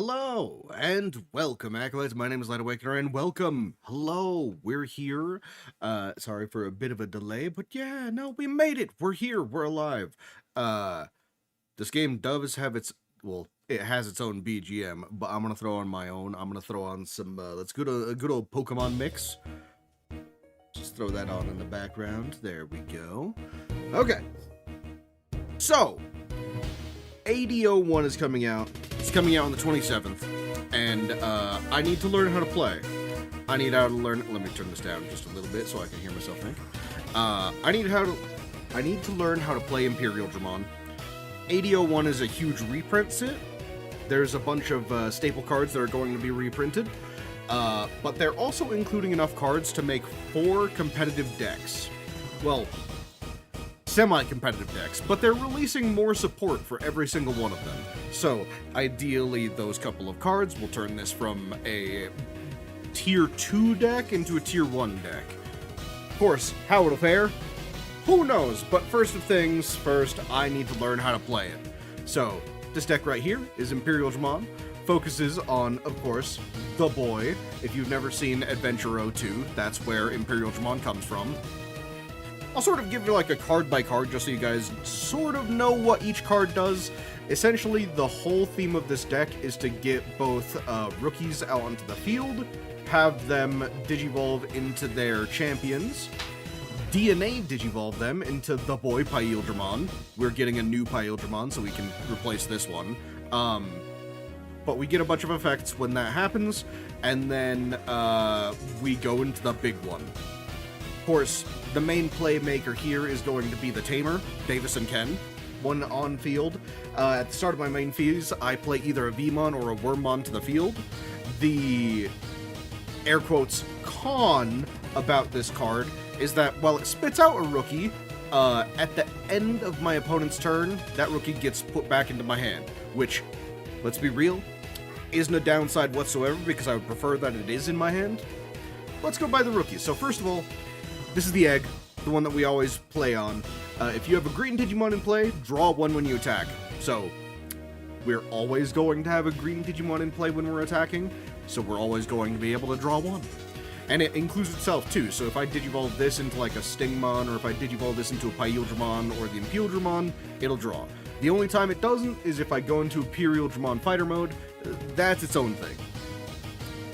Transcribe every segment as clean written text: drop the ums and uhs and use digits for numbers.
Hello, and welcome, Acolights. My name is Light Awakener, and welcome. Hello, we're here. Sorry for a bit of a delay, but yeah, no, we made it. We're here. We're alive. This game does have its, well, it has its own BGM, but I'm going to throw on my own. I'm going to throw on some, let's go to a good old Pokemon mix. Just throw that on in the background. There we go. Okay. So, AD-01 is coming out. It's coming out on the 27th, and I need to learn how to play. I need how to learn. Let me turn this down just a little bit so I can hear myself think. I need to learn how to play Imperialdramon. AD-01 is a huge reprint set. There's a bunch of staple cards that are going to be reprinted, but they're also including enough cards to make 4 competitive decks. Well, semi-competitive decks, but they're releasing more support for every single one of them. So, ideally, those couple of cards will turn this from a Tier 2 deck into a Tier 1 deck. Of course, how it'll fare? Who knows? But first of things first, I need to learn how to play it. So, this deck right here is Imperialdramon. Focuses on, of course, the boy. If you've never seen Adventure 02, that's where Imperialdramon comes from. I'll sort of give you like a card by card just so you guys sort of know what each card does. Essentially, the whole theme of this deck is to get both rookies out onto the field, have them digivolve into their champions, DNA digivolve them into the boy Imperialdramon. We're getting a new Imperialdramon, so we can replace this one. But we get a bunch of effects when that happens, and then we go into the big one. Of course, the main playmaker here is going to be the Tamer, Davis and Ken, one on field. At the start of my main phase, I play either a Vmon or a Wormmon to the field. The air quotes con about this card is that while it spits out a rookie, at the end of my opponent's turn, that rookie gets put back into my hand, which, let's be real, isn't a downside whatsoever because I would prefer that it is in my hand. Let's go by the rookies. So first of all, this is the egg, the one that we always play on. If you have a green Digimon in play, draw one when you attack. So, we're always going to have a green Digimon in play when we're attacking, so we're always going to be able to draw one. And it includes itself too, so if I digivolve this into like a Stingmon, or if I digivolve this into a Imperialdramon or the Imperialdramon, it'll draw. The only time it doesn't is if I go into Imperialdramon fighter mode. That's its own thing.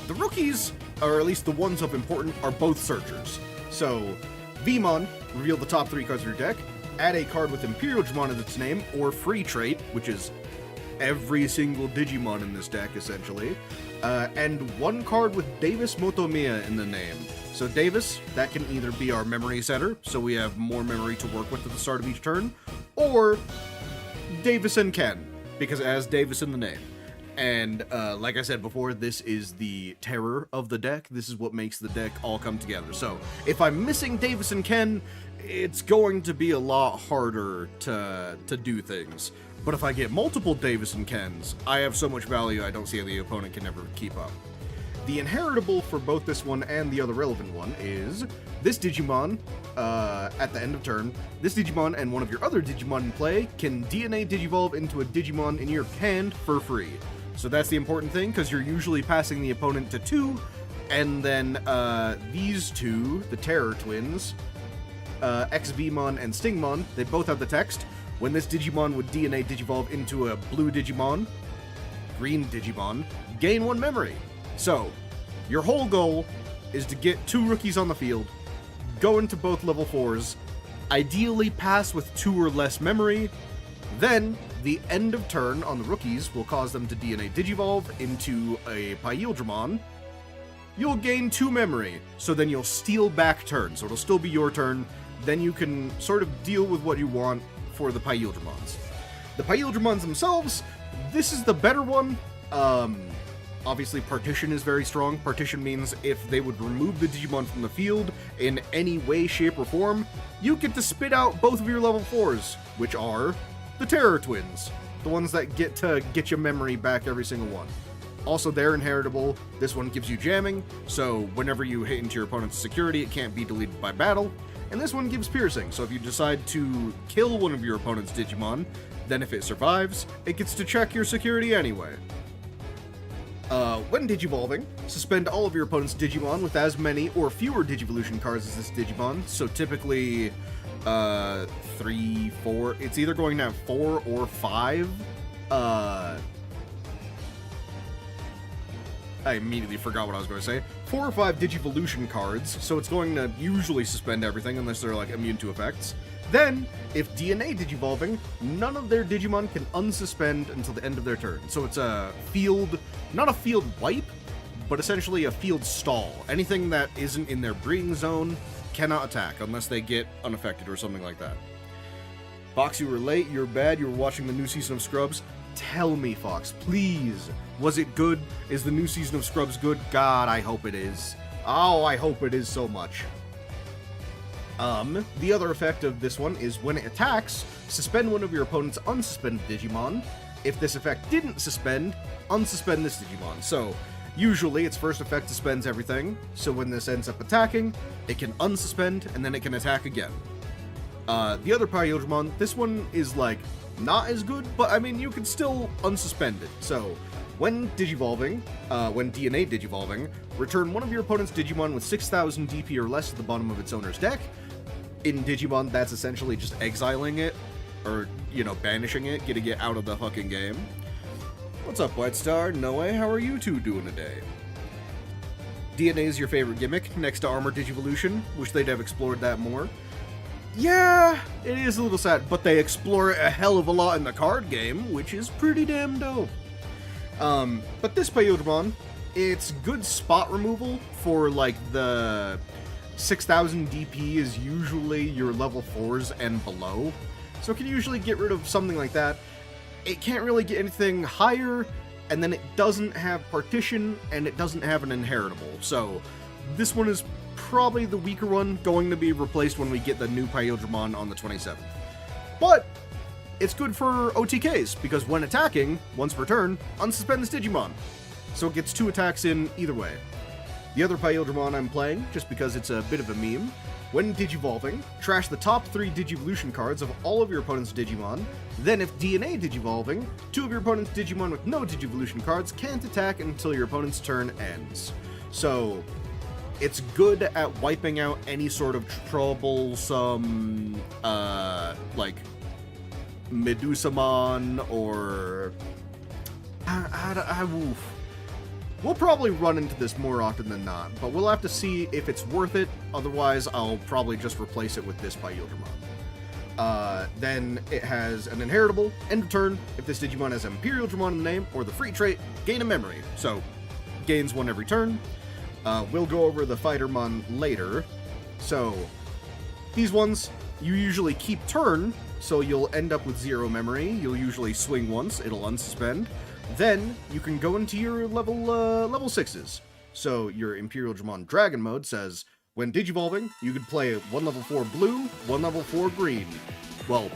The rookies, or at least the ones of importance, are both searchers. So, Vmon, reveal the top 3 cards of your deck, add a card with Imperialdramon as its name, or free trait, which is every single Digimon in this deck, essentially, and 1 card with Davis Motomiya in the name. So Davis, that can either be our memory setter, so we have more memory to work with at the start of each turn, or Davis and Ken, because it has Davis in the name. And like I said before, this is the terror of the deck. This is what makes the deck all come together. So if I'm missing Davis and Ken, it's going to be a lot harder to do things. But if I get multiple Davis and Kens, I have so much value I don't see how the opponent can ever keep up. The inheritable for both this one and the other relevant one is this Digimon, at the end of turn, this Digimon and one of your other Digimon in play can DNA Digivolve into a Digimon in your hand for free. So that's the important thing, because you're usually passing the opponent to 2, and then these two, the Terror Twins, XVmon and Stingmon, they both have the text. When this Digimon would DNA Digivolve into a blue Digimon, green Digimon, gain 1 memory. So, your whole goal is to get 2 rookies on the field, go into both level 4s, ideally pass with 2 or less memory, then the end of turn on the rookies will cause them to DNA Digivolve into a Imperialdramon. You'll gain 2 memory, so then you'll steal back turn, so it'll still be your turn. Then you can sort of deal with what you want for the Imperialdramons. The Imperialdramons themselves, this is the better one. Obviously, Partition is very strong. Partition means if they would remove the Digimon from the field in any way, shape, or form, you get to spit out both of your level 4s, which are the Terror Twins, the ones that get to get your memory back every single one. Also, they're inheritable. This one gives you jamming, so whenever you hit into your opponent's security, it can't be deleted by battle. And this one gives piercing, so if you decide to kill one of your opponent's Digimon, then if it survives, it gets to check your security anyway. When Digivolving, suspend all of your opponent's Digimon with as many or fewer Digivolution cards as this Digimon. So typically, 3, 4. It's either going to have 4 or 5. I immediately forgot what I was going to say. 4 or 5 Digivolution cards, so it's going to usually suspend everything unless they're, like, immune to effects. Then, if DNA Digivolving, none of their Digimon can unsuspend until the end of their turn. So it's a field, not a field wipe, but essentially a field stall. Anything that isn't in their breeding zone cannot attack unless they get unaffected or something like that. Fox, you were late, you're bad, you were watching the new season of Scrubs. Tell me, Fox, please. Was it good? Is the new season of Scrubs good? God, I hope it is. Oh, I hope it is so much. The other effect of this one is when it attacks, suspend one of your opponent's unsuspended Digimon. If this effect didn't suspend, unsuspend this Digimon. So, usually its first effect suspends everything, so when this ends up attacking, it can unsuspend, and then it can attack again. The other Imperialdramon, this one is, like, not as good, but, I mean, you can still unsuspend it. So, when Digivolving, when DNA Digivolving, return one of your opponent's Digimon with 6,000 DP or less to the bottom of its owner's deck. In Digimon, that's essentially just exiling it, or, you know, banishing it, getting it out of the fucking game. What's up, White Star? Noe, how are you two doing today? DNA is your favorite gimmick, next to Armor Digivolution. Wish they'd have explored that more. Yeah, it is a little sad, but they explore it a hell of a lot in the card game, which is pretty damn dope. But this Imperialdramon, it's good spot removal for, like, the 6,000 DP is usually your level 4s and below, so it can usually get rid of something like that. It can't really get anything higher, and then it doesn't have Partition, and it doesn't have an Inheritable, so this one is probably the weaker one, going to be replaced when we get the new Imperialdramon on the 27th. But it's good for OTKs, because when attacking, once per turn, unsuspend this Digimon. So it gets 2 attacks in either way. The other Imperialdramon I'm playing, just because it's a bit of a meme, when Digivolving, trash the top 3 Digivolution cards of all of your opponent's Digimon. Then if DNA Digivolving, 2 of your opponent's Digimon with no Digivolution cards can't attack until your opponent's turn ends. So it's good at wiping out any sort of troublesome, like, Medusamon or... We'll probably run into this more often than not, but we'll have to see if it's worth it. Otherwise, I'll probably just replace it with this Imperialdramon. Then it has an Inheritable, end of turn. If this Digimon has an Imperialdramon in the name, or the free trait, gain a memory. So, gains 1 every turn. We'll go over the Fightermon later. So, these ones, you usually keep turn, so you'll end up with 0 memory. You'll usually swing once, it'll unsuspend. Then, you can go into your level 6s. So, your Imperialdramon Dragon mode says, when Digivolving, you could play 1 level 4 blue, 1 level 4 green. Well,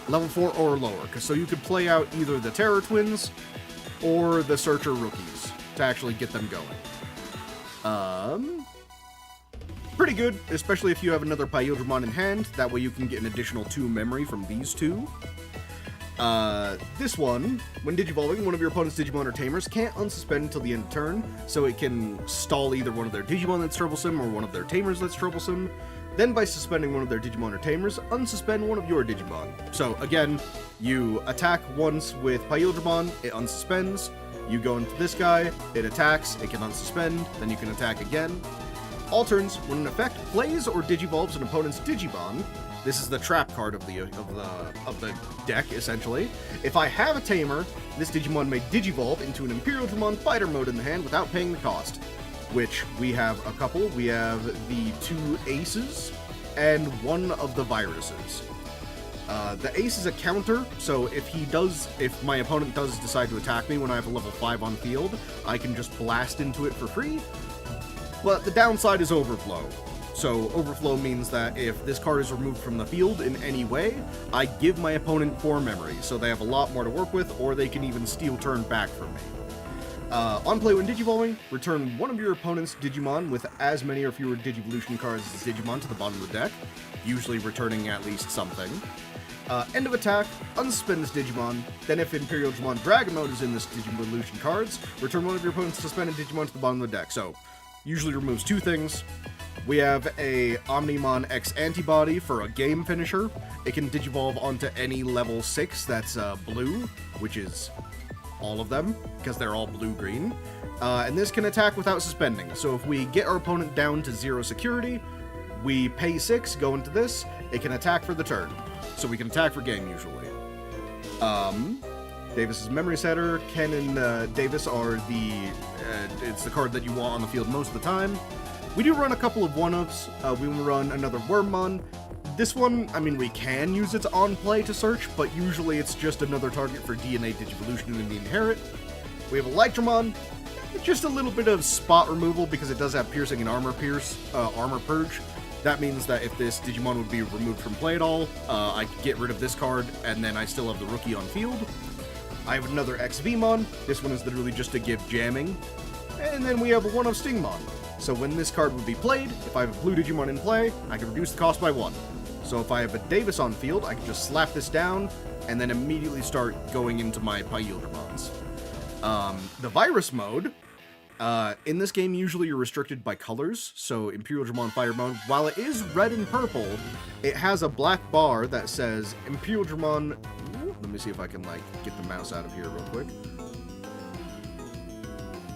level 4 or lower, so you could play out either the Terror Twins or the Searcher Rookies to actually get them going. Pretty good, especially if you have another Imperialdramon in hand. That way you can get an additional 2 memory from these 2. This one, when Digivolving, one of your opponent's Digimon or Tamers can't unsuspend until the end of turn, so it can stall either one of their Digimon that's troublesome or one of their Tamers that's troublesome. Then by suspending one of their Digimon or Tamers, unsuspend one of your Digimon. So again, you attack once with Imperialdramon, it unsuspends. You go into this guy, it attacks, it can unsuspend, then you can attack again. All turns, when an effect plays or digivolves an opponent's Digimon, this is the trap card of the deck, essentially. If I have a Tamer, this Digimon may digivolve into an Imperialdramon Fighter mode in the hand without paying the cost. Which, we have a couple. We have the 2 Aces, and 1 of the Viruses. The Ace is a counter, so if my opponent does decide to attack me when I have a level 5 on field, I can just blast into it for free. But the downside is Overflow. So Overflow means that if this card is removed from the field in any way, I give my opponent 4 memory, so they have a lot more to work with, or they can even steal turn back from me. On play when Digivolving, return one of your opponent's Digimon with as many or fewer Digivolution cards as Digimon to the bottom of the deck, usually returning at least something. End of attack, unspin this Digimon, then if Imperialdramon Dragon Mode is in this Digivolution cards, return one of your opponent's suspended Digimon to the bottom of the deck. So, usually removes two things. We have a Omnimon X Antibody for a game finisher. It can Digivolve onto any level 6 that's blue, which is all of them, because they're all blue-green. And this can attack without suspending. So if we get our opponent down to 0 security, we pay 6, go into this, it can attack for the turn. So we can attack for game, usually. Davis's Memory Setter. Ken and Davis are the... it's the card that you want on the field most of the time. We do run a couple of one-ups. We will run another Wormmon. This one, I mean, we can use its on-play to search, but usually it's just another target for DNA Digivolution in the Inherit. We have Electromon. Just a little bit of spot removal because it does have Piercing and Armor Purge. That means that if this Digimon would be removed from play at all, I could get rid of this card, and then I still have the rookie on field. I have another XVmon. This one is literally just to give jamming. And then we have a one of Stingmon. So when this card would be played, if I have a blue Digimon in play, I can reduce the cost by 1. So if I have a Davis on field, I can just slap this down, and then immediately start going into my Imperialdramons. The Virus mode... in this game, usually you're restricted by colors, so Imperialdramon Fire Mode, while it is red and purple, it has a black bar that says Imperialdramon... Let me see if I can, like, get the mouse out of here real quick.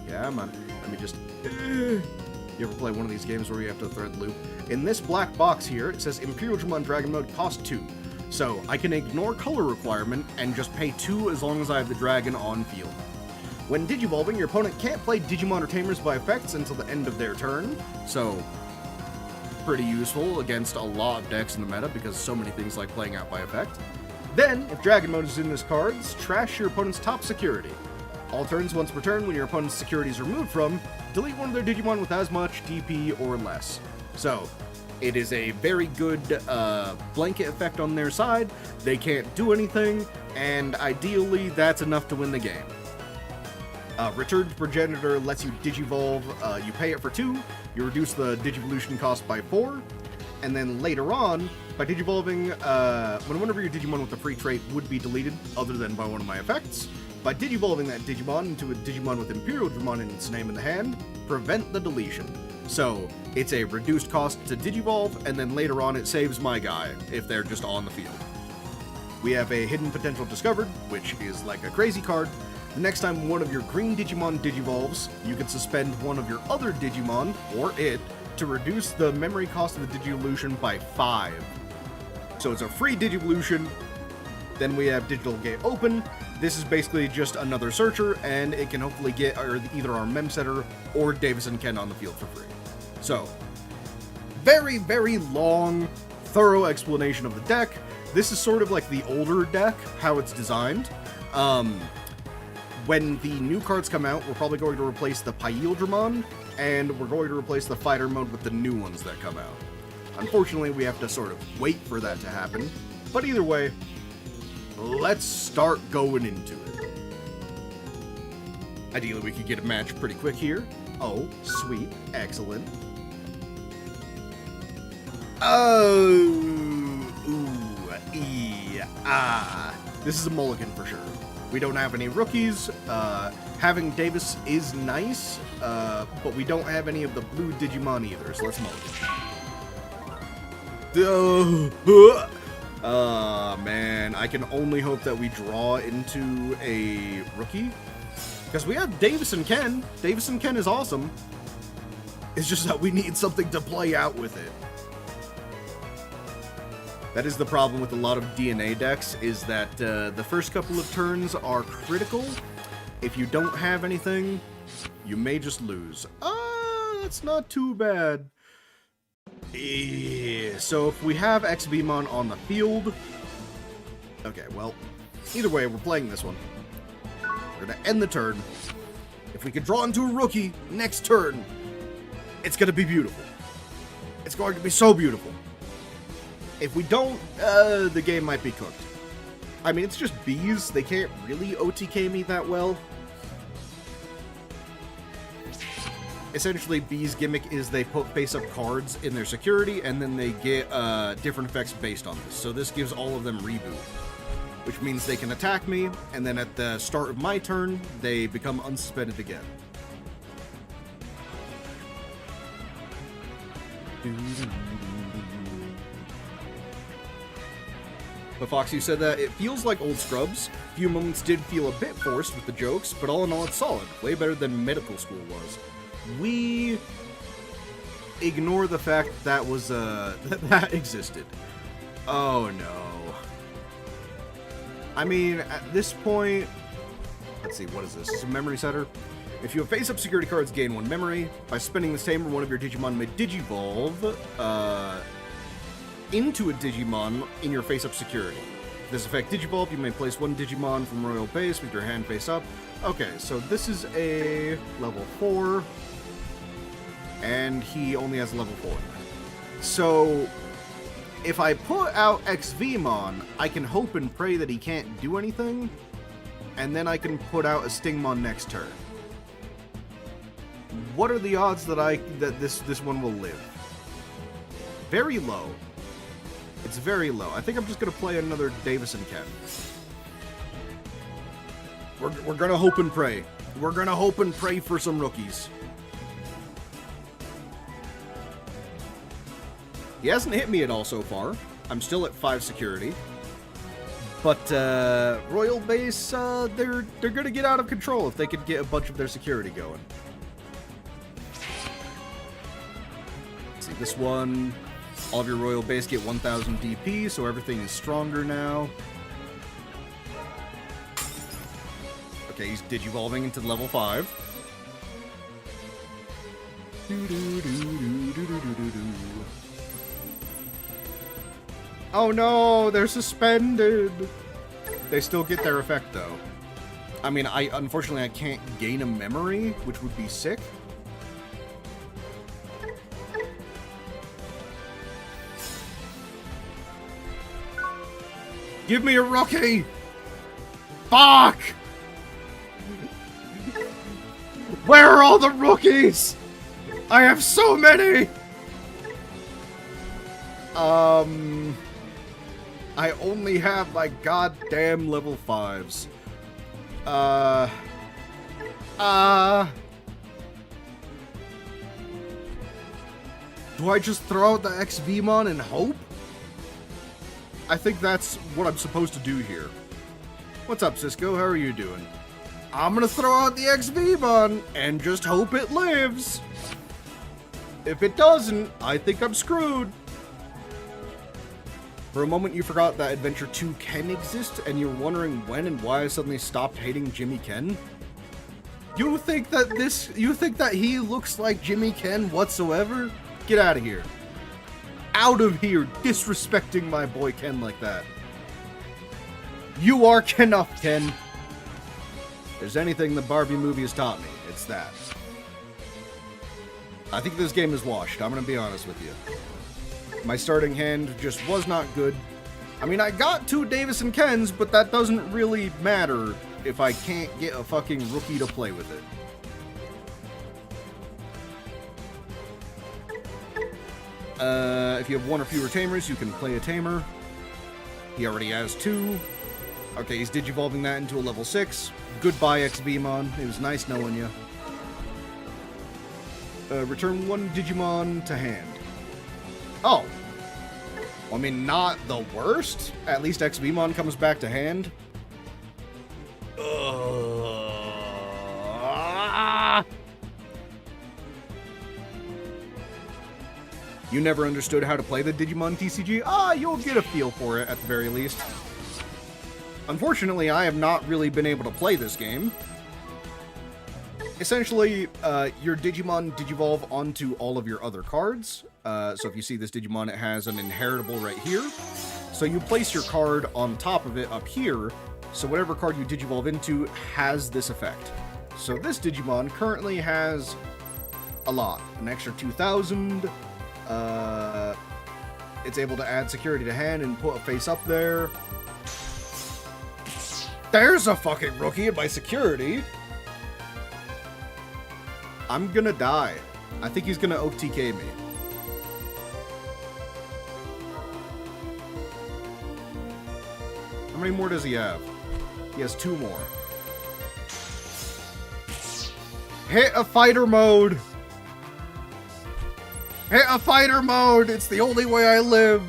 Yeah, man. Let me just... You ever play one of these games where you have to thread the loop? In this black box here, it says Imperialdramon Dragon Mode cost 2. So, I can ignore color requirement and just pay 2 as long as I have the dragon on field. When Digivolving, your opponent can't play Digimon or Tamers by effects until the end of their turn, so pretty useful against a lot of decks in the meta because so many things like playing out by effect. Then, if Dragon Mode is in this cards, trash your opponent's top security. All turns once per turn when your opponent's security is removed from, delete one of their Digimon with as much DP or less. So, it is a very good blanket effect on their side, they can't do anything, and ideally that's enough to win the game. Returned Progenitor lets you Digivolve, you pay it for 2, you reduce the Digivolution cost by 4, and then later on, by Digivolving, whenever your Digimon with a free trait would be deleted, other than by one of my effects, by Digivolving that Digimon into a Digimon with Imperialdramon in its name in the hand, prevent the deletion. So, it's a reduced cost to Digivolve, and then later on it saves my guy, if they're just on the field. We have a Hidden Potential Discovered, which is like a crazy card. The next time one of your green Digimon Digivolves, you can suspend one of your other Digimon, or it, to reduce the memory cost of the Digivolution by 5. So it's a free Digivolution. Then we have Digital Gate Open. This is basically just another searcher, and it can hopefully get either our Mem Setter or Davis and Ken on the field for free. So, very, very long, thorough explanation of the deck. This is sort of like the older deck, how it's designed. When the new cards come out, we're probably going to replace the Imperialdramon, and we're going to replace the Fighter Mode with the new ones that come out. Unfortunately, we have to sort of wait for that to happen, but either way, let's start going into it. Ideally, we could get a match pretty quick here. Oh, sweet. Excellent. Oh, ooh, this is a mulligan for sure. We don't have any rookies. Having Davis is nice, but we don't have any of the blue Digimon either, so let's mulligan. Man, I can only hope that we draw into a rookie. Because we have Davis and Ken. Davis and Ken is awesome. It's just that we need something to play out with it. That is the problem with a lot of DNA decks, is that the first couple of turns are critical. If you don't have anything, you may just lose. That's not too bad. So if we have XVmon on the field... Okay, well, either way, we're playing this one. We're gonna end the turn. If we can draw into a rookie next turn, it's gonna be beautiful. It's going to be so beautiful. If we don't, the game might be cooked. I mean, it's just bees. They can't really OTK me that well. essentially B's gimmick is they put face-up cards in their security, and then they get different effects based on this. So this gives all of them reboot, which means they can attack me, and then at the start of my turn, they become unsuspended again. But Foxy said that it feels like old scrubs. A few moments did feel a bit forced with the jokes, but all in all it's solid. Way better than medical school was. We ignore the fact that was that existed. Oh no. I mean, at this point, let's see, what is this? This is a memory setter. If you have face-up security cards, gain 1 memory. By spending this tamer, one of your Digimon may Digivolve into a Digimon in your face-up security. If this effect Digivolve, you may place 1 Digimon from Royal Base with your hand face-up. Okay, so this is a level 4, and he only has a level 4. So, if I put out XVmon, I can hope and pray that he can't do anything, and then I can put out a Stingmon next turn. What are the odds that this one will live? Very low. It's very low. I think I'm just gonna play another Davis and Ken. We're gonna hope and pray. We're gonna hope and pray for some rookies. He hasn't hit me at all so far. I'm still at 5 security. But Royal Base, they're gonna get out of control if they could get a bunch of their security going. Let's see, this one, all of your Royal Base get 1000 DP, so everything is stronger now. Okay, he's Digivolving into level 5. Oh no, they're suspended! They still get their effect though. I mean, unfortunately I can't gain a memory, which would be sick. Give me a rookie! Fuck! Where are all the rookies? I have so many! I only have my goddamn level 5s. Do I just throw out the XVmon and hope? I think that's what I'm supposed to do here. What's up, Cisco? How are you doing? I'm gonna throw out the XVmon and just hope it lives. If it doesn't, I think I'm screwed. For a moment, you forgot that Adventure 2 can exist, and you're wondering when and why I suddenly stopped hating Jimmy Ken? You think that he looks like Jimmy Ken whatsoever? Get out of here. Out of here, disrespecting my boy Ken like that. You are Ken-up, Ken. If there's anything the Barbie movie has taught me, it's that. I think this game is washed, I'm gonna be honest with you. My starting hand just was not good. I mean, I got 2 Davis and Kens, but that doesn't really matter if I can't get a fucking rookie to play with it. If you have 1 or fewer tamers, you can play a tamer. He already has 2. Okay, he's Digivolving that into a level 6. Goodbye, XVmon. It was nice knowing you. Return 1 Digimon to hand. Oh. I mean, not the worst. At least XVmon comes back to hand. You never understood how to play the Digimon TCG? You'll get a feel for it at the very least. Unfortunately, I have not really been able to play this game. Essentially, your Digimon Digivolve onto all of your other cards. So if you see this Digimon, it has an inheritable right here. So you place your card on top of it up here, so whatever card you Digivolve into has this effect. So this Digimon currently has a lot. An extra 2,000. It's able to add security to hand and put a face up there. There's a fucking rookie in my security. I'm gonna die. I think he's gonna OTK me. How many more does he have? He has 2 more. Hit a fighter mode! Hit a fighter mode! It's the only way I live!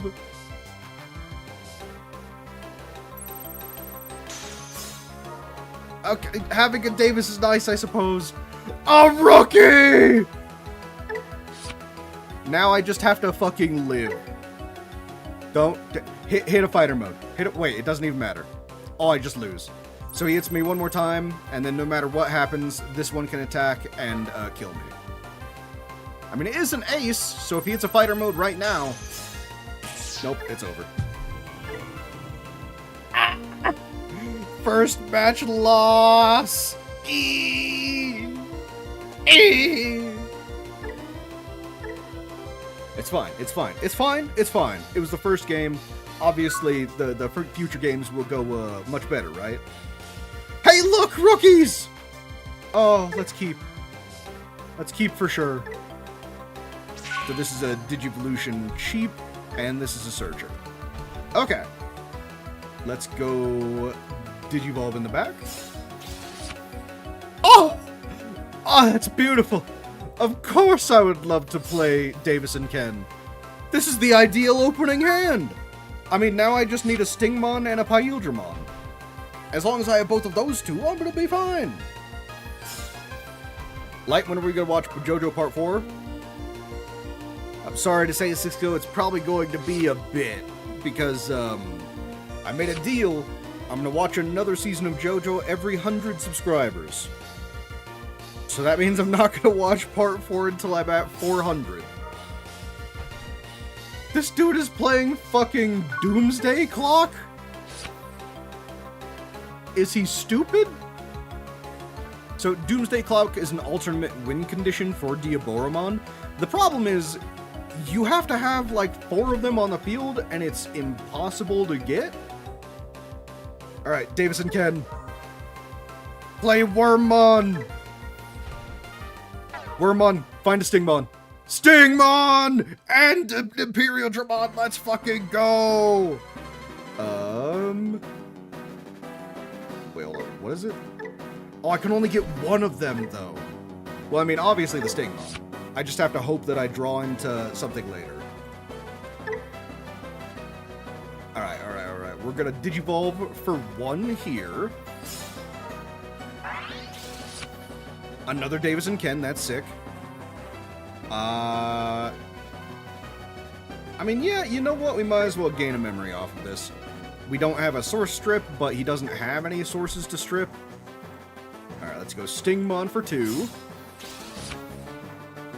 Okay, having a Davis is nice, I suppose. A rookie! Now I just have to fucking live. Don't hit a fighter mode. Hit it. Wait, it doesn't even matter. Oh, I just lose. So he hits me one more time, and then no matter what happens, this one can attack and kill me. I mean, it is an ace, so if he hits a fighter mode right now, nope, it's over. First match loss. It's fine. It's fine. It's fine. It's fine. It was the first game. Obviously, the future games will go much better, right? Hey, look, rookies! Oh, let's keep. Let's keep for sure. So this is a Digivolution cheap, and this is a Searcher. Okay. Let's go Digivolve in the back. Oh! Oh, that's beautiful. Of course I would love to play Davis and Ken. This is the ideal opening hand. I mean, now I just need a Stingmon and a Imperialdramon. As long as I have both of those two, I'm gonna be fine. Light, when are we gonna watch JoJo Part 4? I'm sorry to say, Cisco, it's probably going to be a bit. Because, I made a deal. I'm gonna watch another season of JoJo every 100 subscribers. So that means I'm not gonna watch Part 4 until I'm at 400. This dude is playing fucking Doomsday Clock? Is he stupid? So Doomsday Clock is an alternate win condition for Diaboromon. The problem is, you have to have like 4 of them on the field, and it's impossible to get. Alright, Davis and Ken. Play Wormmon! Wormmon, find a Stingmon. Stingmon! And Imperialdramon, let's fucking go! Wait, hold on, what is it? Oh, I can only get one of them, though. Well, I mean, obviously the Stingmon. I just have to hope that I draw into something later. Alright. We're gonna Digivolve for 1 here. Another Davis and Ken, that's sick. I mean, yeah, you know what? We might as well gain a memory off of this. We don't have a source strip, but he doesn't have any sources to strip. Alright, let's go Stingmon for 2.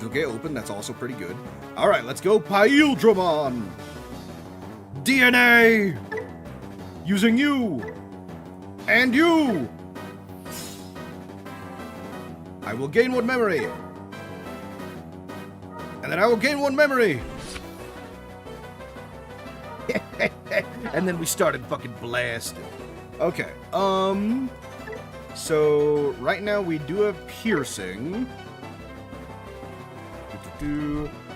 Okay, open, that's also pretty good. Alright, let's go Imperialdramon! DNA! Using you! And you! I will gain 1 memory! And then I will gain 1 memory! And then we started fucking blasting. Okay, so right now we do have piercing.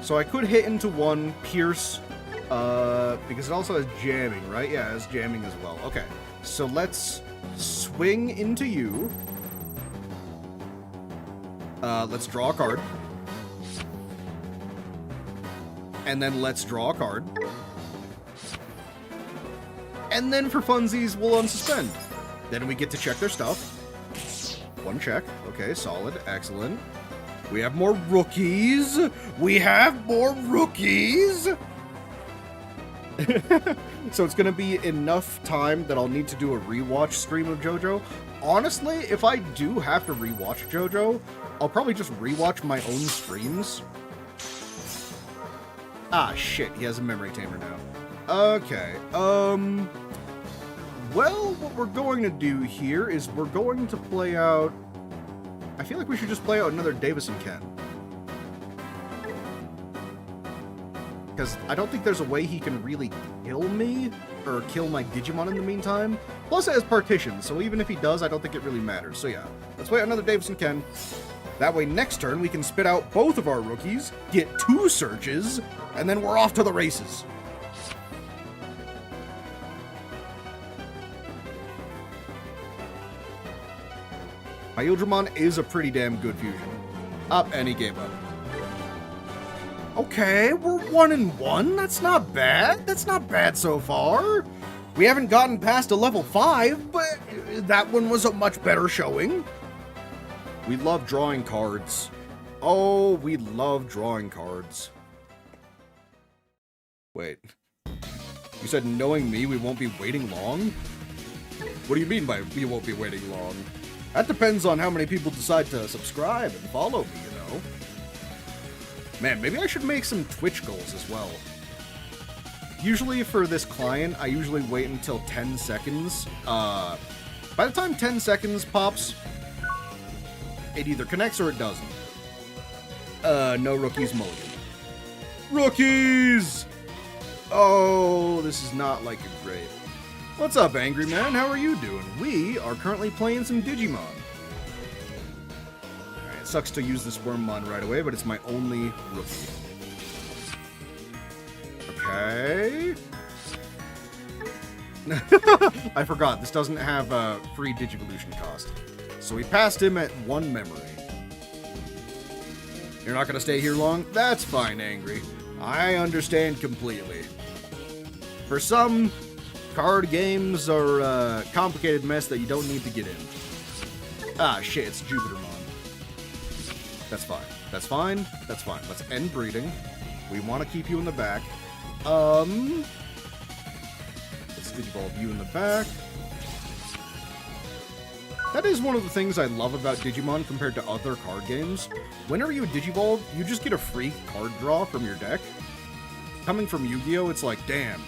So I could hit into 1, pierce, because it also has jamming, right? Yeah, it has jamming as well. Okay, so let's swing into you. Let's draw a card. And then let's draw a card. And then for funsies, we'll unsuspend. Then we get to check their stuff. 1 check. Okay, solid. Excellent. We have more rookies. We have more rookies. So it's going to be enough time that I'll need to do a rewatch stream of JoJo. Honestly, if I do have to rewatch JoJo, I'll probably just rewatch my own streams. Ah, shit. He has a memory tamer now. Okay. Well, what we're going to do here is we're going to play out... I feel like we should just play out another Davis and Ken. Because I don't think there's a way he can really kill me, or kill my Digimon in the meantime. Plus it has partitions, so even if he does, I don't think it really matters. So yeah, let's play out another Davis and Ken. That way next turn we can spit out both of our rookies, get 2 searches, and then we're off to the races. Imperialdramon is a pretty damn good fusion. Up, and he gave up. Okay, we're 1-1. That's not bad. That's not bad so far. We haven't gotten past a level 5, but that one was a much better showing. We love drawing cards. Oh, we love drawing cards. Wait. You said knowing me, we won't be waiting long? What do you mean by we won't be waiting long? That depends on how many people decide to subscribe and follow me, you know? Man, maybe I should make some Twitch goals as well. Usually for this client, I usually wait until 10 seconds. By the time 10 seconds pops, it either connects or it doesn't. No rookies mulligan. Rookies! Oh, this is not like a great. What's up, Angry Man? How are you doing? We are currently playing some Digimon. Alright, it sucks to use this Wormmon right away, but it's my only rookie. Okay. I forgot, this doesn't have a free Digivolution cost. So we passed him at 1 memory. You're not gonna stay here long? That's fine, Angry. I understand completely. For some, card games are a complicated mess that you don't need to get in. Ah, shit, it's Jupitermon. That's fine. That's fine. That's fine. Let's end breeding. We want to keep you in the back. Let's Digivolve you in the back. That is one of the things I love about Digimon compared to other card games. Whenever you Digivolve, you just get a free card draw from your deck. Coming from Yu-Gi-Oh!, it's like, damn.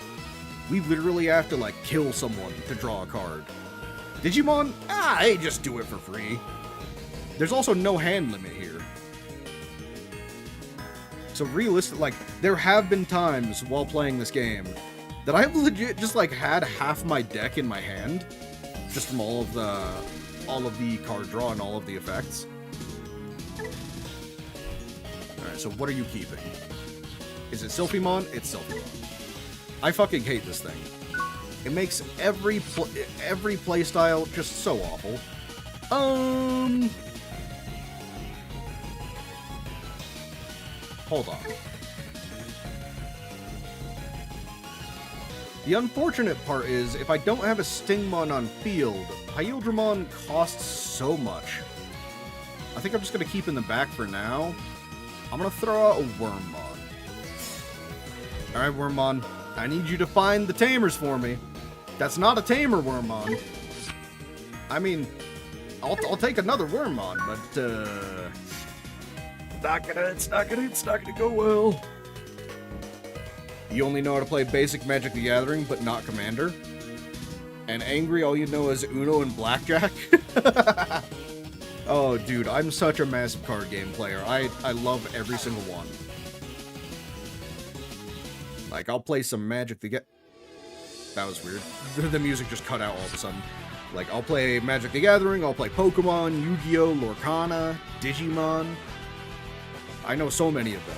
We literally have to, like, kill someone to draw a card. Digimon? They just do it for free. There's also no hand limit here. So realistic, like, there have been times while playing this game that I've legit just, like, had half my deck in my hand. Just from all of the card draw and all of the effects. Alright, so what are you keeping? Is it Sylphimon? It's Sylphimon. I fucking hate this thing. It makes every playstyle just so awful. Hold on. The unfortunate part is, if I don't have a Stingmon on field, Imperialdramon costs so much. I think I'm just going to keep in the back for now. I'm going to throw out a Wormmon. Alright, Wormmon. I need you to find the tamers for me. That's not a tamer, Wormmon. I mean, I'll take another Wormmon, but it's not gonna go well. You only know how to play basic Magic the Gathering, but not Commander. And Angry, all you know is Uno and Blackjack. Oh, dude, I'm such a massive card game player. I love every single one. Like, I'll play some Magic the That was weird. The music just cut out all of a sudden. Like, I'll play Magic the Gathering, I'll play Pokemon, Yu-Gi-Oh!, Lorcana, Digimon. I know so many of them.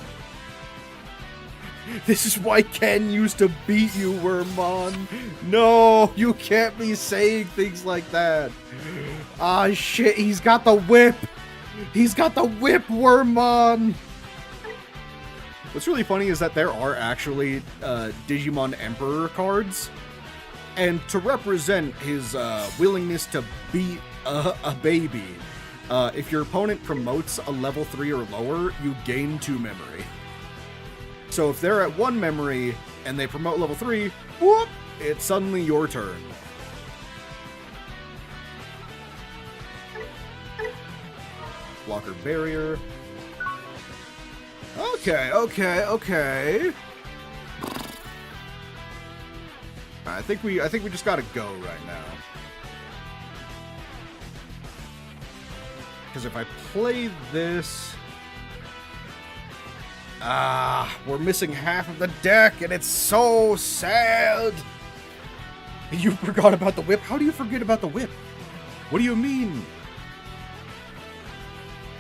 This is why Ken used to beat you, Wormmon. No, you can't be saying things like that. Ah, shit, he's got the whip. He's got the whip, Wormmon. What's really funny is that there are actually Digimon Emperor cards. And to represent his willingness to beat a baby, if your opponent promotes a level 3 or lower, you gain 2 memory. So if they're at 1 memory and they promote level 3, whoop, it's suddenly your turn. Blocker barrier. Okay. I think we just gotta go right now. Because if I play this... we're missing half of the deck, and it's so sad! You forgot about the whip? How do you forget about the whip? What do you mean?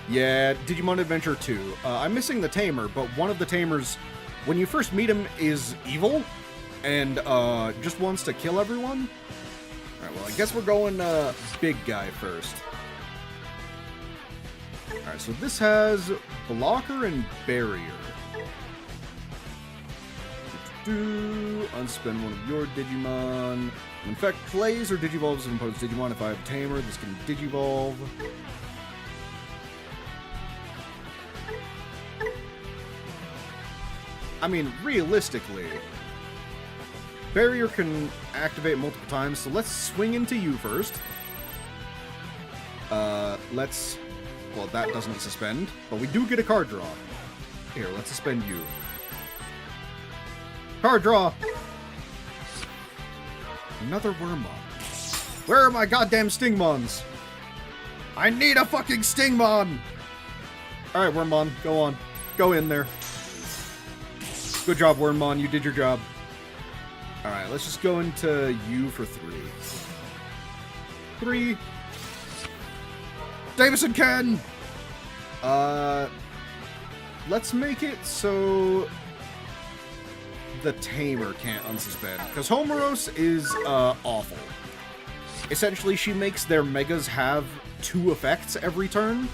Yeah, Digimon Adventure 2. I'm missing the Tamer, but one of the Tamers, when you first meet him, is evil and just wants to kill everyone. Alright, well, I guess we're going big guy first. Alright, so this has Blocker and Barrier. Unspend one of your Digimon. Infect plays or Digivolves an opposed Digimon. If I have Tamer, this can Digivolve. I mean, realistically, Barrier can activate multiple times, so let's swing into you first. Well, that doesn't suspend, but we do get a card draw. Here, let's suspend you. Card draw! Another Wormmon. Where are my goddamn Stingmons? I need a fucking Stingmon! Alright, Wormmon, go on. Go in there. Good job, Wormmon, you did your job. Alright, let's just go into you for 3. 3. Davison Ken! Let's make it so the Tamer can't unsuspend, because Homeros is awful. Essentially, she makes their Megas have 2 effects every turn.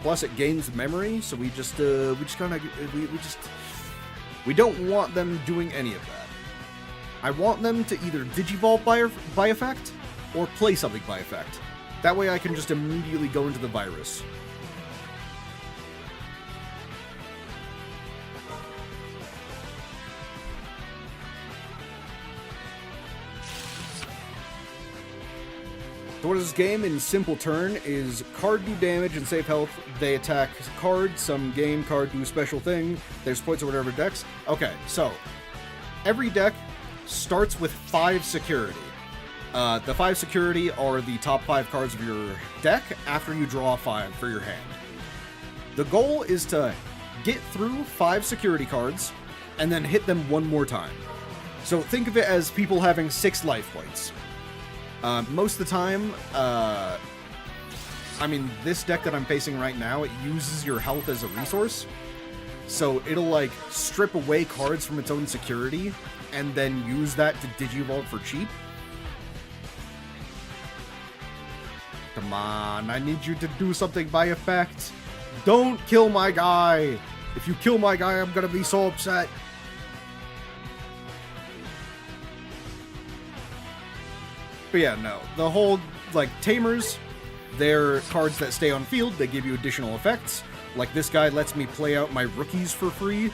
Plus, it gains memory, so we don't want them doing any of that. I want them to either Digivolve by effect, or play something by effect. That way I can just immediately go into the virus. So what is this game in simple turn is card do damage and save health, they attack card, some game card do a special thing, there's points or whatever decks. Okay, so every deck starts with 5 security. The 5 security are the top 5 cards of your deck after you draw 5 for your hand. The goal is to get through 5 security cards and then hit them one more time. So think of it as people having 6 life points. Most of the time, I mean, this deck that I'm facing right now, it uses your health as a resource. So it'll, like, strip away cards from its own security and then use that to Digivolve for cheap. Come on, I need you to do something by effect. Don't kill my guy. If you kill my guy, I'm gonna be so upset. But yeah, no. The whole, like, Tamers, they're cards that stay on field. They give you additional effects. Like, this guy lets me play out my rookies for free,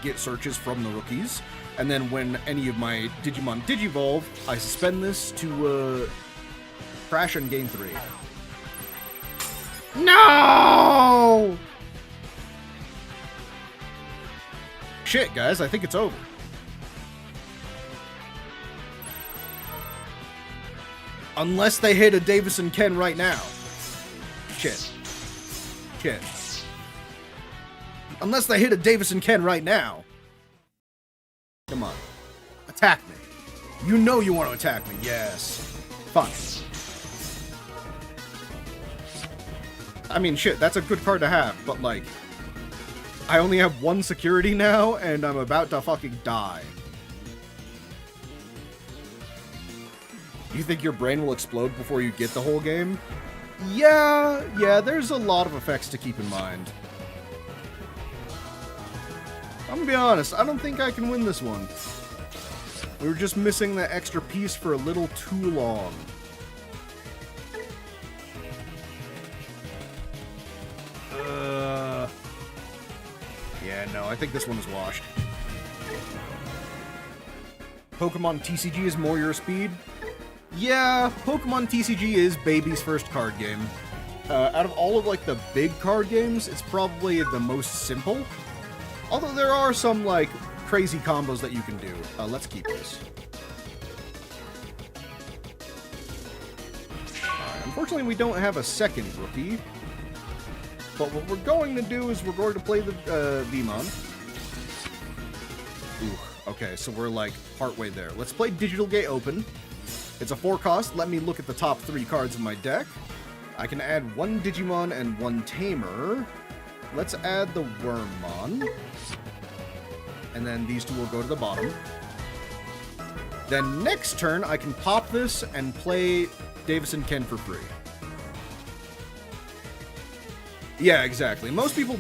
get searches from the rookies. And then when any of my Digimon Digivolve, I suspend this to, crash and gain 3. No! Shit, guys, I think it's over. Unless they hit a Davison Ken right now. Shit. Shit. Unless they hit a Davison Ken right now. Come on. Attack me. You know you want to attack me. Yes. Fine. I mean, shit, that's a good card to have, but, like, I only have 1 security now, and I'm about to fucking die. You think your brain will explode before you get the whole game? Yeah, there's a lot of effects to keep in mind. I'm gonna be honest, I don't think I can win this one. We were just missing that extra piece for a little too long. Yeah, no, I think this one is washed. Pokemon TCG is more your speed? Yeah, Pokemon TCG is baby's first card game. Out of all of, like, the big card games, it's probably the most simple. Although there are some, like, crazy combos that you can do. Let's keep this. Unfortunately, we don't have a second rookie. But what we're going to do is we're going to play the Vmon. Ooh, okay, so we're, like, partway there. Let's play Digital Gate Open. It's a 4 cost. Let me look at the top 3 cards of my deck. I can add 1 Digimon and 1 Tamer. Let's add the Wormmon. And then these two will go to the bottom. Then next turn, I can pop this and play Davis and Ken for free. Yeah, exactly. Most people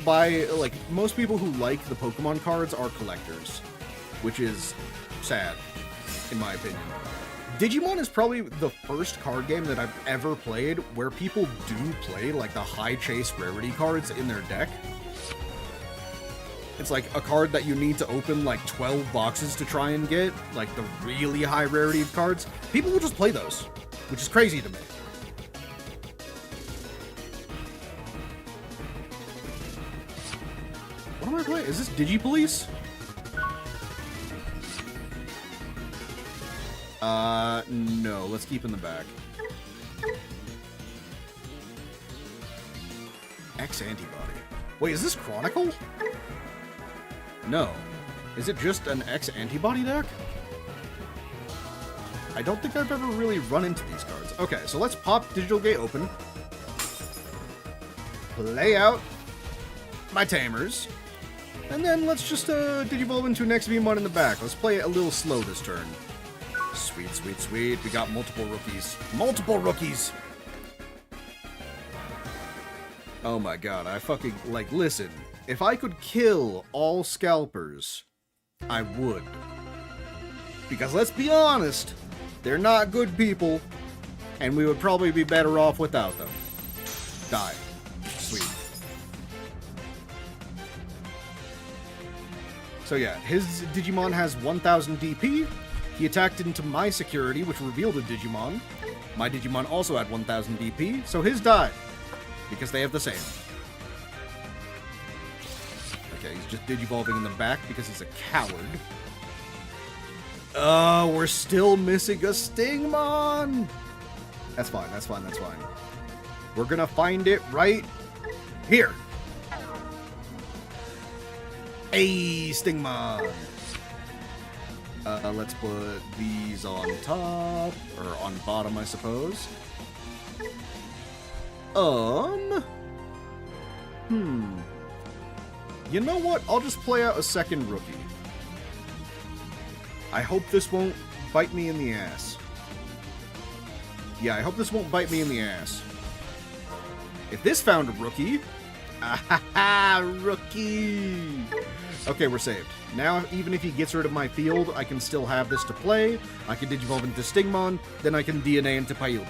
most people who like the Pokemon cards are collectors, which is sad, in my opinion. Digimon is probably the first card game that I've ever played where people do play, like, the high chase rarity cards in their deck. It's like a card that you need to open, like, 12 boxes to try and get, like, the really high rarity cards. People will just play those, which is crazy to me. What am I playing? Is this Digipolice? No. Let's keep in the back. X-Antibody. Wait, is this Chronicle? No. Is it just an X-Antibody deck? I don't think I've ever really run into these cards. Okay, so let's pop Digital Gate open. Play out my Tamers. And then let's just Digivolve into an XVmon in the back. Let's play it a little slow this turn. Sweet, sweet, sweet. We got multiple rookies. Multiple rookies! Oh my god, I fucking... Like, listen. If I could kill all scalpers, I would. Because let's be honest, they're not good people, and we would probably be better off without them. Die. Sweet. So yeah, his Digimon has 1000 DP. He attacked into my security, which revealed a Digimon. My Digimon also had 1000 DP, so his died. Because they have the same. Okay, he's just Digivolving in the back because he's a coward. We're still missing a Stingmon! That's fine, that's fine, that's fine. We're gonna find it right here. Hey, Stingmon! Let's put these on top, or on bottom, I suppose. You know what? I'll just play out a second rookie. I hope this won't bite me in the ass. Yeah, I hope this won't bite me in the ass. If this found a rookie... Ahaha, rookie! Okay, we're saved. Now, even if he gets rid of my field, I can still have this to play. I can Digivolve into Stingmon, then I can DNA into Imperialdramon.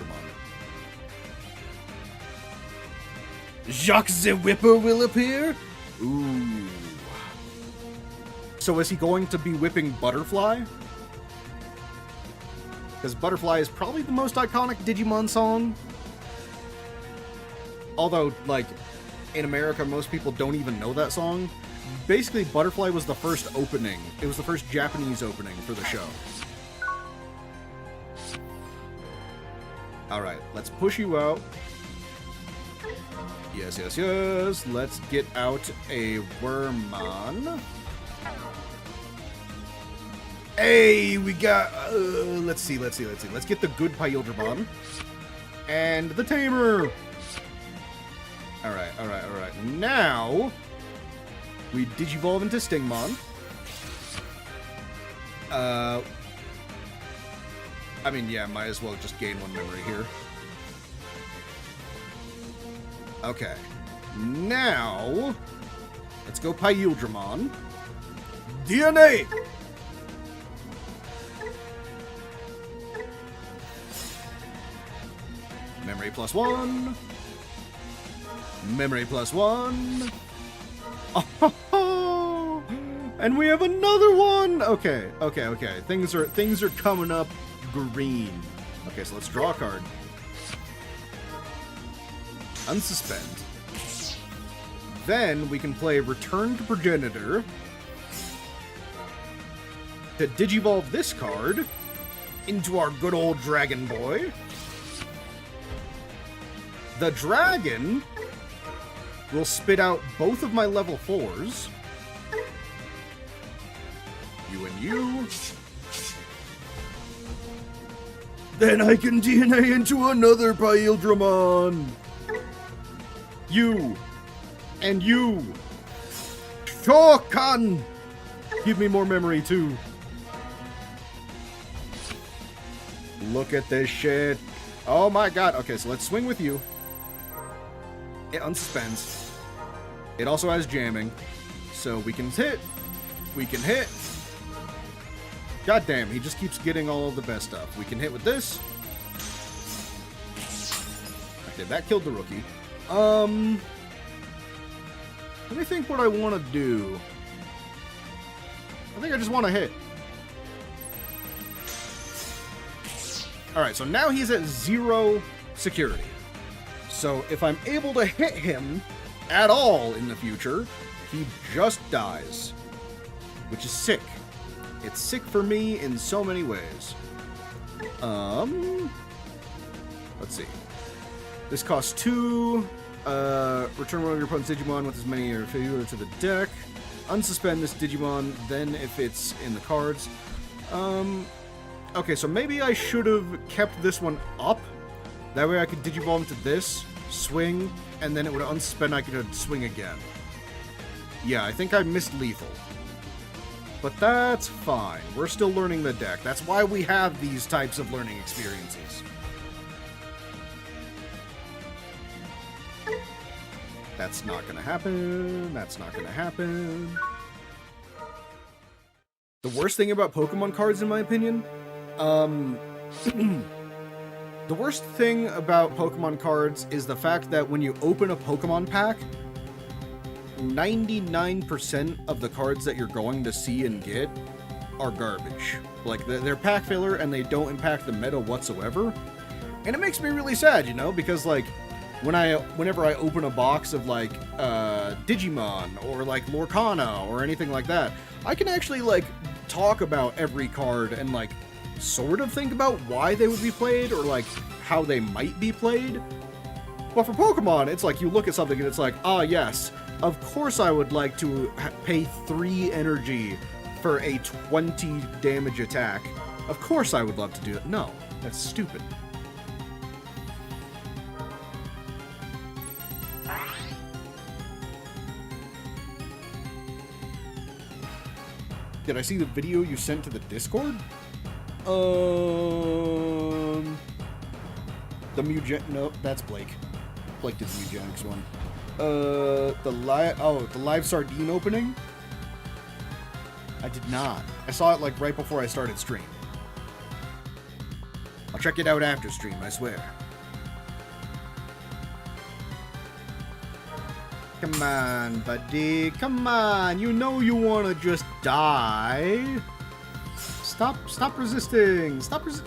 Jacques the Whipper will appear? Ooh. So is he going to be whipping Butterfly? Because Butterfly is probably the most iconic Digimon song. Although, like, in America, most people don't even know that song. Basically, Butterfly was the first opening. It was the first Japanese opening for the show. Alright, let's push you out. Yes, yes, yes. Let's get out a Wormmon. Hey, we got... let's see. Let's get the good Imperialdramon. And the Tamer! Alright. Now, we Digivolve into Stingmon. I mean, yeah, might as well just gain 1 memory here. Okay. Now, let's go Imperialdramon. DNA! Memory +1. Memory +1. Oh, and we have another one. Okay. Things are coming up green. Okay, so let's draw a card. Unsuspend. Then we can play Return to Progenitor to Digivolve this card into our good old Dragon Boy. The dragon will spit out both of my level 4s. You and you. Then I can DNA into another Imperialdramon. You! And you! Shokan! Give me more memory, too. Look at this shit. Oh my god. Okay, so let's swing with you. It unsuspends. It also has jamming. So we can hit. We can hit. God damn, he just keeps getting all of the best stuff. We can hit with this. Okay, that killed the rookie. Let me think what I want to do. I think I just want to hit. Alright, so now he's at 0 security. So if I'm able to hit him at all in the future, he just dies. Which is sick. It's sick for me in so many ways. Let's see. This costs 2. Return one of your opponent's Digimon with as many or fewer to the deck. Unsuspend this Digimon, then if it's in the cards. Okay, so maybe I should have kept this one up. That way I could Digivolve into this, swing, and then it would unsuspend, I could swing again. Yeah, I think I missed lethal. But that's fine. We're still learning the deck. That's why we have these types of learning experiences. That's not gonna happen. That's not gonna happen. The worst thing about Pokemon cards, in my opinion, the worst thing about Pokemon cards is the fact that when you open a Pokemon pack, 99% of the cards that you're going to see and get are garbage. Like, they're pack filler and they don't impact the meta whatsoever. And it makes me really sad, you know, because, like, whenever I open a box of, like, Digimon or, like, Lorcana or anything like that, I can actually, like, talk about every card and, like, sort of think about why they would be played or, like, how they might be played. But for Pokemon, it's like you look at something and it's like, ah, yes, of course I would like to pay 3 energy for a 20 damage attack. Of course I would love to do that. No, that's stupid. Did I see the video you sent to the Discord? The no, that's Blake. Blake did the Mugenics one. The live sardine opening? I did not. I saw it like right before I started stream. I'll check it out after stream, I swear. Come on, buddy. Come on. You know you want to just die. Stop resisting.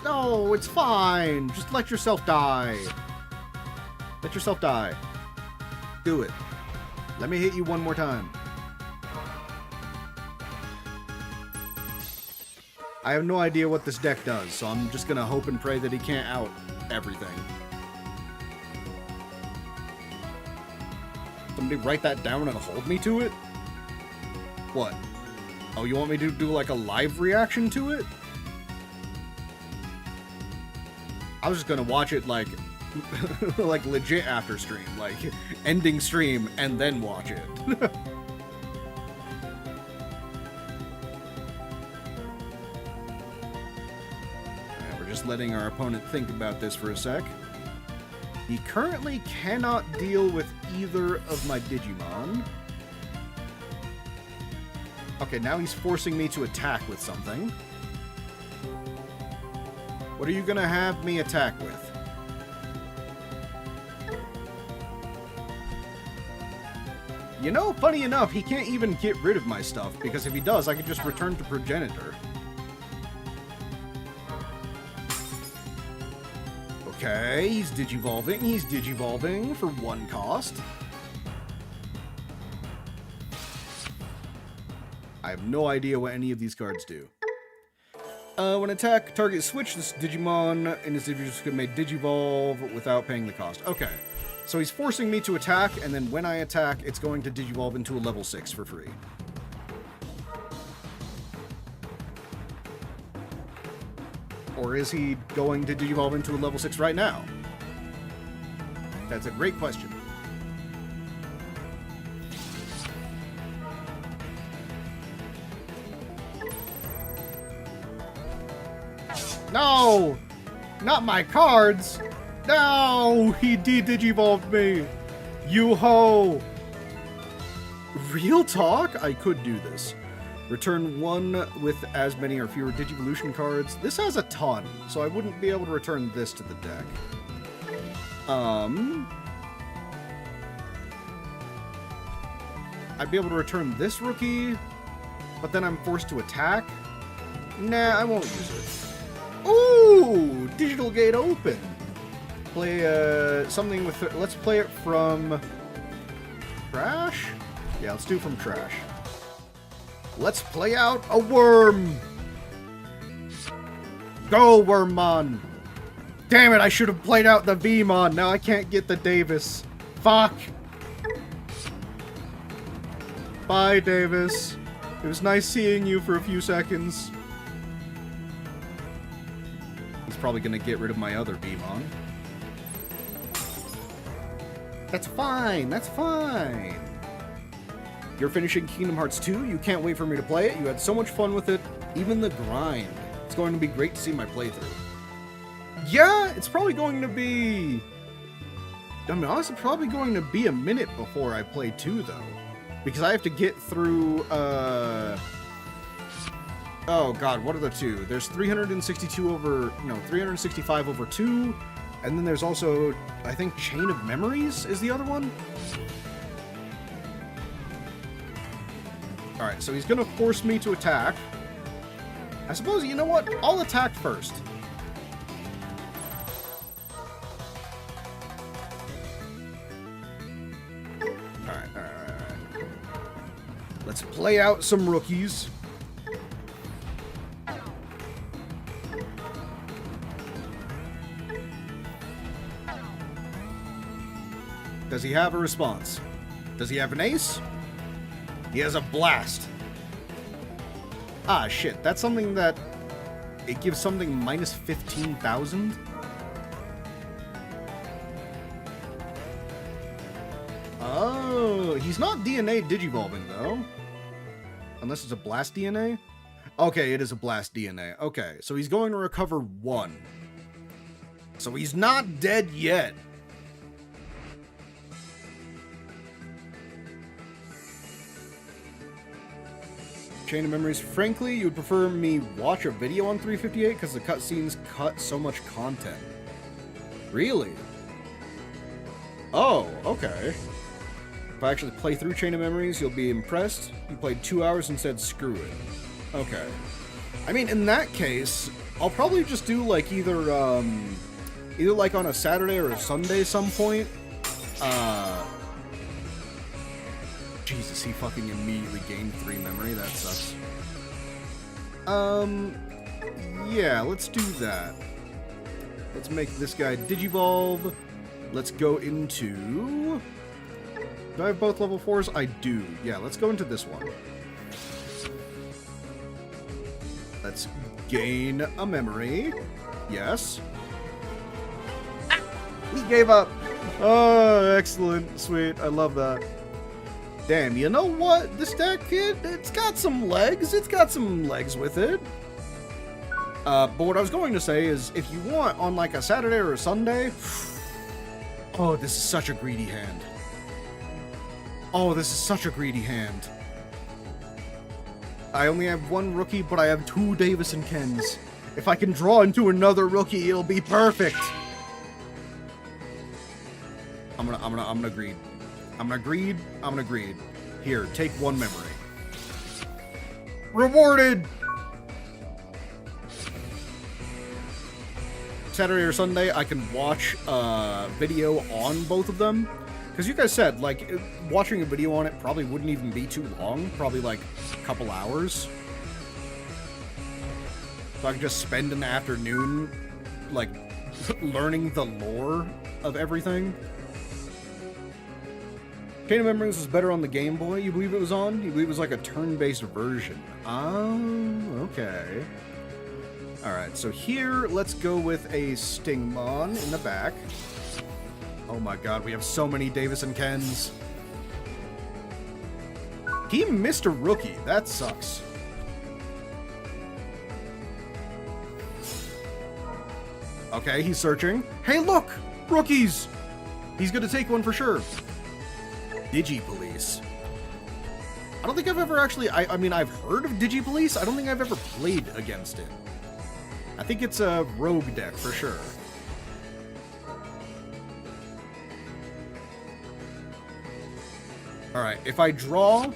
No, it's fine. Just let yourself die. Let yourself die. Do it. Let me hit you one more time. I have no idea what this deck does, so I'm just gonna hope and pray that he can't out everything. Somebody write that down and hold me to it? What? Oh, you want me to do like a live reaction to it? I was just gonna watch it like like legit after stream, like ending stream and then watch it. Alright, we're just letting our opponent think about this for a sec. He currently cannot deal with either of my Digimon. Okay, now he's forcing me to attack with something. What are you gonna have me attack with? You know, funny enough, he can't even get rid of my stuff, because if he does, I can just return to Progenitor. Okay, he's digivolving for 1 cost. I have no idea what any of these cards do. When attack target switch, this Digimon in this Digimon may Digivolve without paying the cost. Okay, so he's forcing me to attack, and then when I attack, it's going to Digivolve into a level 6 for free. Or is he going to Digivolve into a level 6 right now? That's a great question. No! Not my cards! No! He de-digivolved me! You-ho! Real talk? I could do this. Return one with as many or fewer Digivolution cards. This has a ton, so I wouldn't be able to return this to the deck. I'd be able to return this rookie, but then I'm forced to attack. Nah, I won't use it. Ooh! Digital Gate open! Play, something with... Let's play it from... Trash? Yeah, let's do from trash. Let's play out a worm! Go, Wormmon! Damn it, I should have played out the Vmon. Now I can't get the Davis. Fuck! Bye, Davis. It was nice seeing you for a few seconds. He's probably gonna get rid of my other Vmon. That's fine, that's fine. You're finishing Kingdom Hearts 2, you can't wait for me to play it, you had so much fun with it, even the grind. It's going to be great to see my playthrough. Yeah, it's probably going to be... I mean, honestly, probably going to be a minute before I play 2, though. Because I have to get through, oh god, what are the two? There's 362 over... No, 365 over 2, and then there's also, I think, Chain of Memories is the other one? Alright, so he's gonna force me to attack. I suppose, you know what? I'll attack first. Alright. Let's play out some rookies. Does he have a response? Does he have an ace? He has a blast. Ah, shit. That's something that... It gives something minus 15,000? Oh, he's not DNA digivolving, though. Unless it's a blast DNA? Okay, it is a blast DNA. Okay, so he's going to recover 1. So he's not dead yet. Chain of Memories. Frankly, you would prefer me watch a video on 358 because the cutscenes cut so much content. Really? Oh, okay. If I actually play through Chain of Memories, you'll be impressed. You played 2 hours and said screw it. Okay. I mean, in that case, I'll probably just do like either like on a Saturday or a Sunday some point. Jesus, he fucking immediately gained 3 memory. That sucks. Yeah, let's do that. Let's make this guy Digivolve. Let's go into... Do I have both level 4s? I do. Yeah, let's go into this one. Let's gain a memory. Yes. Ah, he gave up. Oh, excellent. Sweet. I love that. Damn, you know what? This deck, it's got some legs. It's got some legs with it. But what I was going to say is, if you want on like a Saturday or a Sunday... Oh, this is such a greedy hand. Oh, this is such a greedy hand. I only have 1 rookie, but I have 2 Davis and Kens. If I can draw into another rookie, it'll be perfect. I'm gonna greed. I'm gonna greed. Here, take 1 memory. Rewarded! Saturday or Sunday, I can watch a video on both of them. Because you guys said, like, watching a video on it probably wouldn't even be too long. Probably, like, a couple hours. So I could just spend an afternoon, like, learning the lore of everything. Chain of Memories was better on the Game Boy, you believe it was on? You believe it was like a turn-based version. Oh, okay. Alright, so here, let's go with a Stingmon in the back. Oh my god, we have so many Davis and Kens. He missed a rookie. That sucks. Okay, he's searching. Hey, look! Rookies! He's gonna take one for sure. Digi-Police. I don't think I've ever actually... I mean, I've heard of Digi-Police. I don't think I've ever played against it. I think it's a rogue deck for sure. Alright, if I draw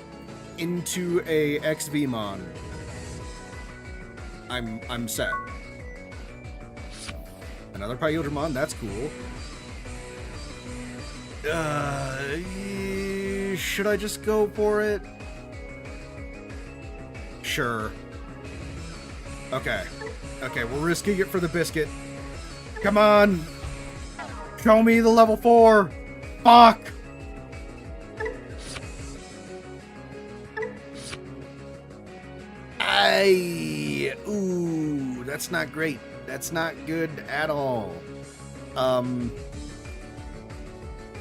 into a XVmon, I'm set. Another Imperialdramon, that's cool. Should I just go for it? Sure. Okay. Okay, we're risking it for the biscuit. Come on! Show me the level 4! Fuck! Ooh, that's not great. That's not good at all. I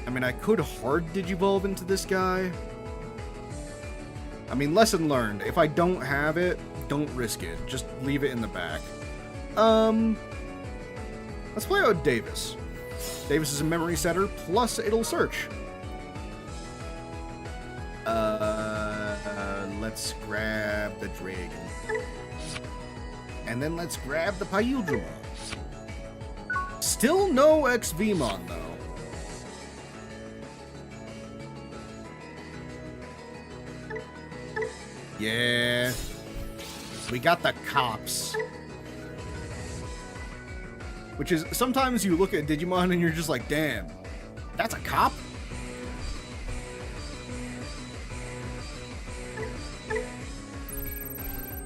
mean, I could hard Digivolve into this guy. I mean, lesson learned. If I don't have it, don't risk it. Just leave it in the back. Let's play out Davis. Davis is a memory setter, plus it'll search. Let's grab the dragon. And then let's grab the Imperialdramon. Still no XVmon, though. Yeah. We got the cops. Which is, sometimes you look at Digimon and you're just like, damn, that's a cop?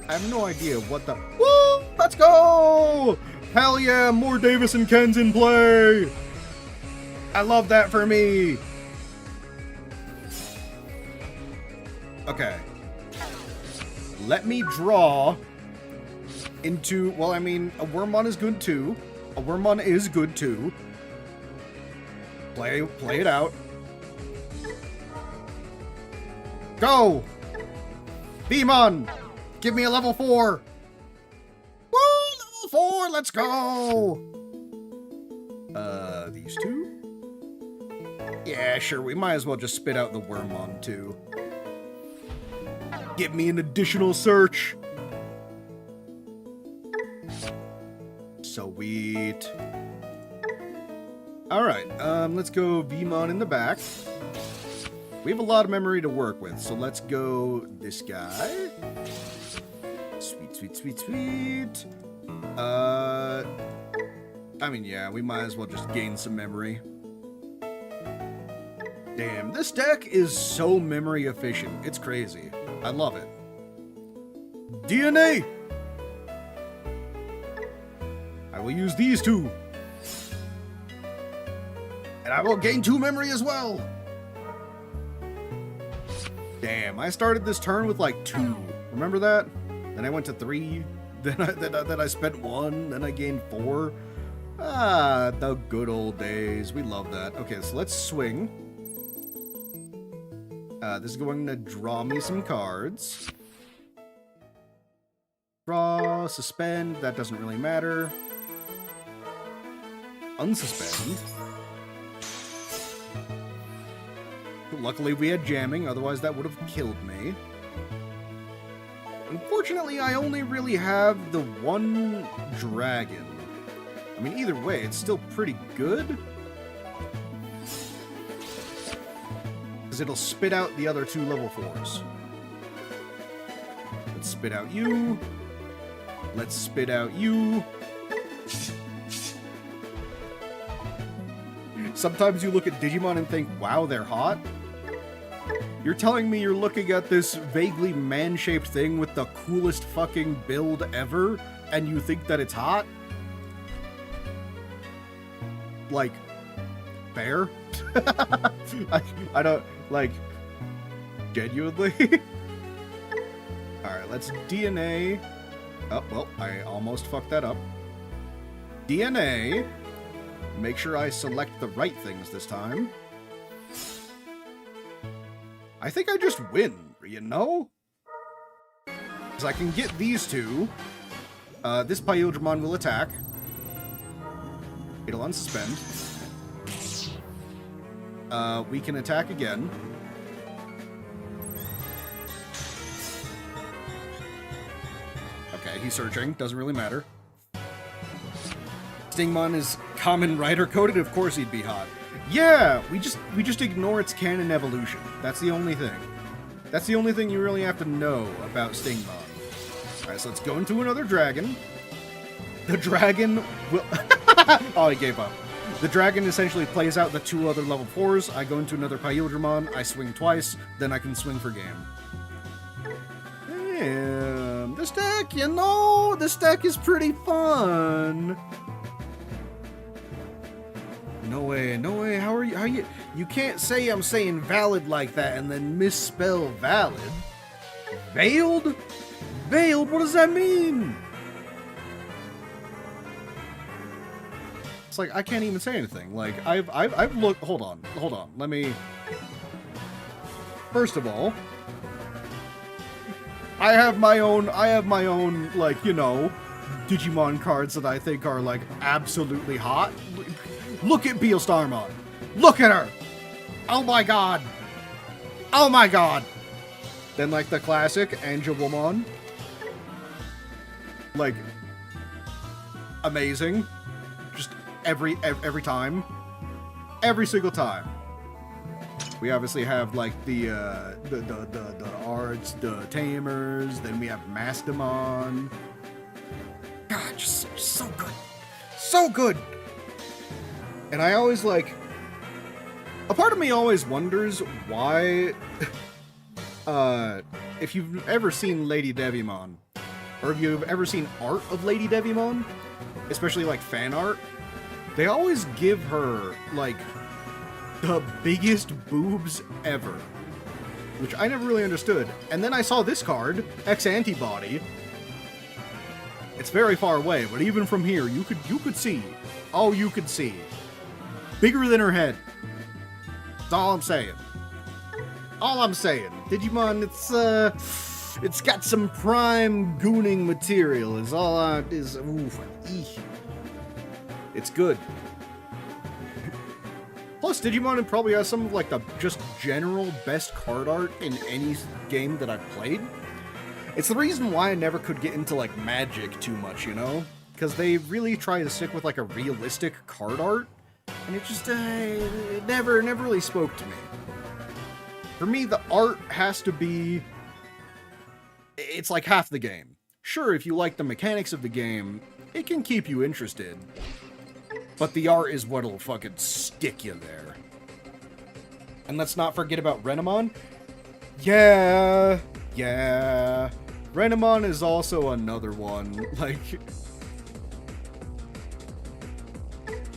I have no idea what the... Woo! Let's go! Hell yeah, more Davis and Kens in play! I love that for me! Okay. Let me draw into... Well, I mean, a Wormmon is good too. A Wormmon is good too. Play it out. Go! Vmon! Give me a level 4! Woo! Level 4! Let's go! These two? Yeah, sure, we might as well just spit out the Wormmon too. Give me an additional search! Sweet. Alright, let's go Vmon in the back. We have a lot of memory to work with, so let's go this guy. Sweet, sweet, sweet, sweet. I mean, yeah, we might as well just gain some memory. Damn, this deck is so memory efficient. It's crazy. I love it. DNA! I will use these two. And I will gain 2 memory as well. Damn, I started this turn with like 2. Remember that? Then I went to 3. Then I spent 1. Then I gained 4. Ah, the good old days. We love that. Okay, so let's swing. This is going to draw me some cards. Draw, suspend, that doesn't really matter. Unsuspend. Luckily we had jamming, otherwise that would have killed me. Unfortunately, I only really have the 1 dragon. I mean, either way, it's still pretty good. Because it'll spit out the other 2 level 4s. Let's spit out you. Let's spit out you. Sometimes you look at Digimon and think, wow, they're hot. You're telling me you're looking at this vaguely man-shaped thing with the coolest fucking build ever, and you think that it's hot? Like, fair? I don't, like, genuinely? Alright, let's DNA. Oh, well, I almost fucked that up. DNA. Make sure I select the right things this time. I think I just win, you know? Because I can get these 2. This Imperialdramon will attack. It'll unsuspend. We can attack again. Okay, he's searching. Doesn't really matter. Stingmon is common rider coded. Of course he'd be hot. Yeah, we just ignore its canon evolution. That's the only thing. That's the only thing you really have to know about Stingmon. Alright, so let's go into another dragon. The dragon will... Oh, he gave up. The dragon essentially plays out the 2 other level 4s. I go into another Imperialdramon, I swing twice, then I can swing for game. Damn, this deck, you know, this deck is pretty fun. No way, no way, how are you? You can't say I'm saying valid like that and then misspell valid. Veiled? Veiled, what does that mean? It's like, I can't even say anything. Like, I've looked, hold on, let me... First of all, I have my own, like, you know, Digimon cards that I think are, like, absolutely hot. Look at Beelstarmon. Look at her! Oh my god! Oh my god! Then, like, the classic Angelwomon. Like, amazing. Just every time. Every single time. We obviously have, like, the arts, the tamers, then we have Mastamon. God, just so good. So good! And I always, like... A part of me always wonders why... if you've ever seen Lady Devimon, or if you've ever seen art of Lady Devimon, especially, like, fan art, they always give her, like, the biggest boobs ever. Which I never really understood. And then I saw this card, X-Antibody. It's very far away, but even from here, you could see. Oh, you could see. Bigger than her head. That's all I'm saying. All I'm saying. Digimon, it's got some prime gooning material. Is all oof, eek. It's good. Plus, Digimon probably has some of, like, the just general best card art in any game that I've played. It's the reason why I never could get into, like, Magic too much, you know? Because they really try to stick with, like, a realistic card art. And it just, it never really spoke to me. For me, the art has to be... It's like half the game. Sure, if you like the mechanics of the game, it can keep you interested. But the art is what'll fucking stick you there. And let's not forget about Renamon. Yeah. Renamon is also another one. Like...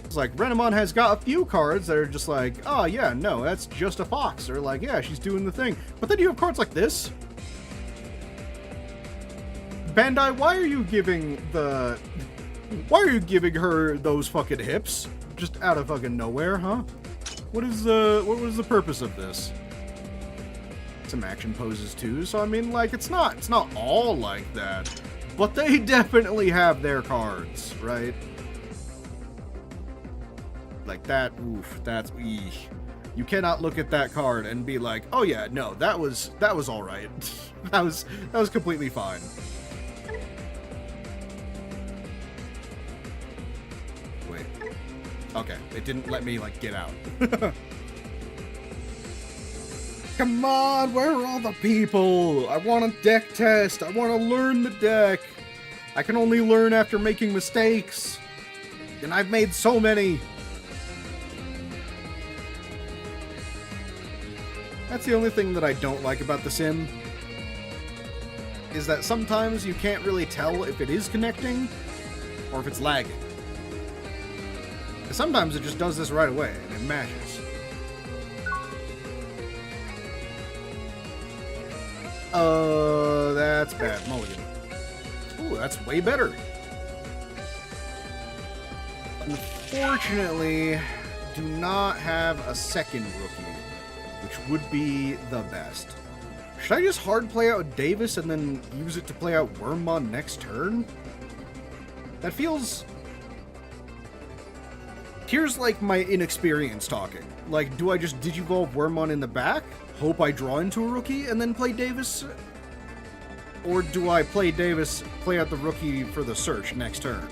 It's like, Renamon has got a few cards that are just like, oh yeah, no, that's just a fox. Or like, yeah, she's doing the thing. But then you have cards like this. Bandai, why are you giving her those fucking hips? Just out of fucking nowhere, huh? What was the purpose of this? Some action poses too, so I mean, like, it's not all like that. But they definitely have their cards, right? Like that, oof, that's eesh. You cannot look at that card and be like, oh yeah, no, that was all right. that was completely fine. Wait. Okay, it didn't let me, like, get out. Come on, where are all the people? I want a deck test. I want to learn the deck. I can only learn after making mistakes. And I've made so many. That's the only thing that I don't like about The Sim, is that sometimes you can't really tell if it is connecting or if it's lagging. Sometimes it just does this right away and it matches. That's bad. Mulligan. Ooh, that's way better. Unfortunately, do not have a second rookie, which would be the best. Should I just hard play out Davis and then use it to play out Wormmon next turn? That feels Here's, like, my inexperience talking. Like, do I just Digivolve Wormmon in the back, hope I draw into a rookie, and then play Davis? Or do I play Davis, play out the rookie for the search next turn?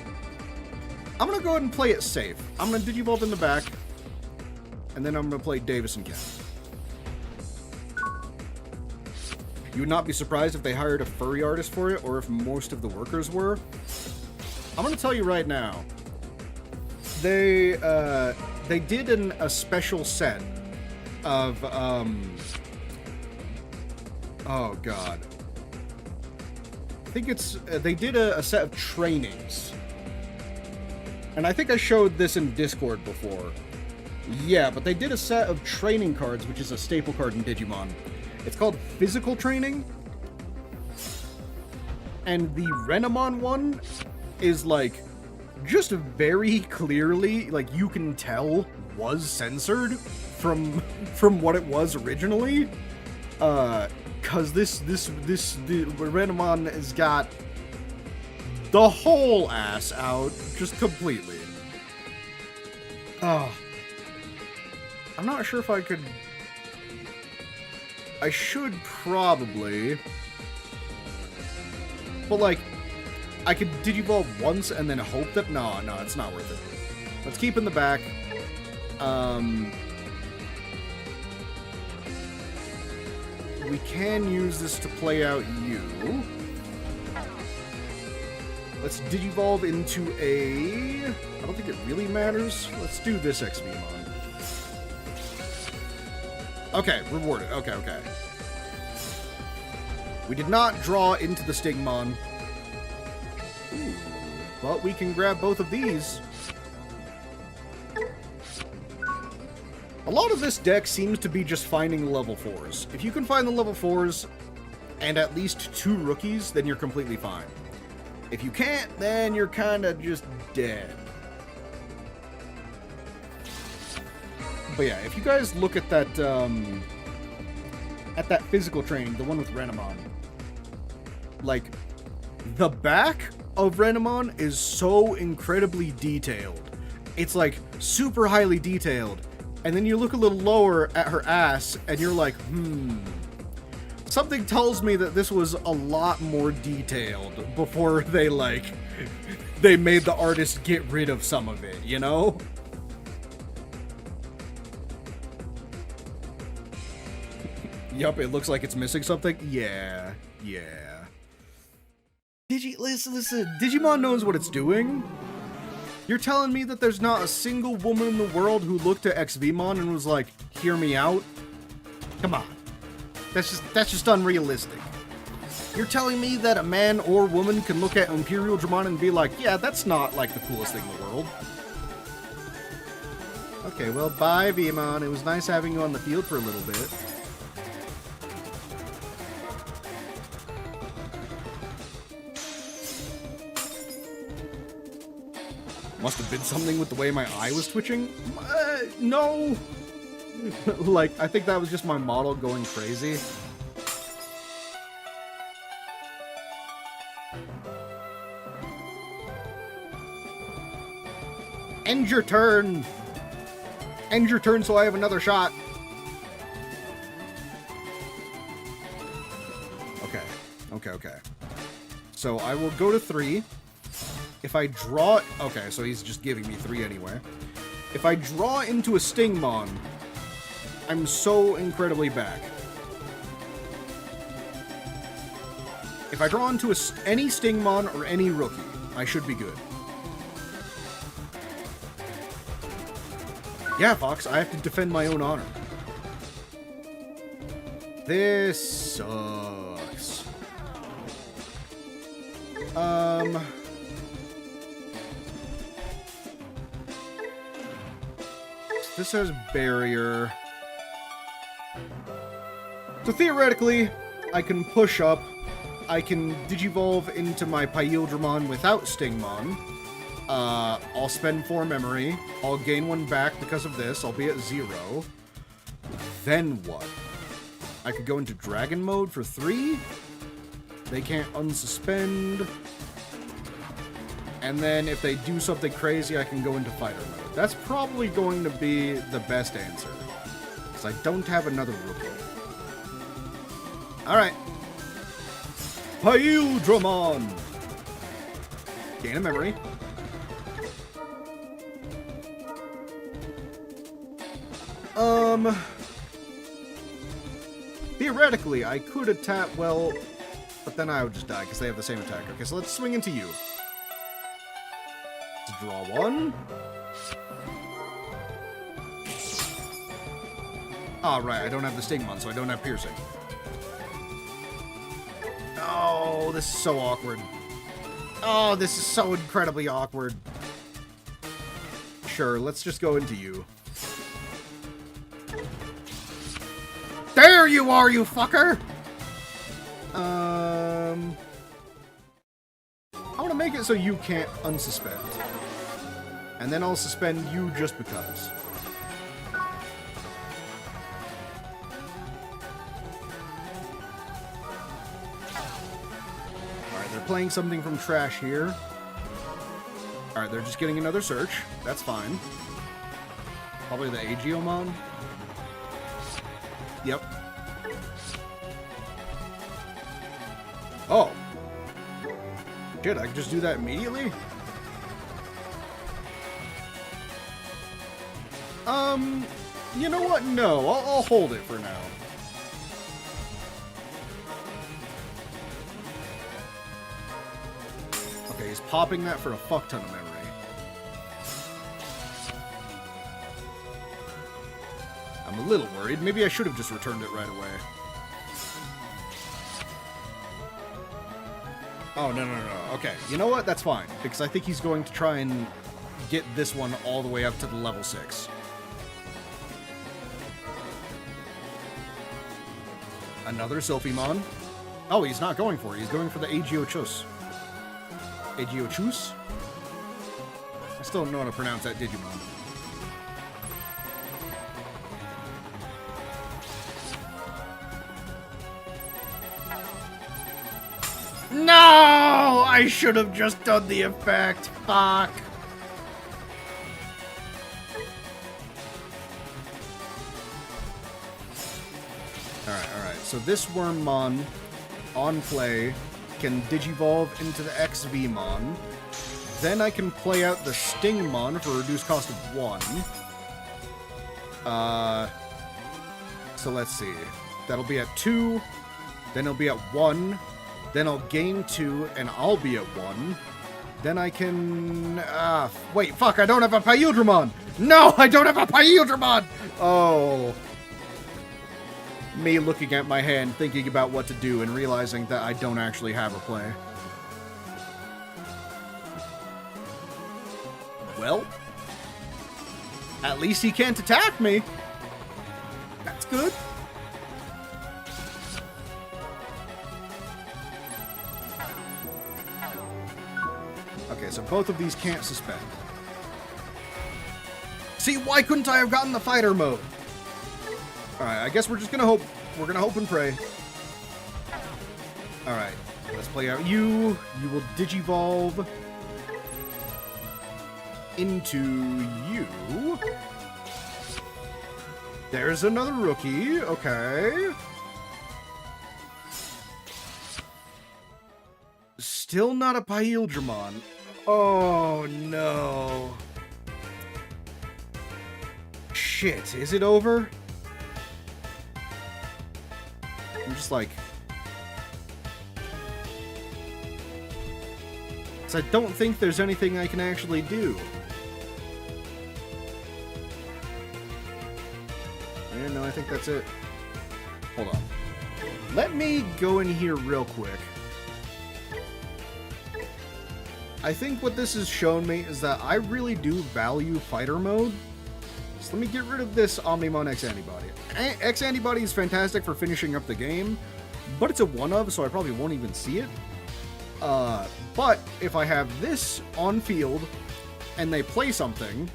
I'm gonna go ahead and play it safe. I'm gonna Digivolve in the back, and then I'm gonna play Davis and Ken. You would not be surprised if they hired a furry artist for it, or if most of the workers were. I'm gonna tell you right now. They did a special set of, oh god. I think it's, they did a set of trainings. And I think I showed this in Discord before. Yeah, but they did a set of training cards, which is a staple card in Digimon. It's called Physical Training. And the Renamon one is, like, just very clearly, like, you can tell was censored from what it was originally. Cause the Renamon has got the whole ass out, just completely. I'm not sure if I could... I should probably... But, like, I could Digivolve once and then hope that... No, it's not worth it. Let's keep in the back. We can use this to play out you. Let's Digivolve into a... I don't think it really matters. Let's do this XVmon. Okay, rewarded. Okay. We did not draw into the Stingmon. Ooh, but we can grab both of these. A lot of this deck seems to be just finding level 4s. If you can find the level 4s and at least 2 rookies, then you're completely fine. If you can't, then you're kind of just dead. But yeah, if you guys look at that Physical Training, the one with Renamon, like, the back of Renamon is so incredibly detailed. It's, like, super highly detailed. And then you look a little lower at her ass, and you're like, something tells me that this was a lot more detailed before they made the artist get rid of some of it, you know? Yup, it looks like it's missing something. Yeah. Listen, Digimon knows what it's doing. You're telling me that there's not a single woman in the world who looked at XVmon and was like, hear me out? Come on. That's just unrealistic. You're telling me that a man or woman can look at Imperialdramon and be like, yeah, that's not, like, the coolest thing in the world. Okay, well, bye, Vmon. It was nice having you on the field for a little bit. Must have been something with the way my eye was twitching? No! Like, I think that was just my model going crazy. End your turn! End your turn so I have another shot! Okay. So I will go to 3. If I draw... Okay, so he's just giving me 3 anyway. If I draw into a Stingmon, I'm so incredibly back. If I draw into any Stingmon or any rookie, I should be good. Yeah, Fox, I have to defend my own honor. This sucks. This has barrier. So theoretically, I can push up. I can Digivolve into my Imperialdramon without Stingmon. I'll spend 4 memory. I'll gain 1 back because of this. I'll be at 0. Then what? I could go into Dragon Mode for 3. They can't unsuspend. And then if they do something crazy, I can go into fighter mode. That's probably going to be the best answer. Because I don't have another rookie. Alright. Imperialdramon! Gain a memory. Theoretically, I could attack, well, but then I would just die because they have the same attack. Okay, so let's swing into you. Let's draw one. Ah, right, I don't have the Stigmon, so I don't have piercing. Oh, this is so awkward. Oh, this is so incredibly awkward. Sure, let's just go into you. There you are, you fucker! I want to make it so you can't unsuspend. And then I'll suspend you just because. Alright, they're playing something from trash here. Alright, they're just getting another search. That's fine. Probably the Digimon. Yep. Oh. Shit, I can just do that immediately? You know what? No, I'll hold it for now. Okay, he's popping that for a fuck ton of memory. I'm a little worried. Maybe I should have just returned it right away. Oh, no. Okay, you know what? That's fine. Because I think he's going to try and get this one all the way up to the level 6. Another Sophimon. Oh, he's not going for it. He's going for the Agiochus. Agiochus? I still don't know how to pronounce that Digimon. No! I should have just done the effect. Fuck. Alright. So this Wormmon on play can Digivolve into the XVmon. Then I can play out the Stingmon for a reduced cost of 1. So let's see. That'll be at 2. Then it'll be at 1. Then I'll gain 2, and I'll be at 1. Then I can... wait, fuck, I don't have a Imperialdramon! No, I don't have a Imperialdramon! Oh. Me looking at my hand, thinking about what to do, and realizing that I don't actually have a play. Well, at least he can't attack me. That's good. Okay, so both of these can't suspend. See, why couldn't I have gotten the fighter mode? Alright, I guess we're just gonna hope. We're gonna hope and pray. Alright, let's play out you. You will Digivolve into you. There's another rookie. Okay. Still not a Imperialdramon. Oh, no. Shit, is it over? I'm just like... because I don't think there's anything I can actually do. Yeah, no, I think that's it. Hold on. Let me go in here real quick. I think what this has shown me is that I really do value fighter mode. So let me get rid of this Omnimon X Antibody. X Antibody is fantastic for finishing up the game, but it's a one-of, so I probably won't even see it. But if I have this on field and they play something,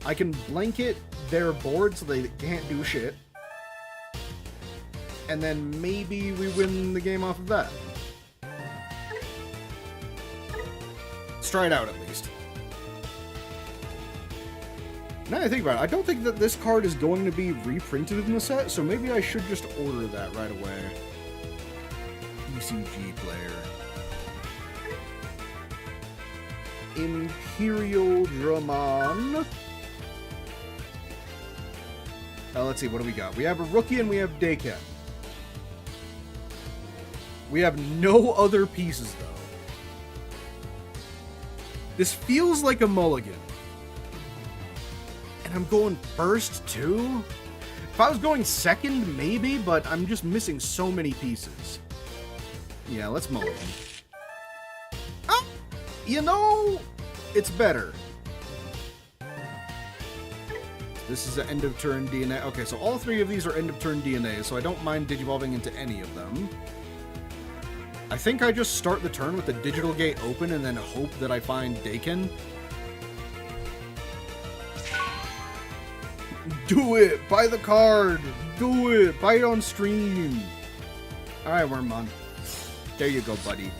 I can blanket their board so they can't do shit. And then maybe we win the game off of that. Let's try it out at least. Now that I think about it, I don't think that this card is going to be reprinted in the set, so maybe I should just order that right away. TCG player. Imperialdramon. Let's see, what do we got? We have a rookie and we have Dayken. We have no other pieces, though. This feels like a mulligan. And I'm going first, too? If I was going second, maybe, but I'm just missing so many pieces. Yeah, let's mulligan. Oh! You know, it's better. This is the end of turn DNA. Okay, so all three of these are end of turn DNA, so I don't mind digivolving into any of them. I think I just start the turn with the digital gate open and then hope that I find Dayken. Do it! Buy the card! Do it! Buy it on stream! Alright, Wormmon. There you go, buddy.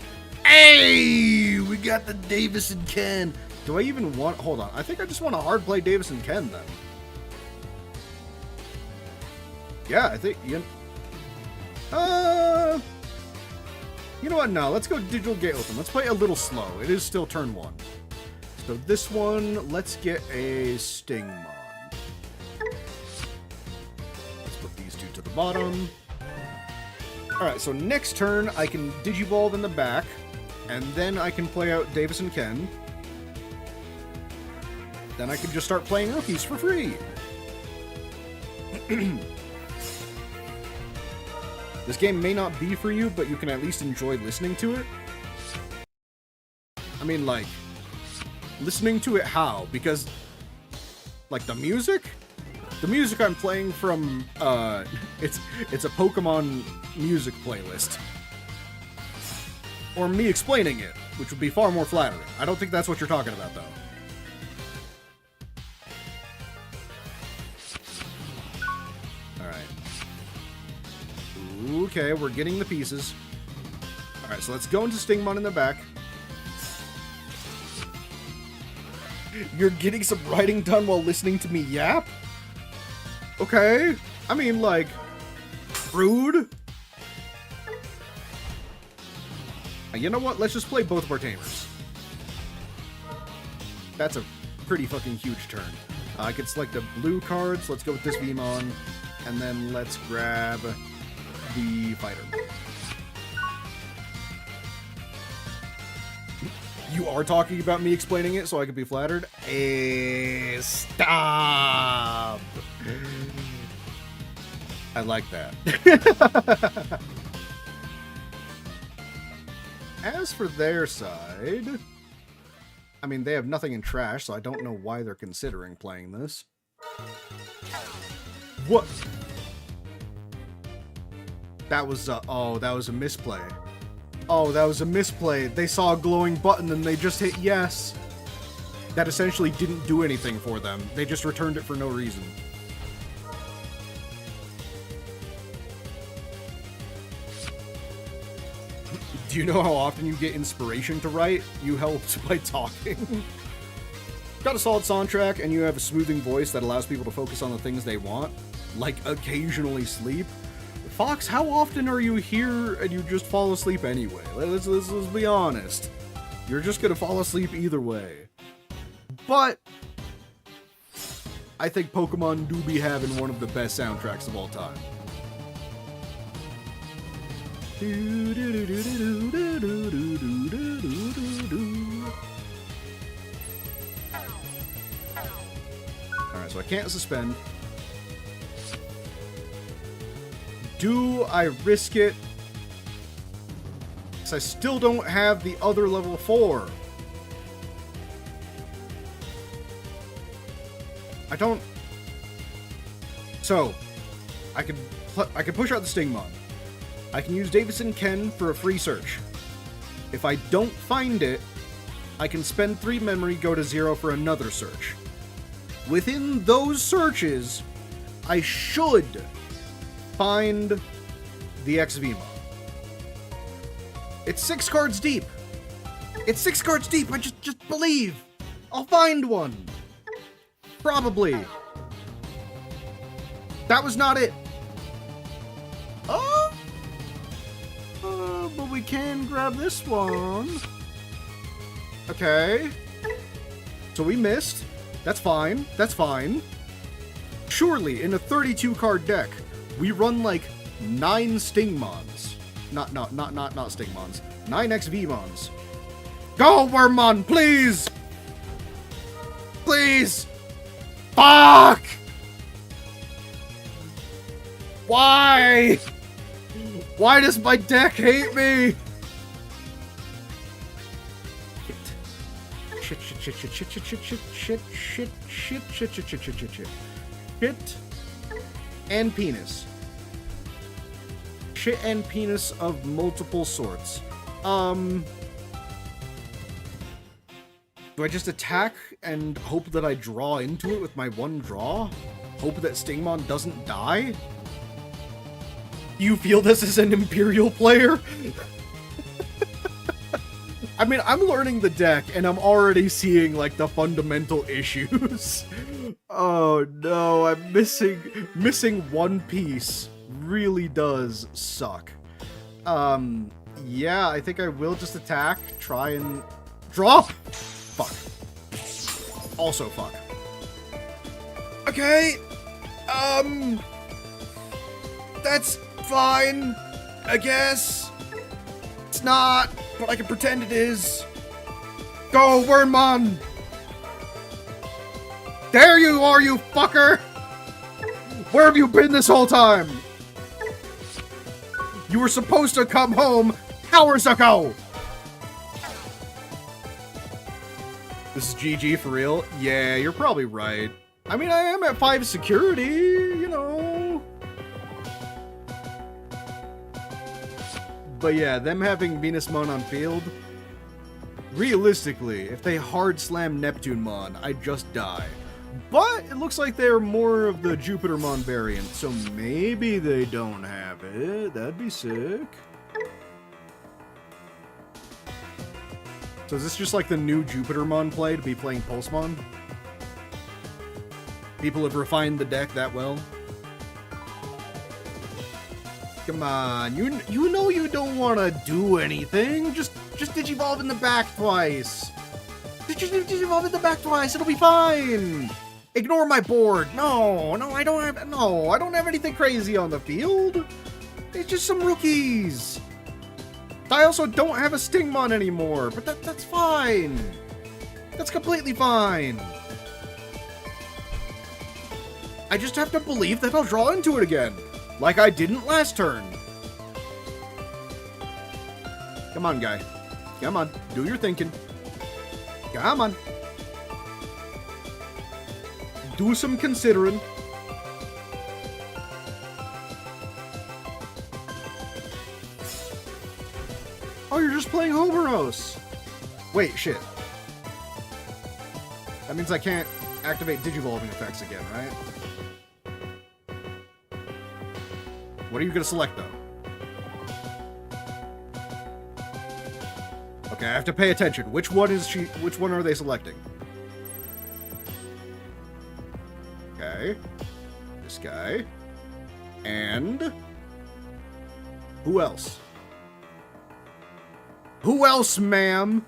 Hey! We got the Davis and Ken! Do I even want... Hold on. I think I just want to hard play Davis and Ken, then. Yeah, I think... You know what? No, let's go digital gate open. Let's play a little slow. It is still turn 1. So this one, let's get a Stingmon. Let's put these two to the bottom. Alright, so next turn, I can Digivolve in the back, and then I can play out Davis and Ken. Then I can just start playing rookies for free. This game may not be for you, but you can at least enjoy listening to it. I mean, like, listening to it how? Because, like, the music? The music I'm playing from, it's a Pokemon music playlist. Or me explaining it, which would be far more flattering. I don't think that's what you're talking about, though. Okay, we're getting the pieces. Alright, so let's go into Stingmon in the back. You're getting some writing done while listening to me yap? Okay. I mean, like, rude. You know what? Let's just play both of our Tamers. That's a pretty fucking huge turn. I can select the blue cards. Let's go with this Vmon. And then let's grab the fighter. You are talking about me explaining it so I could be flattered? Stop! I like that. As for their side, I mean, they have nothing in trash, so I don't know why they're considering playing this. What? That was, oh, that was a misplay. Oh, that was a misplay. They saw a glowing button and they just hit yes. That essentially didn't do anything for them. They just returned it for no reason. Do you know how often you get inspiration to write? You helped by talking. Got a solid soundtrack and you have a smoothing voice that allows people to focus on the things they want, like occasionally sleep. Fox, how often are you here and you just fall asleep anyway? Let's be honest. You're just gonna fall asleep either way. But I think Pokemon do be having one of the best soundtracks of all time. Alright, so I can't suspend. Do I risk it? Because I still don't have the other level 4. I don't... So, I can push out the Stingmon. I can use Davis and Ken for a free search. If I don't find it, I can spend 3 memory, go to 0 for another search. Within those searches, I should find the XVMon. It's 6 cards deep. It's 6 cards deep. I just believe. I'll find one. Probably. That was not it. Oh. But we can grab this one. Okay. So we missed. That's fine. That's fine. Surely, in a 32-card deck, we run like 9 Stingmons. Not Stingmons. 9 XVmons. Go, Wormmon, please! Please! Fuck! Why? Why does my deck hate me? Shit and penis. Shit and penis of multiple sorts. Do I just attack and hope that I draw into it with my one draw? Hope that Stingmon doesn't die? Do you feel this as an Imperial player? I mean, I'm learning the deck, and I'm already seeing, like, the fundamental issues. Oh, no, I'm missing one piece. Really does suck. Yeah, I think I will just attack, try and... Draw! Fuck. Also fuck. Okay! That's fine, I guess. It's not, but I can pretend it is. Go, Wormmon! There you are, you fucker! Where have you been this whole time? You were supposed to come home hours ago! This is GG for real? Yeah, you're probably right. I mean, I am at 5 security, you know. But yeah, them having Venusmon on field, realistically, if they hard slam Neptunemon, I just die. But it looks like they're more of the Jupitermon variant, so maybe they don't have it. That'd be sick. So is this just like the new Jupitermon play to be playing Pulsemon? People have refined the deck that well. Come on, you know you don't want to do anything. Just Digivolve in the back twice. Just Digivolve in the back twice. It'll be fine. Ignore my board. No, I don't have anything crazy on the field. It's just some rookies. I also don't have a Stingmon anymore, but that's fine. That's completely fine. I just have to believe that I'll draw into it again, like I didn't last turn. Come on, guy. Come on, do your thinking. Come on. Do some considering. Oh, you're just playing Homeros. Wait, shit. That means I can't activate Digivolving effects again, right? What are you gonna select, though? Okay, I have to pay attention. Which one is she? Which one are they selecting? Okay. This guy. And... who else? Who else, ma'am?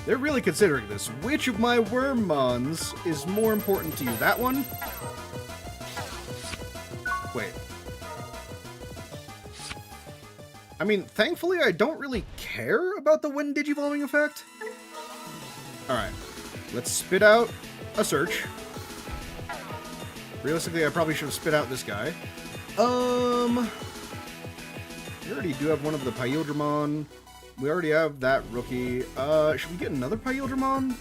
They're really considering this. Which of my Wormmons is more important to you? That one? Wait. I mean, thankfully, I don't really care about the Wind Digivolving effect. Alright. Let's spit out a search. Realistically, I probably should have spit out this guy. We already do have one of the Imperialdramon. We already have that rookie. Should we get another Imperialdramon?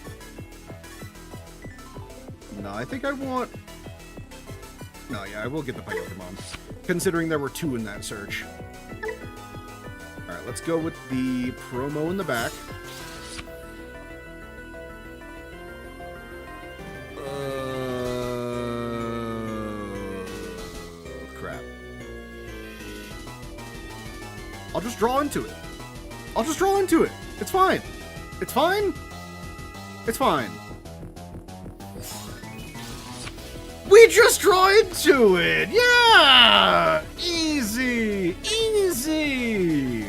No, I think I want... no, yeah, I will get the Imperialdramon, considering there were 2 in that search. Alright, let's go with the promo in the back. Crap. just draw into it. I'll just draw into it. It's fine. It's fine. It's fine. We just draw into it! Yeah! Easy! Easy!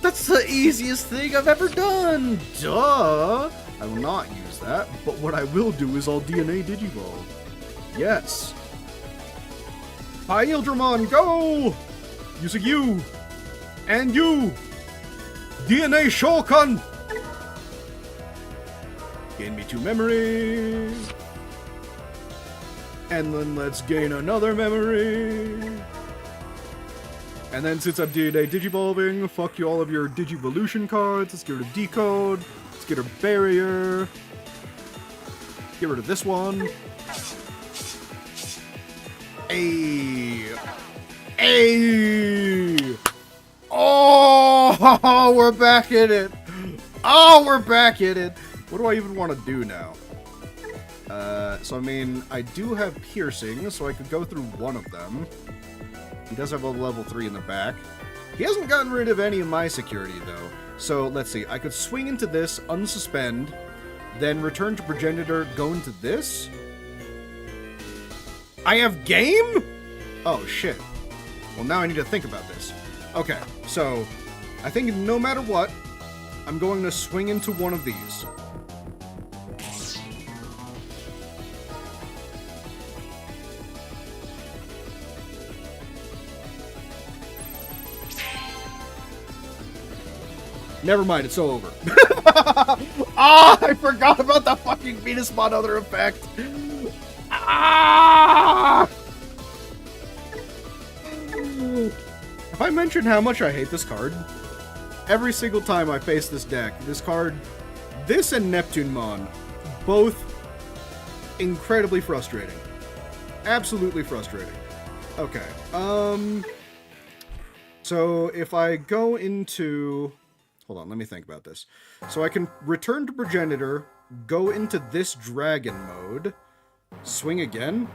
That's the easiest thing I've ever done! Duh! I will not use that, but what I will do is I'll DNA Digivolve. Yes. Imperialdramon, go! Using you! And you! DNA Shokan! Gain me 2 memory. And then let's gain another memory. And then since I'm DNA Digivolving, fuck you all of your Digivolution cards. Let's get rid of Decode. Let's get rid of Barrier. Get rid of this one. Hey! Hey! Oh, we're back in it. Oh, we're back in it. What do I even want to do now? So I mean, I do have piercing, so I could go through one of them. He does have a level 3 in the back. He hasn't gotten rid of any of my security, though. So, let's see. I could swing into this, unsuspend, then return to Progenitor, go into this. I have game? Oh, shit. Well, now I need to think about this. Okay, so, I think no matter what, I'm going to swing into one of these. Never mind, it's so over. Ah, I forgot about the fucking Venusmon other effect. Ah! Have I mentioned how much I hate this card? Every single time I face this deck, this card, this and Neptunemon, both incredibly frustrating. Absolutely frustrating. Okay, so if I go into... Hold on, let me think about this. So I can return to Progenitor, go into this dragon mode, swing again.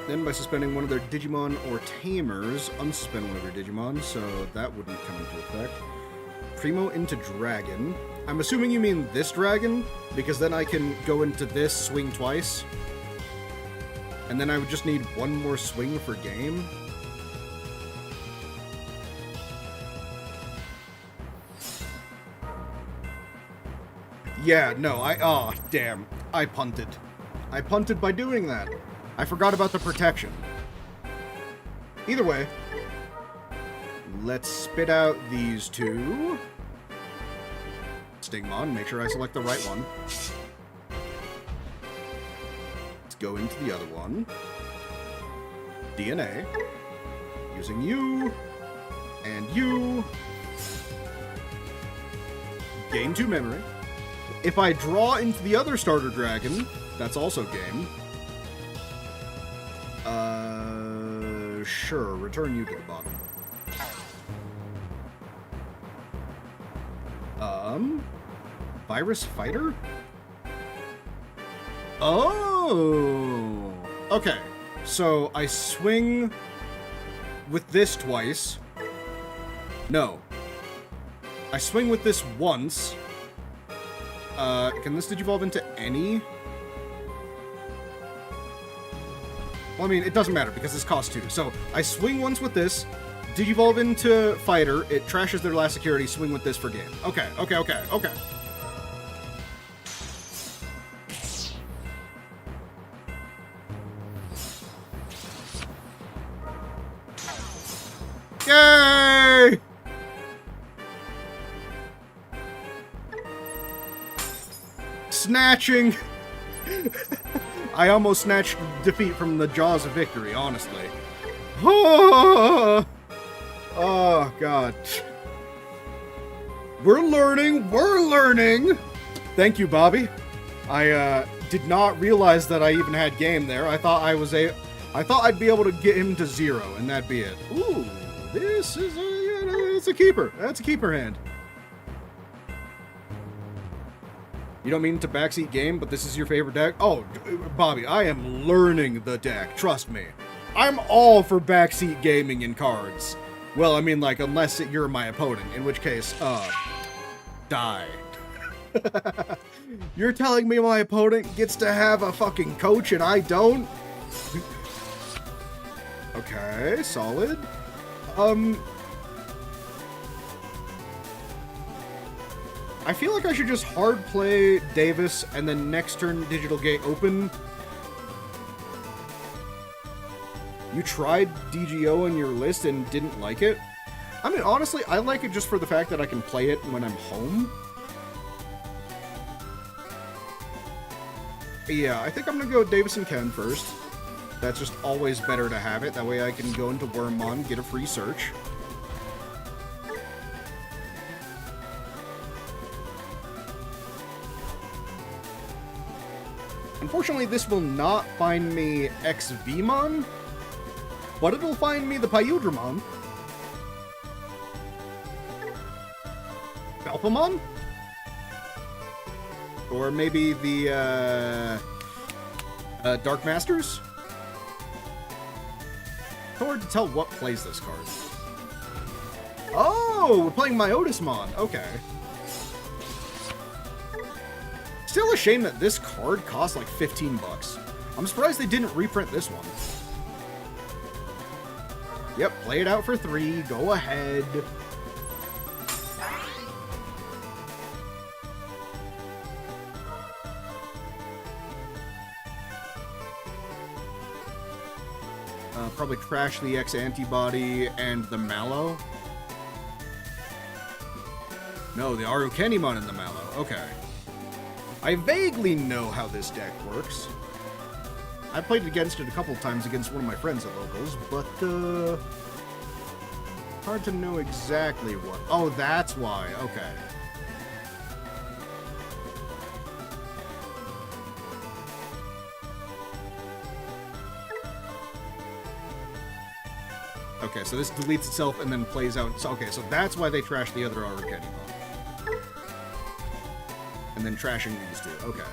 Then by suspending one of their Digimon or Tamers, unsuspend one of their Digimon, so that wouldn't come into effect. Primo into Dragon. I'm assuming you mean this dragon, because then I can go into this, swing twice. And then I would just need one more swing for game. Yeah, no, oh, damn. I punted. I punted by doing that. I forgot about the protection. Either way, let's spit out these two. Stigmon, make sure I select the right one. Let's go into the other one. DNA. Using you. And you. Gain 2 memory. If I draw into the other starter dragon, that's also game. Sure, return you to the bottom. Virus Fighter? Oh! Okay, so I swing with this twice. No. I swing with this once. Can this Digivolve into any? Well, I mean, it doesn't matter because this costs 2. So, I swing once with this, Digivolve into Fighter, it trashes their last security, swing with this for game. Okay, okay, okay, okay. Yay! Snatching! I almost snatched defeat from the jaws of victory, honestly. Oh, oh God. We're learning, we're learning! Thank you, Bobby. I did not realize that I even had game there. I thought I'd be able to get him to 0, and that'd be it. Ooh, this is it's a keeper. That's a keeper hand. You don't mean to backseat game, but this is your favorite deck? Oh, Bobby, I am learning the deck, trust me. I'm all for backseat gaming in cards. Well, I mean, like, unless you're my opponent, in which case, die. You're telling me my opponent gets to have a fucking coach and I don't? Okay, solid. I feel like I should just hard play Davis and then next turn Digital Gate open. You tried DGO in your list and didn't like it? I mean, honestly, I like it just for the fact that I can play it when I'm home. Yeah, I think I'm gonna go Davis and Ken first. That's just always better to have it. That way I can go into Wormmon, get a free search. Unfortunately, this will not find me XVmon, but it'll find me the Imperialdramon. Belpamon? Or maybe the, Dark Masters? It's hard to tell what plays this card. Oh, we're playing Myotismon. Okay. Still a shame that this card costs like 15 bucks. I'm surprised they didn't reprint this one. Yep, play it out for 3. Go ahead. Probably trash the X-Antibody and the Mallow. No, the Arukenimon and the Mallow. Okay. I vaguely know how this deck works. I played against it a couple times against one of my friends at locals, but, hard to know exactly what. Oh, that's why. Okay. Okay, so this deletes itself and then plays out. So, okay, so that's why they trashed the other Arukenimon. And then trashing these two. Okay.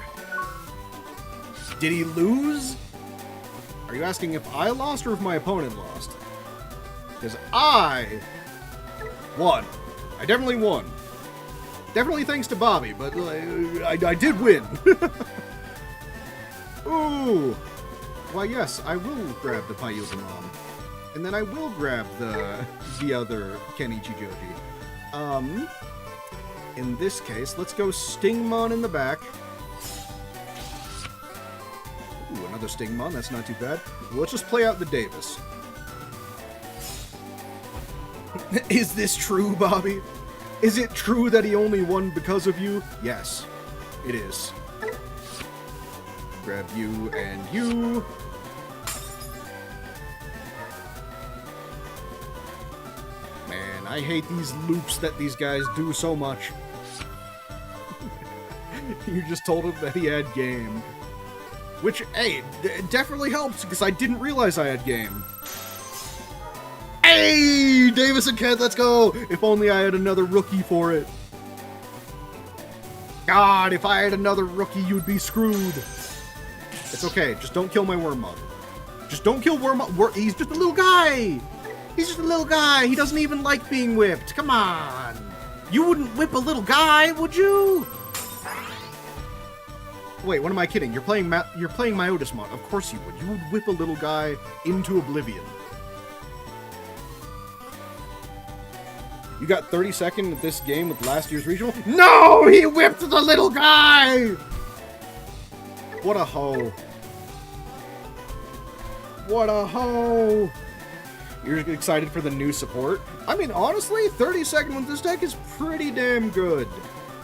Did he lose? Are you asking if I lost or if my opponent lost? Because I won. I definitely won. Definitely thanks to Bobby, but I did win. Ooh. Why, yes, I will grab the Imperialdramon. And then I will grab the other Kenichi Joji. In this case, let's go Stingmon in the back. Ooh, another Stingmon. That's not too bad. Well, let's just play out the Davis. Is this true, Bobby? Is it true that he only won because of you? Yes, it is. Grab you and you. Man, I hate these loops that these guys do so much. You just told him that he had game. Which, hey, definitely helps, because I didn't realize I had game. Hey, Davis and Kent, let's go! If only I had another rookie for it. God, if I had another rookie, you'd be screwed. It's okay, just don't kill my Wormmon. Just don't kill Wormmon. He's just a little guy! He's just a little guy. He doesn't even like being whipped. Come on. You wouldn't whip a little guy, would you? Wait, what am I kidding? You're playing Myotismon. Of course you would. You would whip a little guy into oblivion. You got 32nd at this game with last year's regional? No! He whipped the little guy! What a hoe. What a hoe. You're excited for the new support? I mean, honestly, 32nd with this deck is pretty damn good.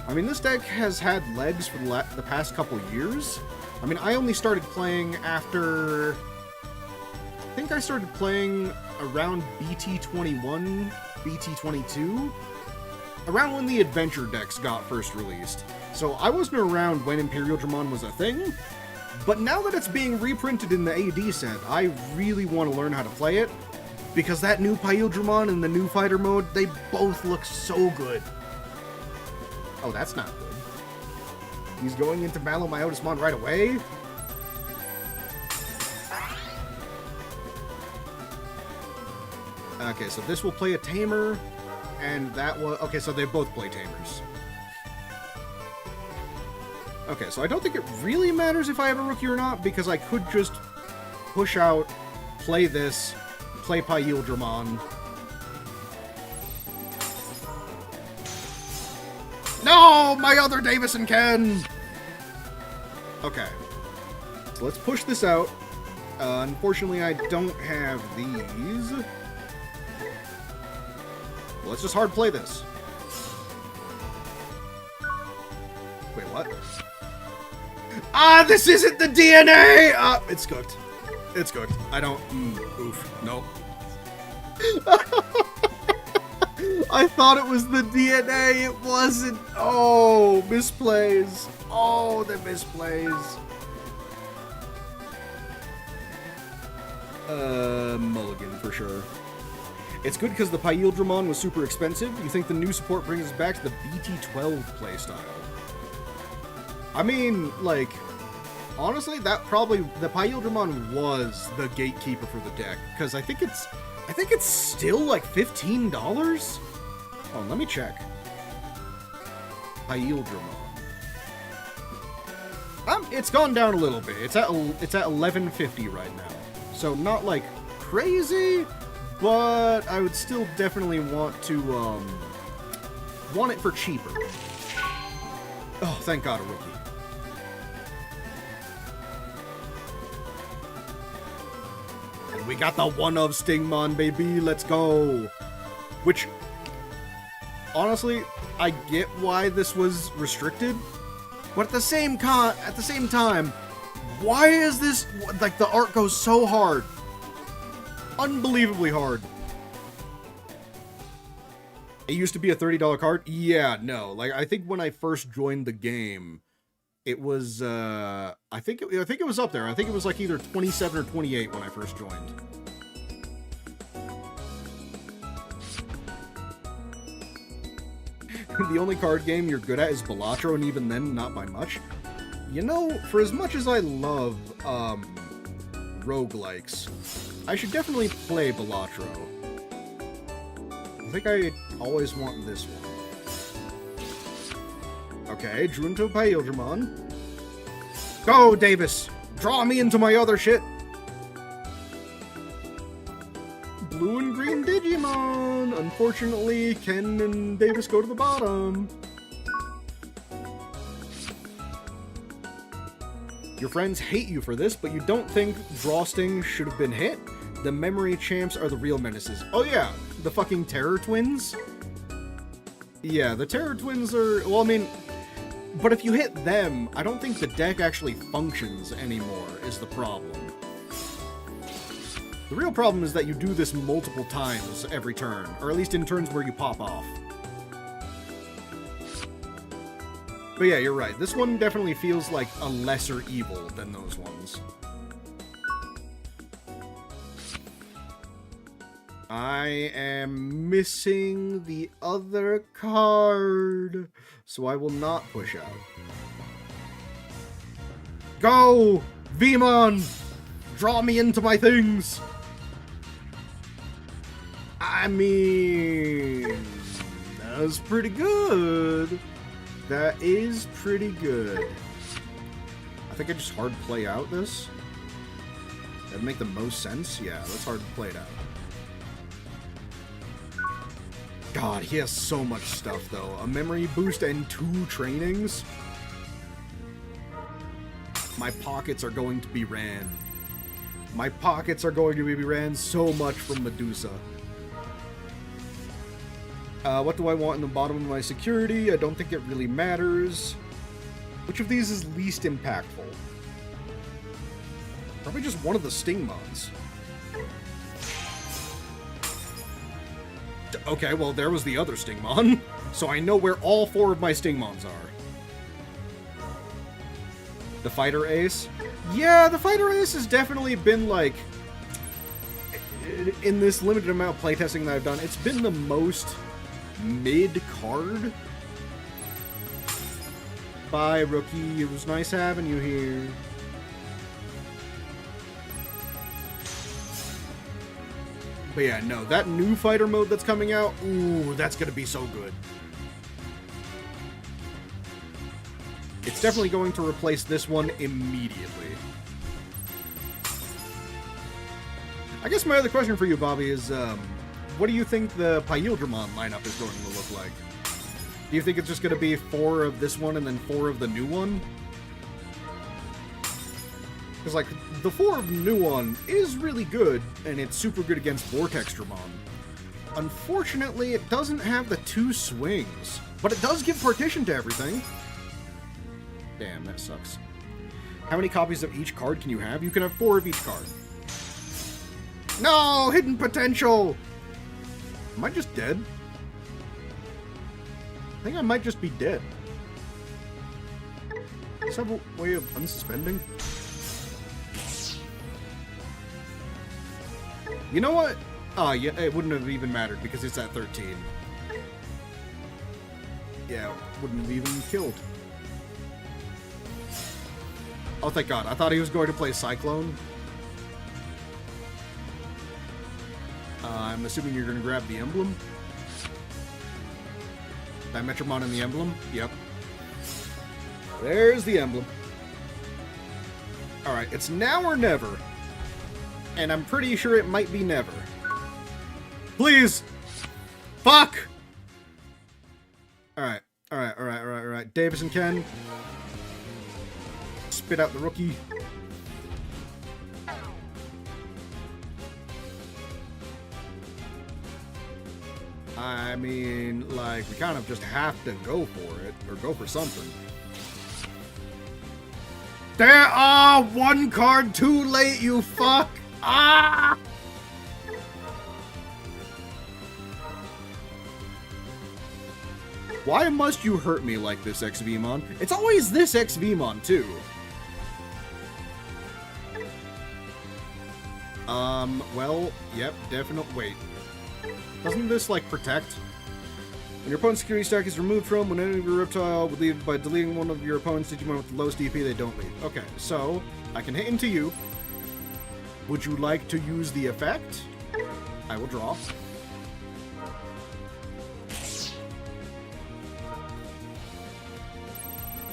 I mean, this deck has had legs for the past couple years. I mean, I only started playing after... I think I started playing around BT21, BT22? Around when the adventure decks got first released. So I wasn't around when Imperialdramon was a thing, but now that it's being reprinted in the AD set, I really want to learn how to play it, because that new Imperialdramon and the new fighter mode, they both look so good. Oh, that's not good. He's going into battle my Otismon right away? Okay, so this will play a Tamer, and that will... Okay, so they both play Tamers. Okay, so I don't think it really matters if I have a rookie or not, because I could just push out, play this, play Imperialdramon. No! My other Davis and Ken! Okay. So let's push this out. Unfortunately, I don't have these. Well, let's just hard play this. Wait, what? Ah, this isn't the DNA! Ah, it's cooked. It's cooked. I don't... oof. Nope. I thought it was the DNA. It wasn't. Oh, misplays. Oh, the misplays. Mulligan for sure. It's good because the Imperialdramon was super expensive. You think the new support brings us back to the BT12 playstyle? I mean, like, honestly, that probably, the Imperialdramon was the gatekeeper for the deck, because I think it's still like $15. Oh, let me check. Imperialdramon. It's gone down a little bit. It's at $11.50 right now. So not like crazy, but I would still definitely want to want it for cheaper. Oh, thank God, a rookie. And we got the one of Stingmon, baby. Let's go. Which, honestly, I get why this was restricted, but at the same time, why is this, like, the art goes so hard? Unbelievably hard. It used to be a $30 card? Yeah, no. Like, I think when I first joined the game, it was, I think it was up there. I think it was like either 27 or 28 when I first joined. The only card game you're good at is Balatro, and even then, not by much. You know, for as much as I love, roguelikes, I should definitely play Balatro. I think I always want this one. Okay, drew into Imperialdramon. Go, Davis! Draw me into my other shit! Blue and green Digimon! Unfortunately, Ken and Davis go to the bottom. Your friends hate you for this, but you don't think Drawsting should have been hit? The memory champs are the real menaces. Oh yeah, the fucking Terror Twins? Yeah, the Terror Twins are... Well, I mean... But if you hit them, I don't think the deck actually functions anymore, is the problem. The real problem is that you do this multiple times every turn, or at least in turns where you pop off. But yeah, you're right. This one definitely feels like a lesser evil than those ones. I am missing the other card, so I will not push out. Go! Vmon! Draw me into my things! I mean... that was pretty good. That is pretty good. I think I just hard play out this. That'd make the most sense. Yeah, let's hard play it out. God, he has so much stuff, though. A memory boost and 2 trainings. My pockets are going to be ran. My pockets are going to be ran so much from Medusa. What do I want in the bottom of my security? I don't think it really matters. Which of these is least impactful? Probably just one of the Stingmons. Okay, well, there was the other Stingmon. So I know where all 4 of my Stingmons are. The Fighter Ace? Yeah, the Fighter Ace has definitely been, like... in this limited amount of playtesting that I've done, it's been the most... mid-card. Bye, rookie. It was nice having you here. But yeah, no, that new fighter mode that's coming out, ooh, that's gonna be so good. It's definitely going to replace this one immediately. I guess my other question for you, Bobby, is what do you think the Imperialdramon lineup is going to look like? Do you think it's just going to be 4 of this one and then 4 of the new one? Because, like, the 4 of the new one is really good, and it's super good against Vortexdramon. Unfortunately, it doesn't have the 2 swings, but it does give partition to everything. Damn, that sucks. How many copies of each card can you have? You can have 4 of each card. No! Hidden potential! Am I just dead? I think I might just be dead. Does that have a way of unsuspending? You know what? Oh, yeah, it wouldn't have even mattered because it's at 13. Yeah, wouldn't have even killed. Oh, thank God. I thought he was going to play Cyclone. I'm assuming you're going to grab the emblem. Dimetramon and the emblem? Yep. There's the emblem. Alright, it's now or never. And I'm pretty sure it might be never. Please! Fuck! Alright, alright. Davis and Ken. Spit out the rookie. I mean, like, we kind of just have to go for it, or go for something. There are 1 card too late, you fuck! Ah! Why must you hurt me like this, XVmon? It's always this XVmon, too. Well, yep, definitely. Wait. Doesn't this, like, protect? When your opponent's security stack is removed from, when any of your reptile would leave by deleting one of your opponent's Digimon with the lowest DP, they don't leave. Okay, so, I can hit into you. Would you like to use the effect? I will draw.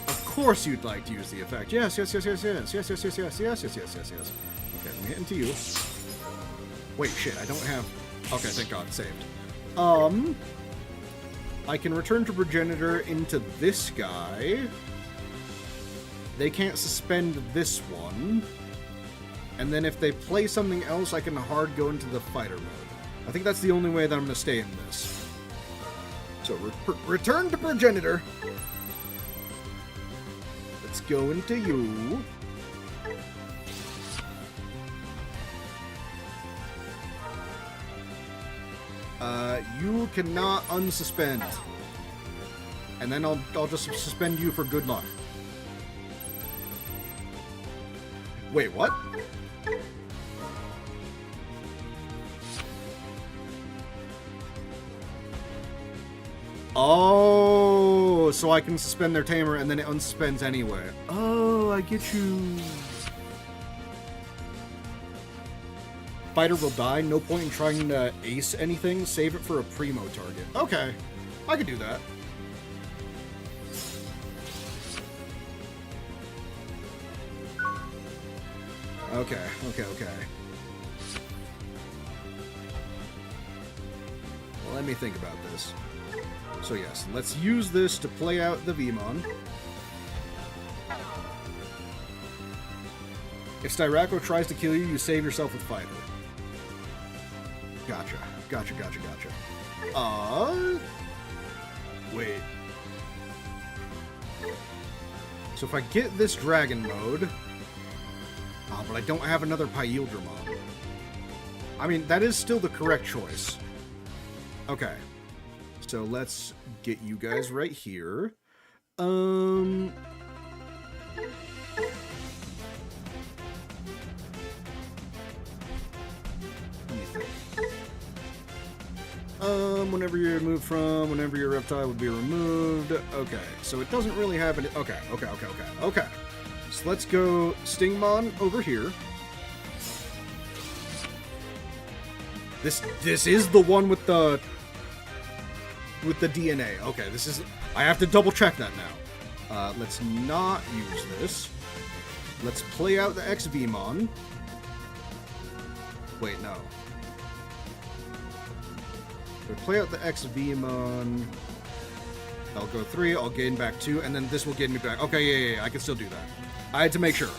Of course you'd like to use the effect. Yes. Okay, let me hit into you. Wait, shit, I don't have... Okay, thank God, saved. I can return to Progenitor into this guy. They can't suspend this one. And then if they play something else, I can hard go into the fighter mode. I think that's the only way that I'm going to stay in this. So, return to Progenitor. Let's go into you. You cannot unsuspend. And then I'll just suspend you for good luck. Wait, what? Oh, so I can suspend their tamer and then it unsuspends anyway. Oh, I get you. Fighter will die. No point in trying to ace anything. Save it for a primo target. Okay, I could do that. Okay. Well, let me think about this. So yes, let's use this to play out the Vmon. If Styraco tries to kill you, you save yourself with Fighter. Gotcha. Wait. So if I get this dragon mode... but I don't have another Imperialdramon. I mean, that is still the correct choice. Okay. So let's get you guys right here. whenever you're removed from, whenever your reptile would be removed. Okay, so it doesn't really have any... Okay. So let's go Stingmon over here. This is the one with the DNA. Okay, this is... I have to double check that now. Let's not use this. Let's play out the XVmon. Wait, no. We'll play out the XVmon. I'll go 3, I'll gain back 2, and then this will gain me back. Okay, yeah, I can still do that. I had to make sure.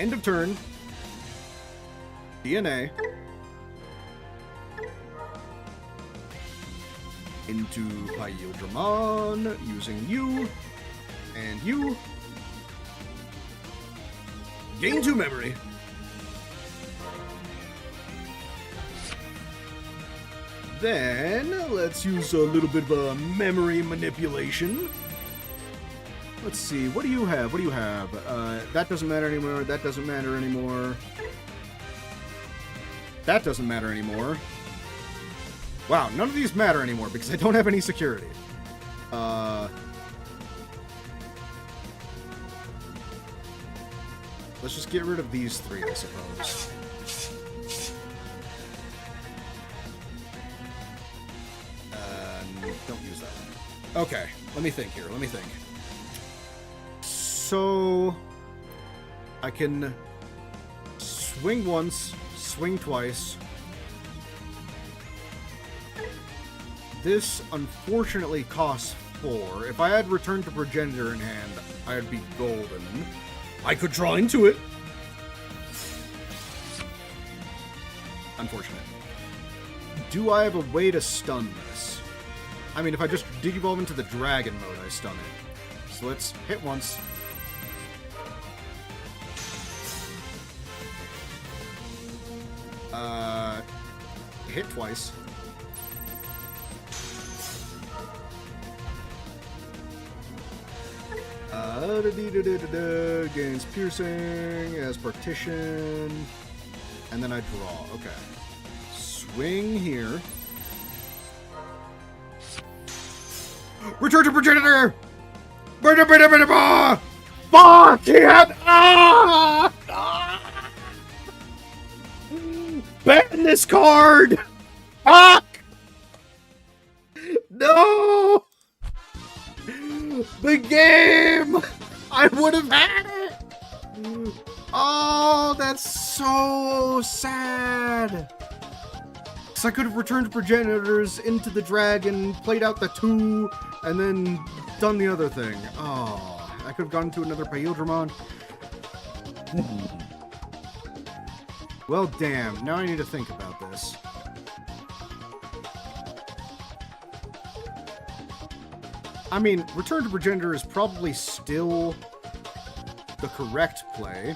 End of turn. DNA. Into Imperialdramon, using you. And you. Gain 2 memory. Then, let's use a little bit of a memory manipulation. Let's see, what do you have? That doesn't matter anymore, that doesn't matter anymore. That doesn't matter anymore. Wow, none of these matter anymore because I don't have any security. Let's just get rid of these 3, I suppose. Don't use that one. Okay, let me think here, So... I can swing once, swing twice. This, unfortunately, costs 4. If I had Return to Progenitor in hand, I'd be golden. I could draw into it. Unfortunate. Do I have a way to stun this? I mean, if I just Digivolve into the Dragon mode, I stun it. So let's hit once. Hit twice. Gains piercing, as partition, and then I draw. Okay. Swing here. Return to Progenitor! Fuck it! Ban this card! Fuck! No! The game! I would have had it! Oh, that's so sad! Because I could have returned Progenitors into the dragon, played out the 2, and then done the other thing. Oh, I could have gone to another Imperialdramon. Well, damn. Now I need to think about this. I mean, Return to Progenitor is probably still the correct play.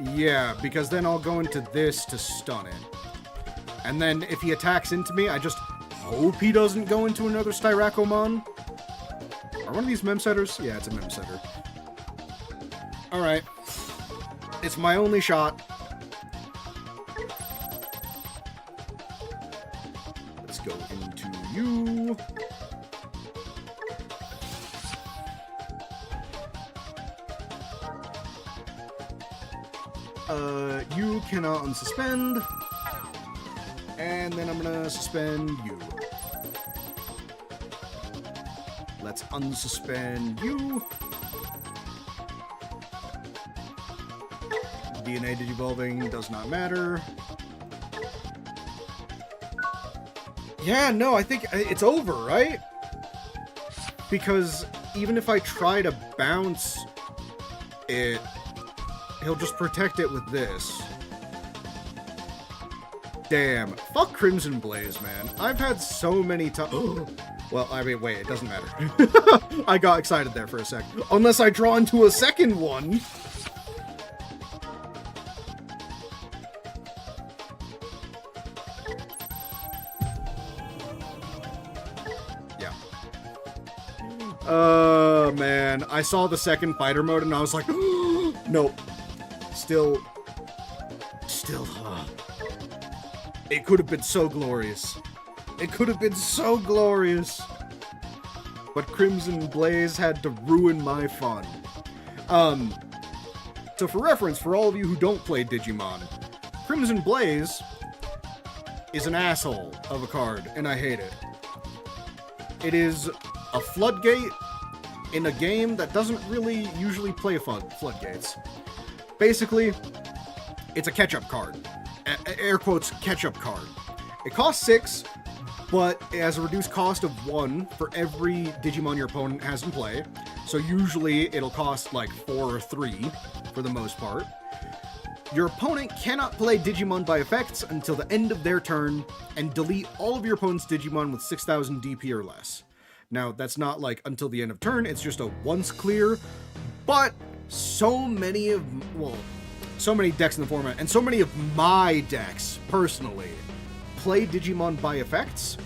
Yeah, because then I'll go into this to stun it. And then if he attacks into me, I just hope he doesn't go into another Styracommon. Are one of these mem setters? Yeah, it's a mem setter. Alright. It's my only shot. Let's go into you. You cannot unsuspend. And then I'm gonna suspend you. Let's unsuspend you. DNA digivolving does not matter. Yeah, no, I think it's over, right? Because even if I try to bounce it, he'll just protect it with this. Damn. Fuck Crimson Blaze, man. I've had so many times... Well, I mean, wait, it doesn't matter. I got excited there for a sec. Unless I draw into a second one. Yeah. Man. I saw the second fighter mode and I was like, nope. Still, It could have been so glorious. It could have been so glorious. But Crimson Blaze had to ruin my fun. So for reference, for all of you who don't play Digimon, Crimson Blaze is an asshole of a card, and I hate it. It is a floodgate in a game that doesn't really usually play floodgates. Basically, it's a catch-up card. Air quotes, catch-up card. It costs 6, but it has a reduced cost of 1 for every Digimon your opponent has in play. So usually it'll cost like 4 or 3 for the most part. Your opponent cannot play Digimon by effects until the end of their turn and delete all of your opponent's Digimon with 6,000 DP or less. Now, that's not like until the end of turn, it's just a once clear, but so many decks in the format, and so many of my decks, personally, play Digimon by effects.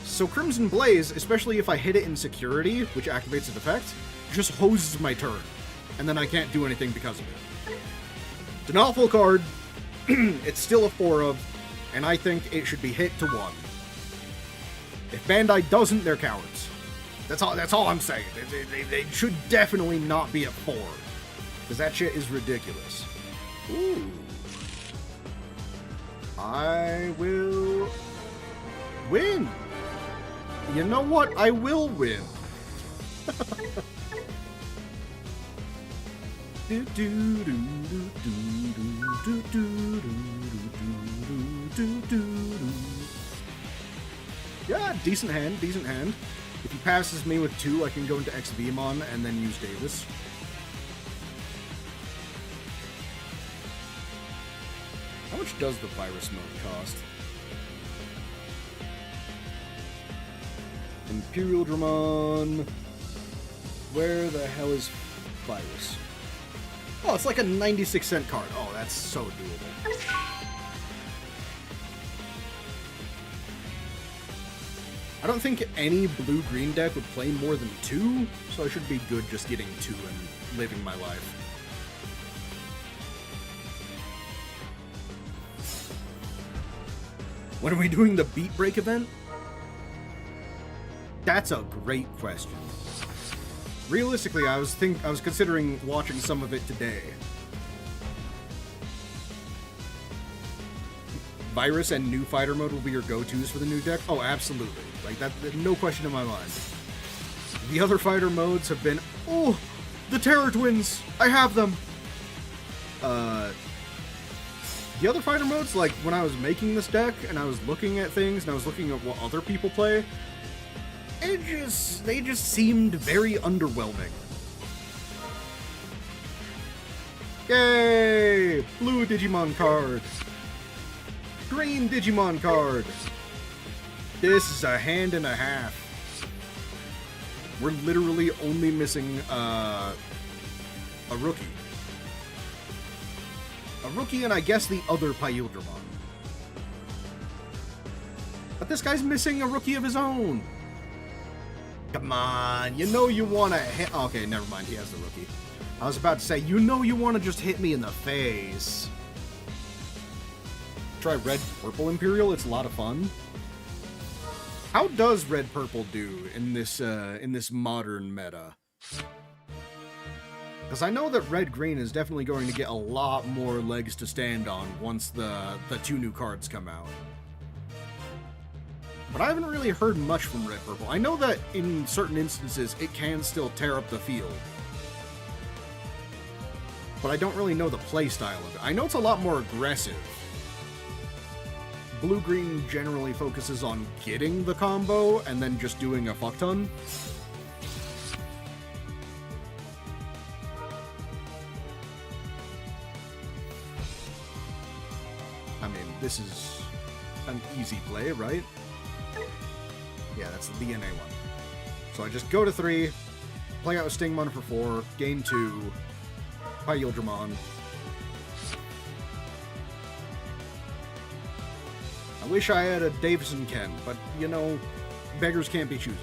So Crimson Blaze, especially if I hit it in security, which activates its effect, just hoses my turn, and then I can't do anything because of it. It's an awful card, it's still a 4 of, and I think it should be hit to 1. If Bandai doesn't, they're cowards. That's all I'm saying. They should definitely not be at 4, because that shit is ridiculous. Ooh. I will win. You know what? I will win. Yeah, decent hand, decent hand. If he passes me with 2, I can go into XVmon and then use Davis. How much does the virus mode cost? Imperialdramon. Where the hell is virus? Oh, it's like a 96-cent card. Oh, that's so doable. I don't think any blue-green deck would play more than 2, so I should be good just getting 2 and living my life. When are we doing the Beat Break event? That's a great question. Realistically, I was considering watching some of it today. Virus and new fighter mode will be your go-tos for the new deck? Oh, absolutely. Like, that, no question in my mind. The other fighter modes have been, oh, the Terror Twins! I have them! The other fighter modes, like, when I was making this deck, and I was looking at things, and I was looking at what other people play, they just seemed very underwhelming. Yay! Blue Digimon card! Green Digimon card! This is a hand and a half. We're literally only missing a rookie. A rookie and I guess the other Imperialdramon. But this guy's missing a rookie of his own. Come on, you know you want to hit... Okay, never mind, he has the rookie. I was about to say, you know you want to just hit me in the face. Try Red Purple Imperial, it's a lot of fun. How does Red Purple do in this modern meta? Because I know that Red Green is definitely going to get a lot more legs to stand on once the 2 new cards come out. But I haven't really heard much from Red Purple. I know that in certain instances it can still tear up the field. But I don't really know the play style of it. I know it's a lot more aggressive. Blue-green generally focuses on getting the combo and then just doing a fuck ton. I mean, this is an easy play, right? Yeah, that's the DNA one. So I just go to 3, play out a Stingmon for 4, gain 2, Imperialdramon. I wish I had a Davison Ken, but, you know, beggars can't be choosers.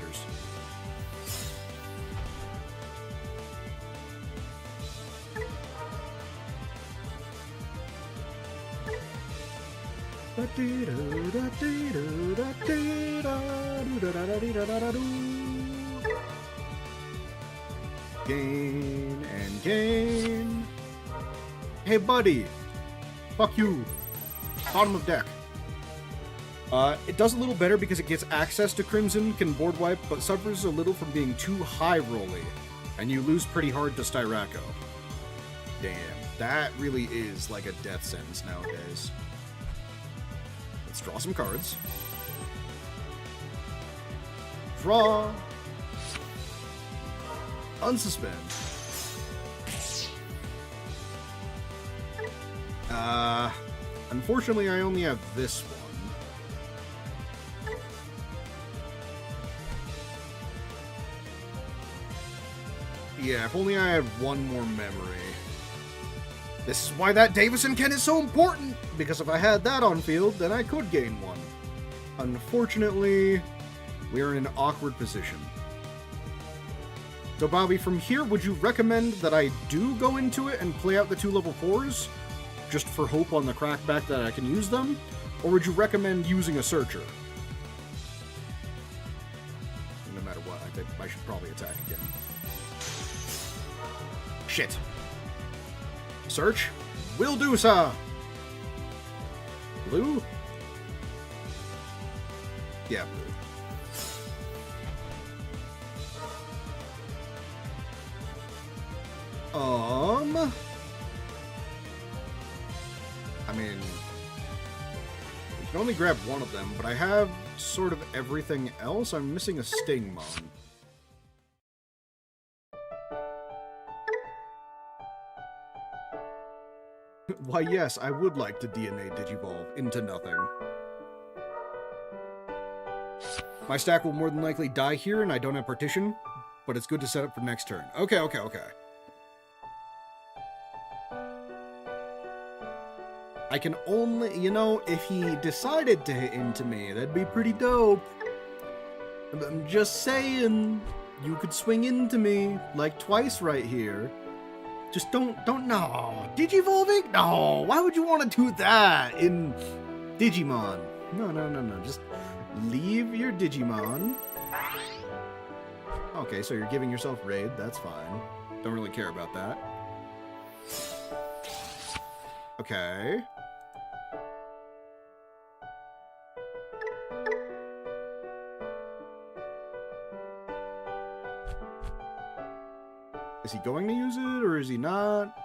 Gain and gain. Hey, buddy. Fuck you. Bottom of deck. It does a little better because it gets access to Crimson, can board wipe, but suffers a little from being too high-rolly, and you lose pretty hard to Styraco. Damn, that really is like a death sentence nowadays. Let's draw some cards. Draw. Unsuspend. Unfortunately, I only have this one. Yeah, if only I had one more memory. This is why that Davison Ken is so important, because if I had that on field, then I could gain one. Unfortunately, we are in an awkward position. So, Bobby, from here, would you recommend that I do go into it and play out the 2 level 4s, just for hope on the crackback that I can use them? Or would you recommend using a Searcher? No matter what, I think I should probably attack again. Shit. Search? Will do, sir! Blue? Yeah, blue. I mean, you can only grab one of them, but I have sort of everything else. I'm missing a Stingmon. Why, yes, I would like to DNA Digivolve into nothing. My stack will more than likely die here, and I don't have partition, but it's good to set up for next turn. Okay. I can only, you know, if he decided to hit into me, that'd be pretty dope. I'm just saying, you could swing into me, like twice right here. Just don't, no. Digivolving? No, why would you want to do that in Digimon? No. Just leave your Digimon. Okay, so you're giving yourself raid, that's fine. Don't really care about that. Okay. Is he going to use it, or is he not?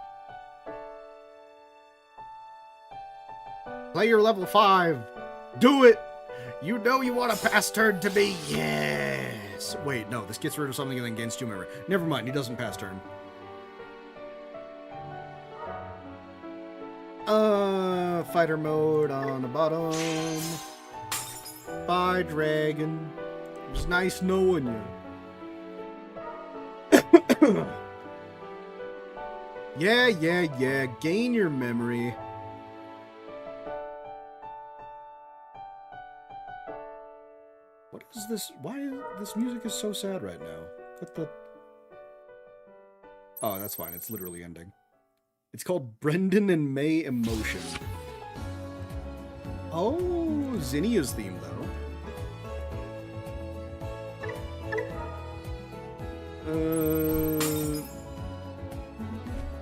Player level 5! Do it! You know you want to pass turn to me! Yes! Wait, no, this gets rid of something and then gains 2 memory. Never mind, he doesn't pass turn. Fighter mode on the bottom. Bye, dragon. It was nice knowing you. Yeah. Gain your memory. What is this? Why is this music is so sad right now? What the? Oh, that's fine. It's literally ending. It's called Brendan and May Emotion. Oh, Zinnia's theme, though.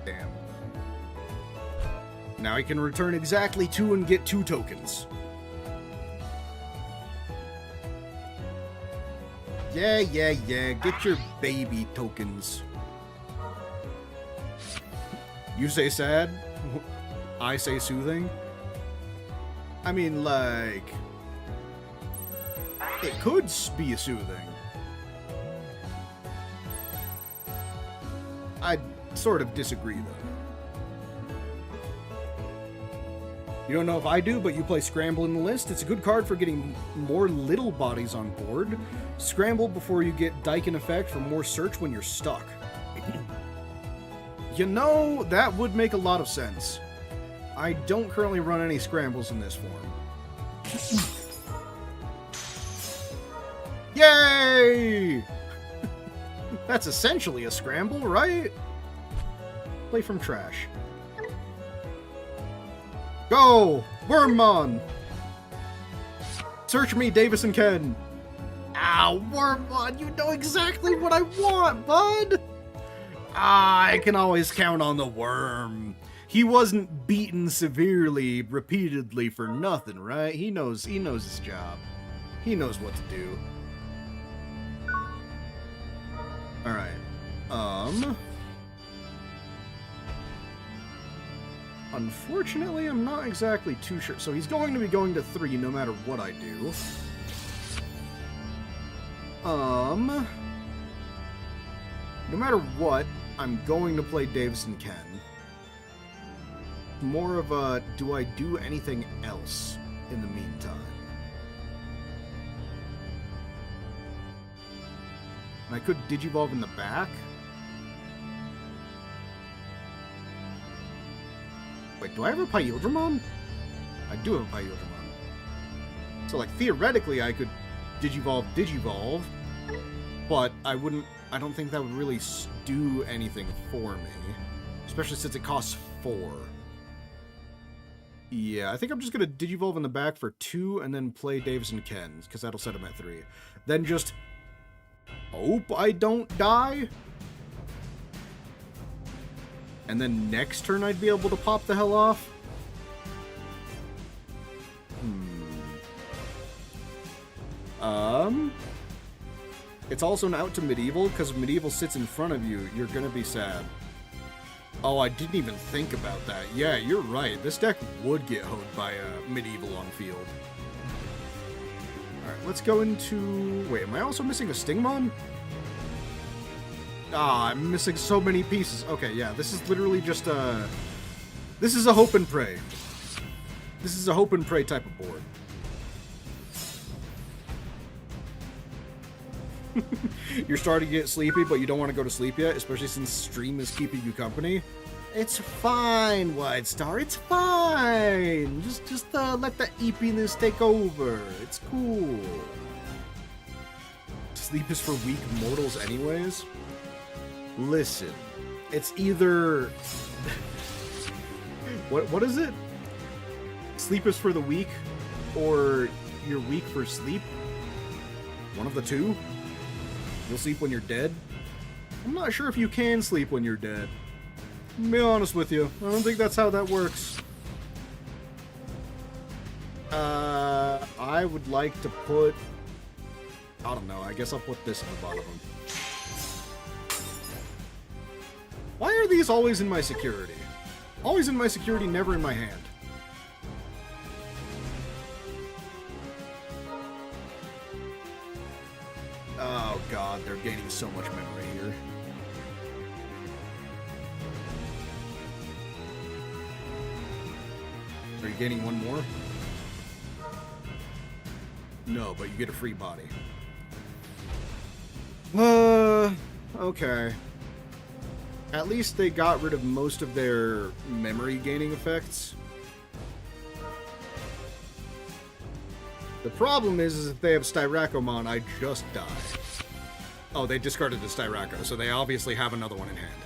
Damn. Now I can return exactly 2 and get 2 tokens. Yeah. Get your baby tokens. You say sad, I say soothing. I mean, like, it could be a soothing. I sort of disagree, though. You don't know if I do, but you play Scramble in the list. It's a good card for getting more little bodies on board. Scramble before you get Daikin effect for more search when you're stuck. You know, that would make a lot of sense. I don't currently run any scrambles in this form. Yay! That's essentially a scramble, right? Play from trash. Go! Wormmon! Search me, Davis and Ken. Ow, Wormwood, you know exactly what I want, bud. I can always count on the worm. He wasn't beaten severely, repeatedly for nothing, right? He knows his job. He knows what to do. Alright. Unfortunately, I'm not exactly too sure. So he's going to be going to 3 no matter what I do. No matter what, I'm going to play Davis and Ken. More of a, do I do anything else in the meantime? And I could Digivolve in the back. Wait, do I have a Imperialdramon? I do have a Imperialdramon. So, like, theoretically, I could Digivolve, but I don't think that would really do anything for me. Especially since it costs 4. Yeah, I think I'm just gonna Digivolve in the back for 2 and then play Davis and Ken's, because that'll set him at 3. Then just hope I don't die. And then next turn I'd be able to pop the hell off. It's also an out to Medieval, because if Medieval sits in front of you, you're gonna be sad. Oh, I didn't even think about that. Yeah, you're right. This deck would get hoed by Medieval on field. Alright, let's go into... Wait, am I also missing a Stingmon? Ah, I'm missing so many pieces. Okay, yeah, this is literally just a... This is a hope and pray. This is a hope and pray type of board. You're starting to get sleepy, but you don't want to go to sleep yet, especially since stream is keeping you company. It's fine, White Star. It's fine. Just let the eepiness take over. It's cool. Sleep is for weak mortals anyways. Listen, it's either... What is it? Sleep is for the weak, or you're weak for sleep? One of the two? You'll sleep when you're dead? I'm not sure if you can sleep when you're dead. I'll be honest with you. I don't think that's how that works. I would like to put... I don't know. I guess I'll put this in the bottom. Why are these always in my security? Always in my security, never in my hand. Oh god, they're gaining so much memory here. Are you gaining one more? No, but you get a free body. Okay. At least they got rid of most of their memory gaining effects. The problem is if they have Styracomon, I just die. Oh, they discarded the Styraco, so they obviously have another one in hand.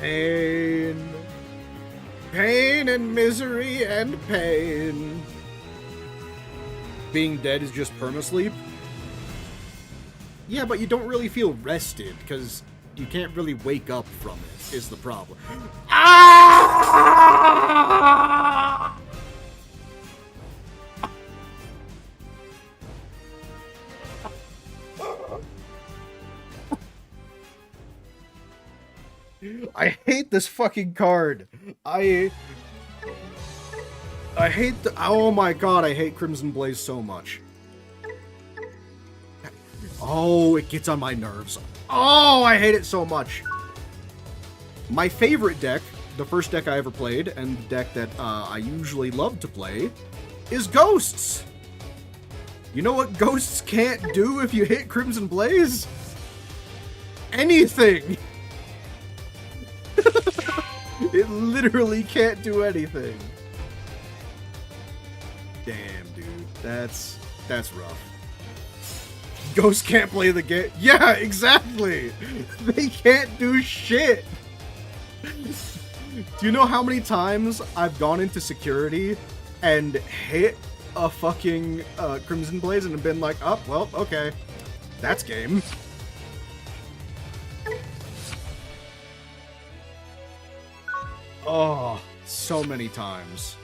Pain. Pain and misery and pain. Being dead is just permasleep? Yeah, but you don't really feel rested, because you can't really wake up from it, is the problem. Ah! I hate this fucking card. I hate the... Oh my god, I hate Crimson Blaze so much. Oh, it gets on my nerves. Oh, I hate it so much. My favorite deck, the first deck I ever played, and the deck that I usually love to play, is Ghosts. You know what Ghosts can't do if you hit Crimson Blaze? Anything. It literally can't do anything. Damn, dude. That's rough. Ghosts can't play the game. Yeah, exactly. They can't do shit. Do you know how many times I've gone into security and hit a fucking Crimson Blaze and have been like, oh, well, okay. That's game. Oh, so many times.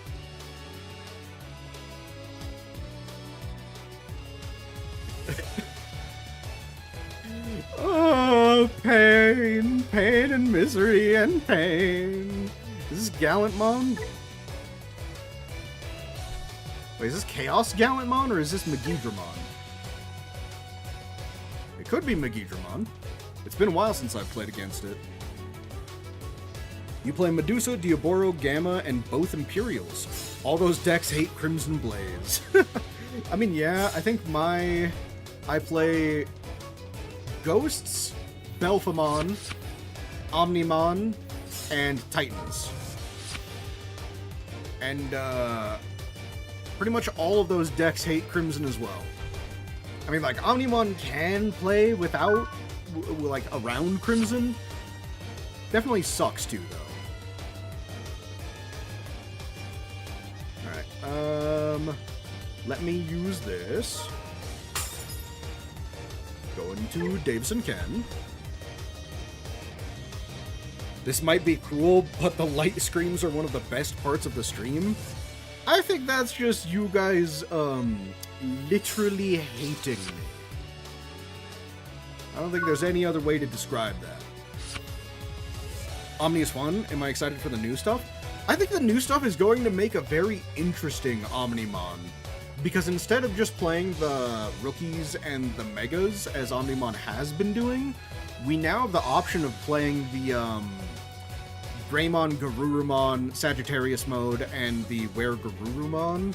Oh, pain, pain and misery and pain. Is this Gallantmon? Wait, is this Chaos Gallantmon or is this Megidramon? It could be Megidramon. It's been a while since I've played against it. You play Medusa, Diaboro, Gamma, and both Imperials. All those decks hate Crimson Blaze. I mean, yeah, I think I play Ghosts, Belphamon, Omnimon, and Titans. And, pretty much all of those decks hate Crimson as well. I mean, like, Omnimon can play without, like, around Crimson. Definitely sucks, too, though. Alright, let me use this. Going to Davison Ken. This might be cruel, but the light screams are one of the best parts of the stream. I think that's just you guys, literally hating me. I don't think there's any other way to describe that. Omni is fun. Am I excited for the new stuff? I think the new stuff is going to make a very interesting Omnimon. Because instead of just playing the rookies and the megas, as Omnimon has been doing, we now have the option of playing the, Greymon, Garurumon, Sagittarius mode, and the Were-Garurumon.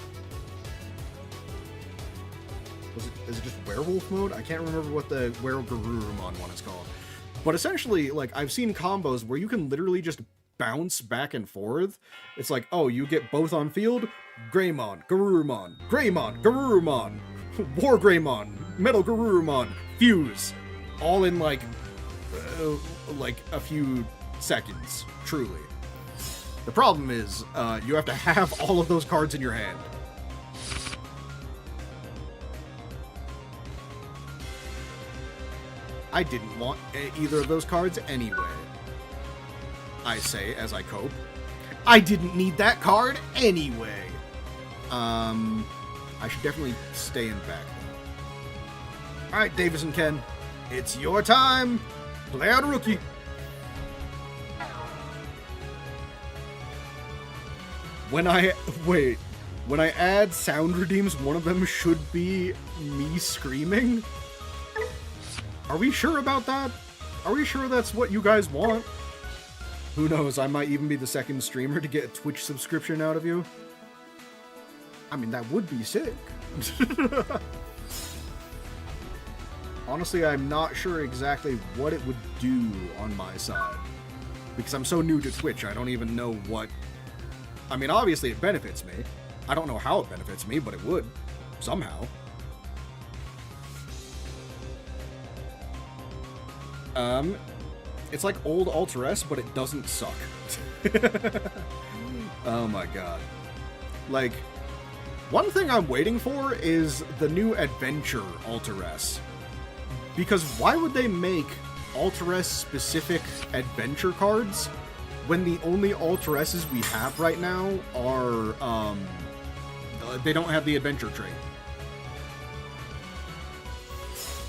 Is it just Werewolf mode? I can't remember what the Were-Garurumon one is called. But essentially, like, I've seen combos where you can literally just bounce back and forth. It's like, oh, you get both on field, Greymon, Garurumon, Greymon, Garurumon, War Greymon, Metal Garurumon, Fuse, all in like a few seconds, truly. The problem is, you have to have all of those cards in your hand. I didn't want either of those cards anyway. I say as I cope. I didn't need that card anyway. I should definitely stay in back though. Alright, Davis and Ken. It's your time. Play out a rookie. When I add sound redeems, one of them should be me screaming. Are we sure about that? Are we sure that's what you guys want? Who knows, I might even be the second streamer to get a Twitch subscription out of you. I mean, that would be sick. Honestly, I'm not sure exactly what it would do on my side. Because I'm so new to Twitch, I don't even know what... I mean, obviously it benefits me. I don't know how it benefits me, but it would. Somehow. It's like old Alter S, but it doesn't suck. Oh my god. Like, one thing I'm waiting for is the new Adventure Alter S. Because why would they make Alter S specific adventure cards when the only Alter S's we have right now are, they don't have the adventure trait?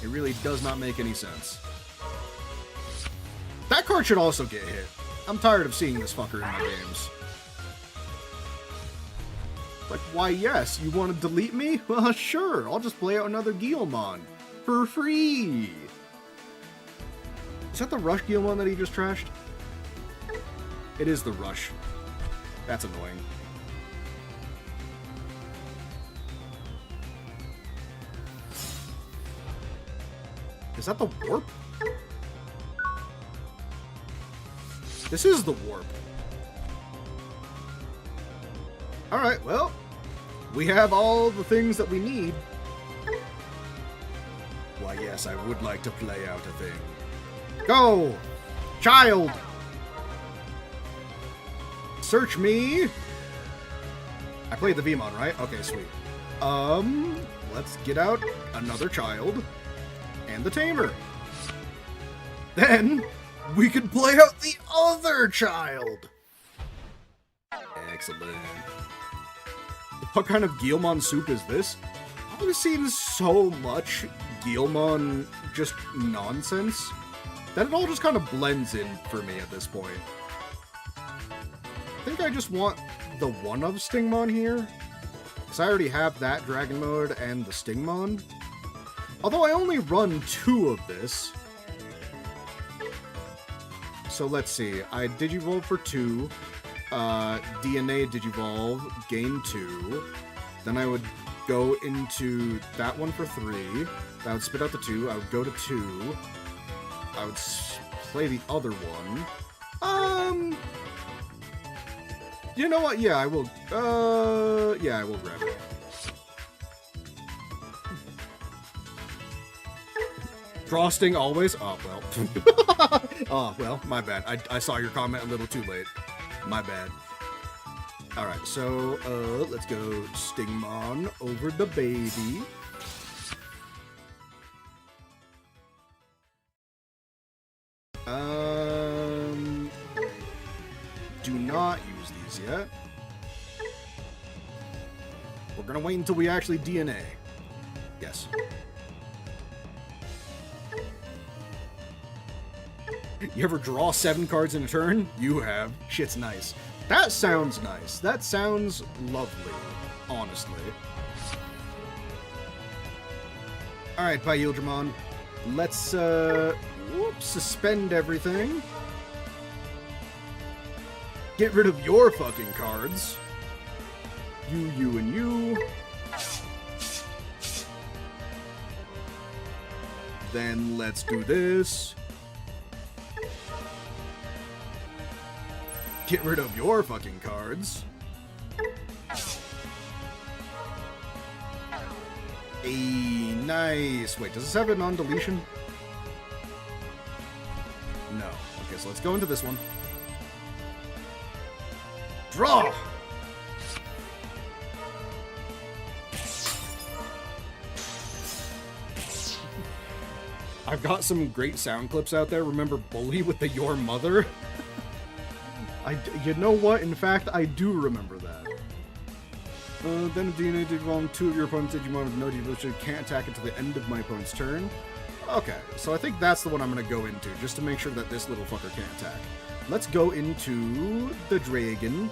It really does not make any sense. That card should also get hit. I'm tired of seeing this fucker in my games. Like, why yes, you want to delete me? Well, sure, I'll just play out another Guilmon. For free! Is that the Rush Guilmon that he just trashed? It is the Rush. That's annoying. Is that the Warp? This is the Warp. Alright, well, we have all the things that we need. Why, yes, I would like to play out a thing. Go! Child! Search me! I played the Vmon, right? Okay, sweet. Let's get out another child and the tamer. Then we can play out the other child. Excellent. What kind of Guilmon soup is this? I've seen so much Guilmon just nonsense that it all just kind of blends in for me at this point. I think I just want the one of Stingmon here, because I already have that Dragon Mode and the Stingmon. Although I only run 2 of this. So let's see, I Digivolve for 2, DNA Digivolve, gain 2, then I would go into that one for 3, that would spit out the 2, I would go to 2, I would play the other one. You know what? Yeah, I will. Yeah, I will grab it. Frosting always? Oh, well. Oh, well, my bad. I saw your comment a little too late. My bad. Alright, so, let's go Stingmon over the baby. Do not use these yet. We're gonna wait until we actually DNA. Yes. You ever draw 7 cards in a turn? You have. Shit's nice. That sounds nice. That sounds lovely, honestly. Alright, Imperialdramon. Let's, suspend everything. Get rid of your fucking cards. You, and you. Then let's do this. Get rid of your fucking cards. Nice. Wait, does this have a non-deletion? No. Okay, so let's go into this one. Draw! I've got some great sound clips out there. Remember Bully with the Your Mother? You know what? In fact, I do remember that. Then DNA Digimon, 2 of your opponent's Digimon with no devolution can't attack until the end of my opponent's turn. Okay, so I think that's the one I'm going to go into, just to make sure that this little fucker can't attack. Let's go into the Dragon.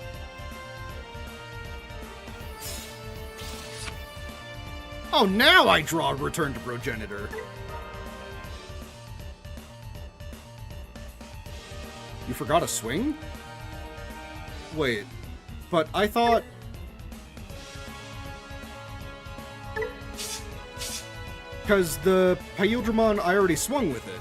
Oh, now I draw Return to Progenitor. You forgot a swing? Wait, but I thought... Because the Imperialdramon, I already swung with it.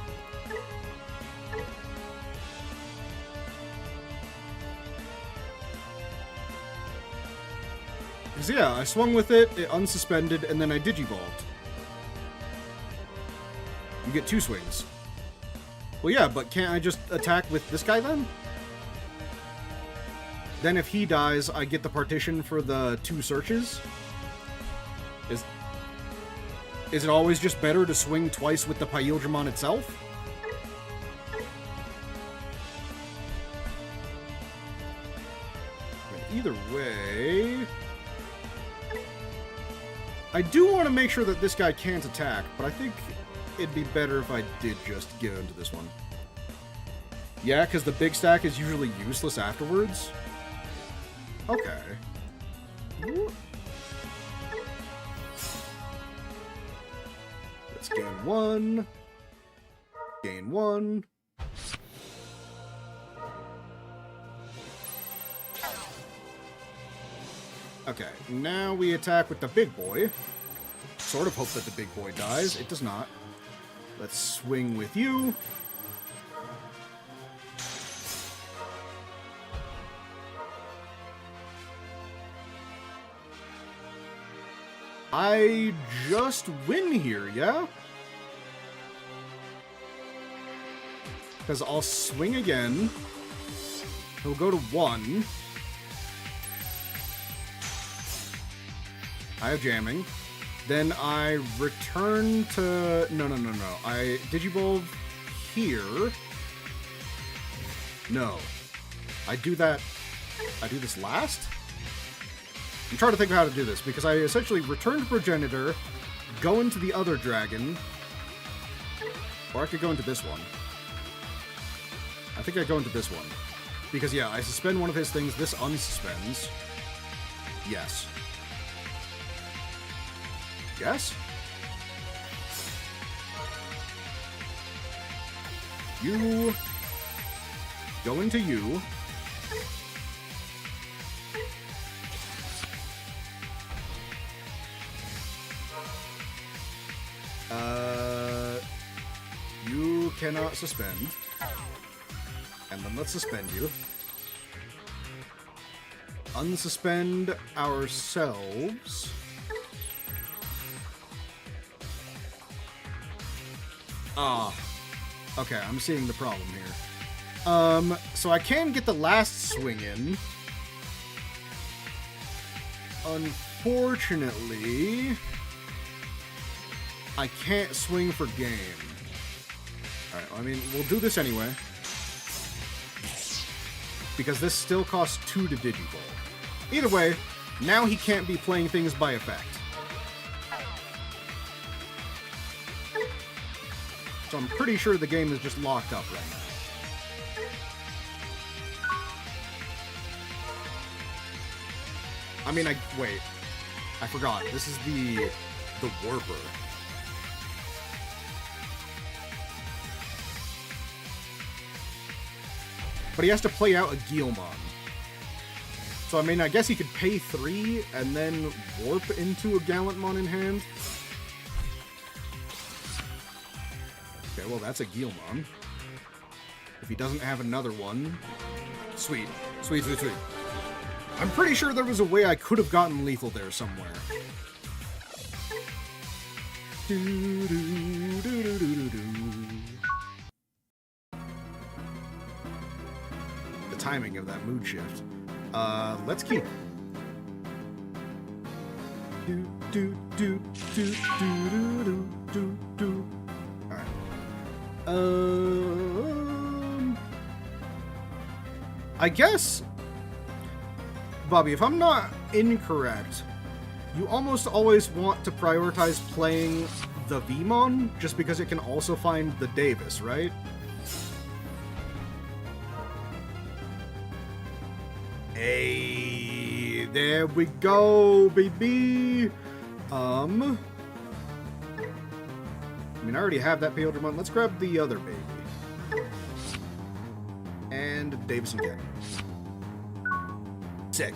Because yeah, I swung with it, it unsuspended, and then I Digivolved. You get 2 swings. Well yeah, but can't I just attack with this guy then? Then if he dies, I get the partition for the 2 searches? Is it always just better to swing twice with the Imperialdramon itself? Either way... I do want to make sure that this guy can't attack, but I think it'd be better if I did just get into this one. Yeah, because the big stack is usually useless afterwards. Okay. Let's gain 1. Gain 1. Okay, now we attack with the big boy. Sort of hope that the big boy dies. It does not. Let's swing with you. I just win here, yeah? Because I'll swing again. He'll go to 1. I have jamming. Then I return to... No. I Digivolve here. No. I do that... I do this last? I'm trying to think of how to do this, because I essentially return to Progenitor, go into the other dragon, or I could go into this one. I think I go into this one. Because, yeah, I suspend one of his things, this unsuspends. Yes. Yes? You... go into you. You cannot suspend. And then let's suspend you. Unsuspend ourselves. Okay, I'm seeing the problem here. So I can get the last swing in. Unfortunately, I can't swing for game. Alright, I mean, we'll do this anyway. Because this still costs 2 to Digivolve. Either way, now he can't be playing things by effect. So I'm pretty sure the game is just locked up right now. I mean, wait. I forgot. This is the Warper. But he has to play out a Guilmon. So, I mean, I guess he could pay 3 and then warp into a Gallantmon in hand. Okay, well, that's a Guilmon. If he doesn't have another one... Sweet. Sweet. I'm pretty sure there was a way I could have gotten lethal there somewhere. The timing of that mood shift. Let's keep. Alright. I guess, Bobby, if I'm not incorrect, you almost always want to prioritize playing the Vmon just because it can also find the Davis, right? Hey, there we go, baby. I mean, I already have that Imperialdramon. Let's grab the other baby. And Davis and Ken. Sick.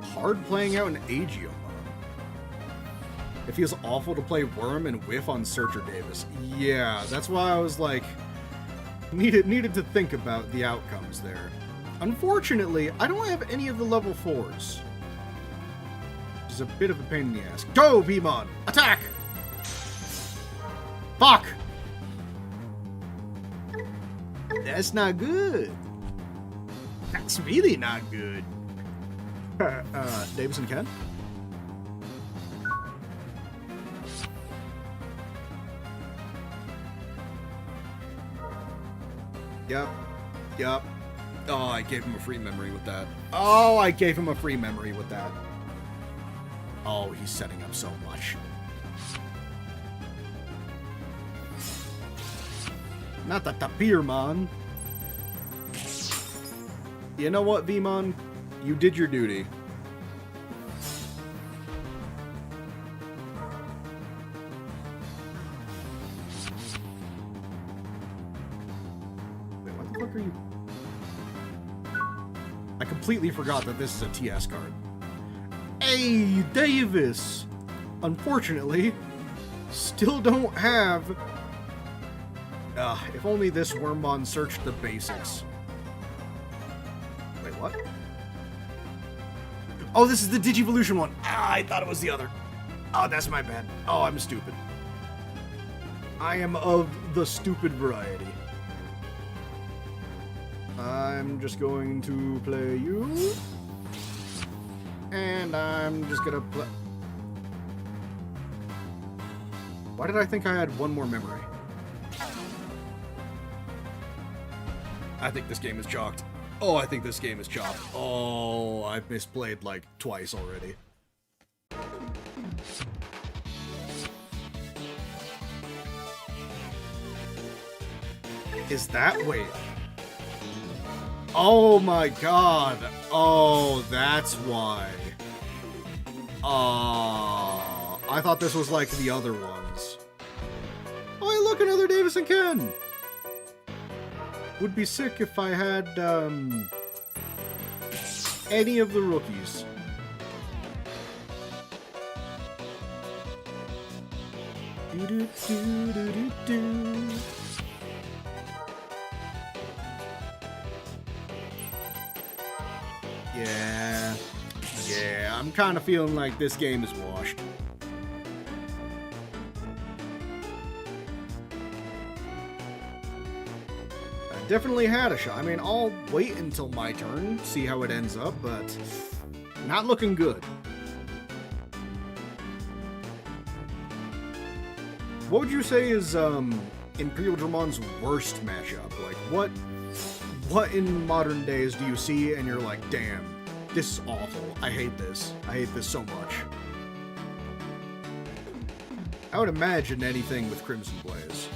Hard playing out an Agiomon. It feels awful to play Worm and whiff on Searcher Davis. Yeah, that's why I was like, needed to think about the outcomes there. Unfortunately, I don't have any of the level 4s. Which is a bit of a pain in the ass. Go, Vmon! Attack! Fuck! That's not good. That's really not good. Davis and Ken? Yep. Oh, I gave him a free memory with that. Oh, he's setting up so much. Not the Tapirmon. You know what, Vmon? You did your duty. Wait, what the fuck are you? I completely forgot that this is a TS card. Hey, Davis! Unfortunately, still don't have... if only this Wormmon searched the basics. Wait, what? Oh, this is the Digivolution one. I thought it was the other. Oh, that's my bad. Oh, I'm stupid. I am of the stupid variety. I'm just going to play you. And I'm just gonna play... Why did I think I had one more memory? I think this game is chalked. Oh, I think this game is chalked. Oh, I've misplayed like twice already. Is that... Wait. Oh my god. Oh, that's why. I thought this was like the other ones. Oh, hey, look, another Davis and Ken. Would be sick if I had, any of the rookies. Do-do-do-do-do-do. Yeah, I'm kind of feeling like this game is washed. I definitely had a shot. I mean, I'll wait until my turn, see how it ends up, but not looking good. What would you say is Imperialdramon's worst matchup? Like, what in modern days do you see and you're like, damn, this is awful. I hate this. I hate this so much. I would imagine anything with Crimson Blaze.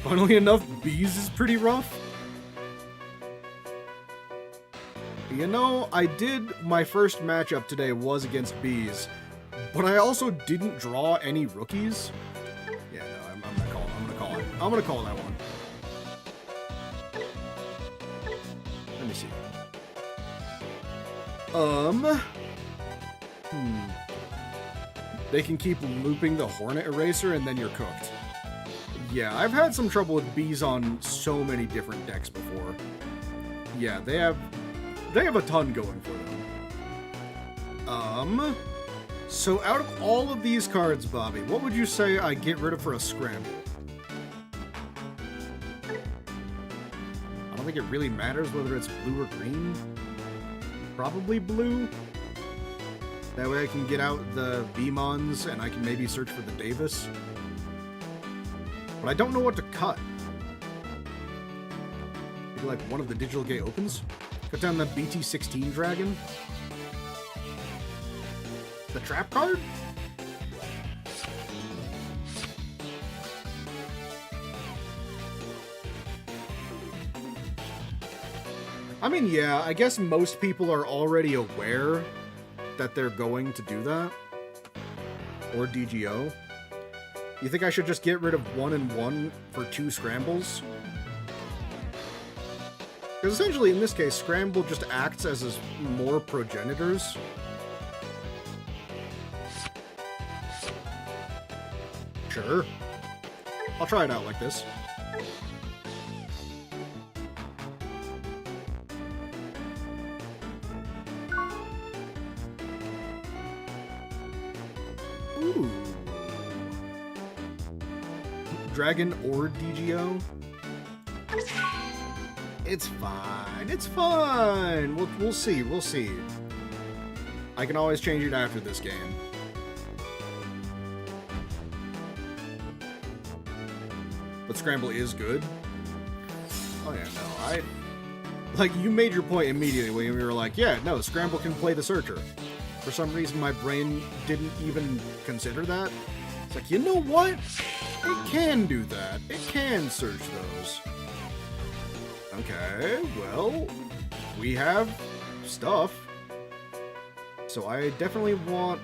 Funnily enough, Bees is pretty rough. You know, my first matchup today was against Bees, but I also didn't draw any rookies. Yeah, no, I'm gonna call it. I'm gonna call that one. Let me see. They can keep looping the Hornet Eraser and then you're cooked. Yeah, I've had some trouble with Bees on so many different decks before. Yeah, they have a ton going for them. So out of all of these cards, Bobby, what would you say I get rid of for a scramble? I don't think it really matters whether it's blue or green. Probably blue. That way I can get out the Beemons and I can maybe search for the Davis. But I don't know what to cut. Maybe like one of the Digital Gate Opens? Cut down the BT-16 Dragon? The trap card? I mean, yeah, I guess most people are already aware that they're going to do that. Or DGO. You think I should just get rid of 1 and 1 for 2 scrambles? Because essentially, in this case, Scramble just acts as more progenitors. Sure. I'll try it out like this. Ooh. Dragon or DGO? It's fine. It's fine. We'll see. We'll see. I can always change it after this game. But Scramble is good. Oh yeah, no, like, you made your point immediately when you were like, yeah, no, Scramble can play the Searcher. For some reason, my brain didn't even consider that. It's like, you know what? It can do that. It can search those. Okay, well, we have stuff. So I definitely want...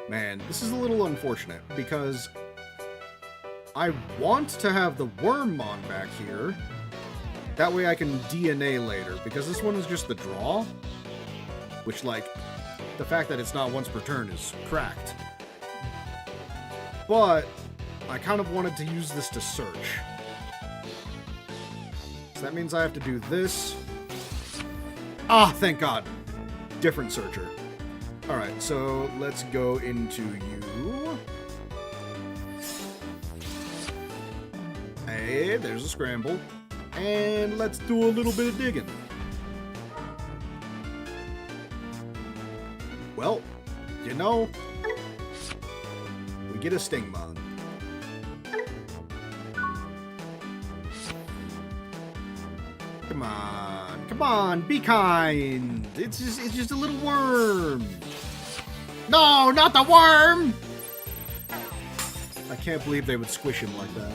Man, this is a little unfortunate, because I want to have the Wormmon back here. That way I can DNA later, because this one is just the draw. Which, like, the fact that it's not once per turn is cracked. But I kind of wanted to use this to search. So that means I have to do this. Ah, thank God. Different Searcher. Alright, so let's go into you. Hey, there's a scramble. And let's do a little bit of digging. Well, you know, we get a Stingmon. Come on, be kind. It's just a little worm. No, not the worm! I can't believe they would squish him like that.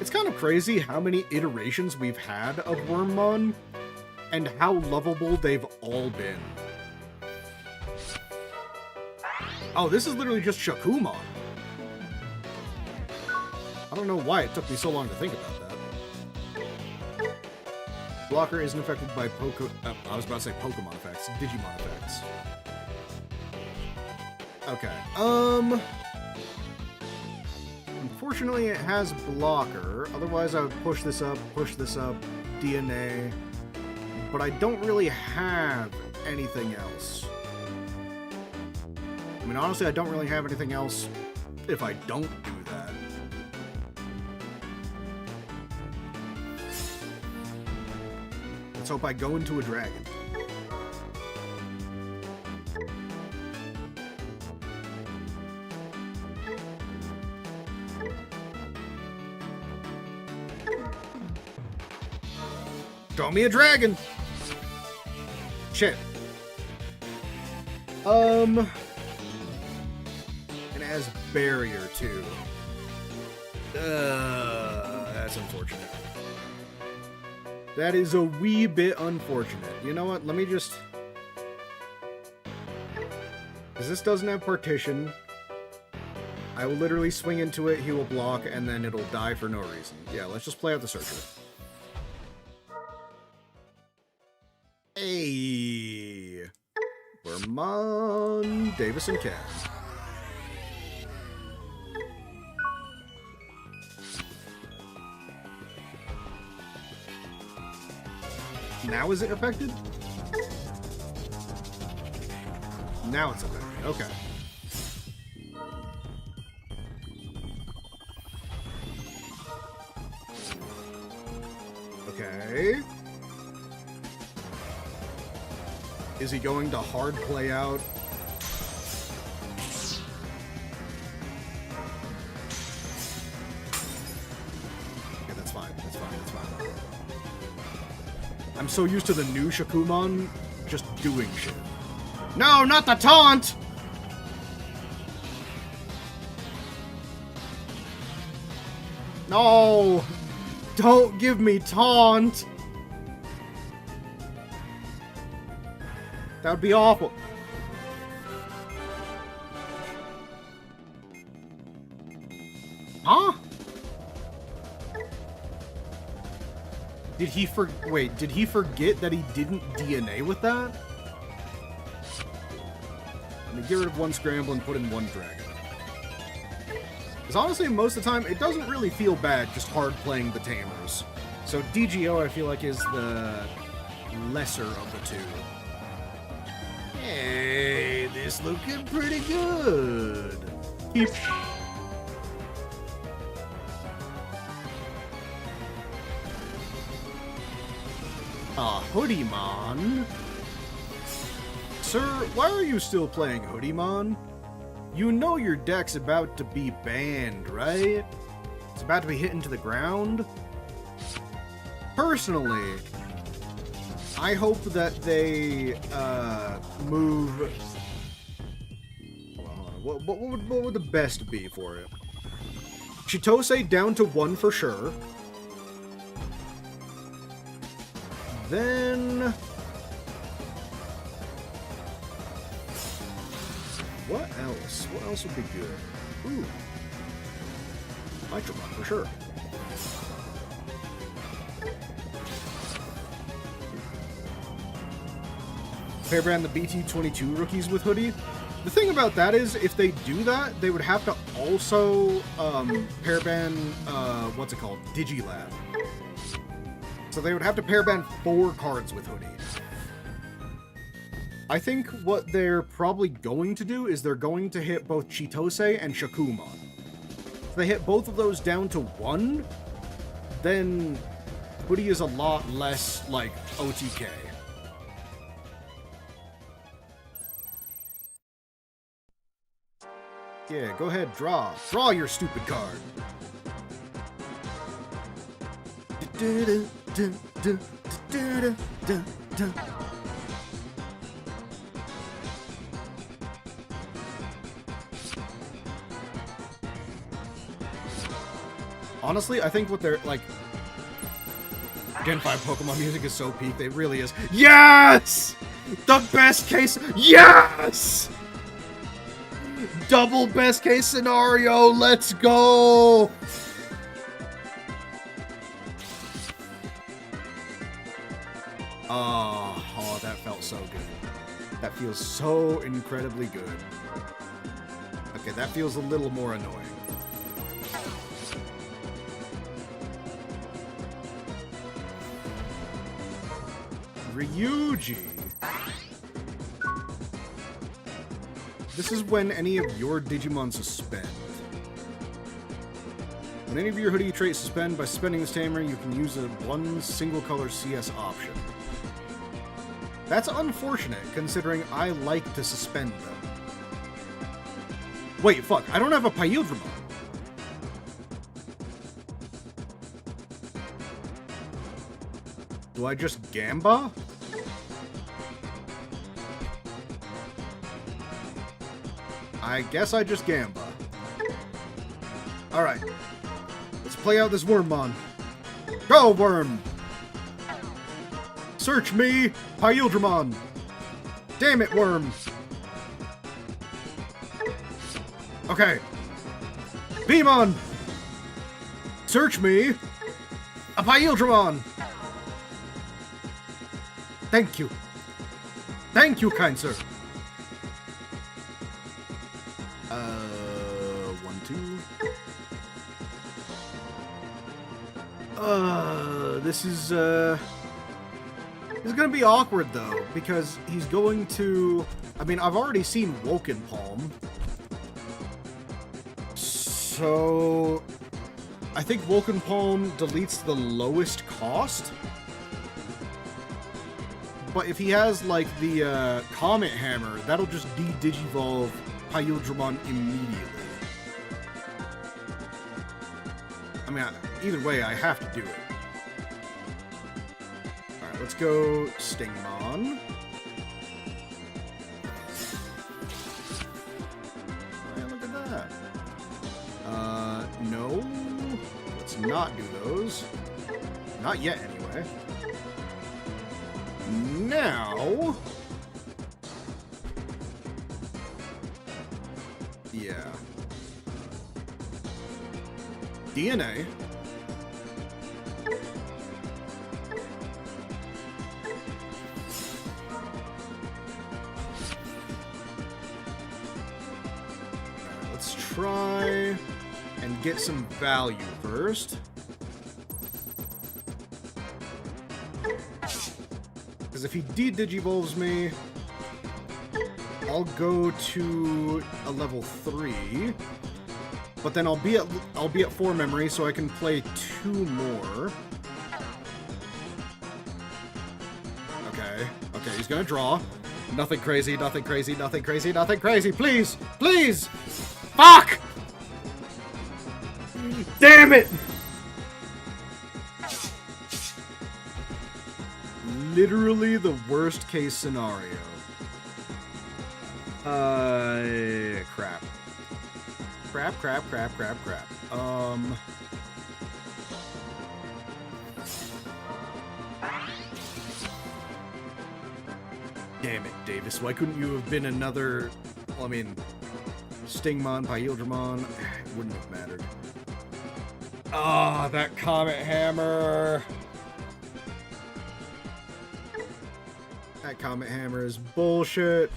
It's kind of crazy how many iterations we've had of Wormmon, and how lovable they've all been. Oh, this is literally just Shakumon. I don't know why it took me so long to think about that. Blocker isn't affected by I was about to say Pokemon effects, Digimon effects. Okay, unfortunately it has blocker, otherwise I would push this up, DNA, but I don't really have anything else. I mean, honestly, I don't really have anything else if I don't do that. Let's hope I go into a dragon. Show me a dragon! Shit. And it has barrier too. That's unfortunate. That is a wee bit unfortunate. You know what? Let me just... Because this doesn't have partition, I will literally swing into it, he will block, and then it'll die for no reason. Yeah, let's just play out the Searcher. Hey! Wormmon, Davis, and Cat. Now is it affected? Now it's affected. Okay. Okay. Is he going to hard play out? Okay, that's fine. That's fine. That's fine. I'm so used to the new Shakumon just doing shit. No, not the taunt! No! Don't give me taunt! That would be awful. Huh? Did he wait, did he forget that he didn't DNA with that? Let me get rid of one scramble and put in one dragon. Because honestly, most of the time, it doesn't really feel bad just hard playing the Tamers. So DGO, I feel like, is the lesser of the two. Hey, this looking pretty good. Keep. Hoodiemon? Sir, why are you still playing Hoodiemon? You know your deck's about to be banned, right? It's about to be hit into the ground? Personally, I hope that they move... Hold on, what would the best be for it? Chitose down to 1 for sure. Then... What else? What else would be good? Ooh. Nitramon for sure. Pairbrand the BT22 rookies with Hoodie. The thing about that is, if they do that, they would have to also pairban, what's it called? Digilab. So they would have to pair ban 4 cards with Hoodie. I think what they're probably going to do is they're going to hit both Chitose and Shakumon. If they hit both of those down to 1, then Hoodie is a lot less, like, OTK. Yeah, go ahead, draw. Draw your stupid card. Honestly, I think what they're, like... Gen 5 Pokemon music is so peak, it really is. Yes! The best case... Yes! Double best case scenario, let's go! Oh, that felt so good. That feels so incredibly good. Okay, that feels a little more annoying. Ryuji. This is when any of your Digimon suspend. When any of your Hoodie traits suspend, by suspending this tamer, you can use a 1 single color CS option. That's unfortunate, considering I like to suspend them. Wait, fuck, I don't have a Imperialdramon. Do I just Gamba? I guess I just Gamba. Alright. Let's play out this Wormmon. Go, Worm! Search me, Imperialdramon! Damn it, Worm! Okay. Beamon! Search me, a Imperialdramon! Thank you. Thank you, kind sir. 1, 2. This is gonna be awkward though, because he's going to. I mean, I've already seen Woken Palm, so I think Woken Palm deletes the lowest cost. But if he has, like, the Comet Hammer, that'll just de-digivolve Imperialdramon immediately. I mean, either way, I have to do it. Alright, let's go Stingmon. Alright, look at that. No. Let's not do those. Not yet, anyway. Now... Yeah. DNA. Let's try and get some value first. Because if he de-digivolves me, I'll go to a level 3, but then I'll be at 4 memory, so I can play 2 more. Okay, he's gonna draw. Nothing crazy, nothing crazy, nothing crazy, nothing crazy. Please, please, fuck! Damn it! Literally the worst case scenario. Crap. Crap. Damn it, Davis. Why couldn't you have been another... Well, I mean... Stingmon, Imperialdramon... It wouldn't have mattered. Ah, that Comet Hammer! That Comet Hammer is bullshit.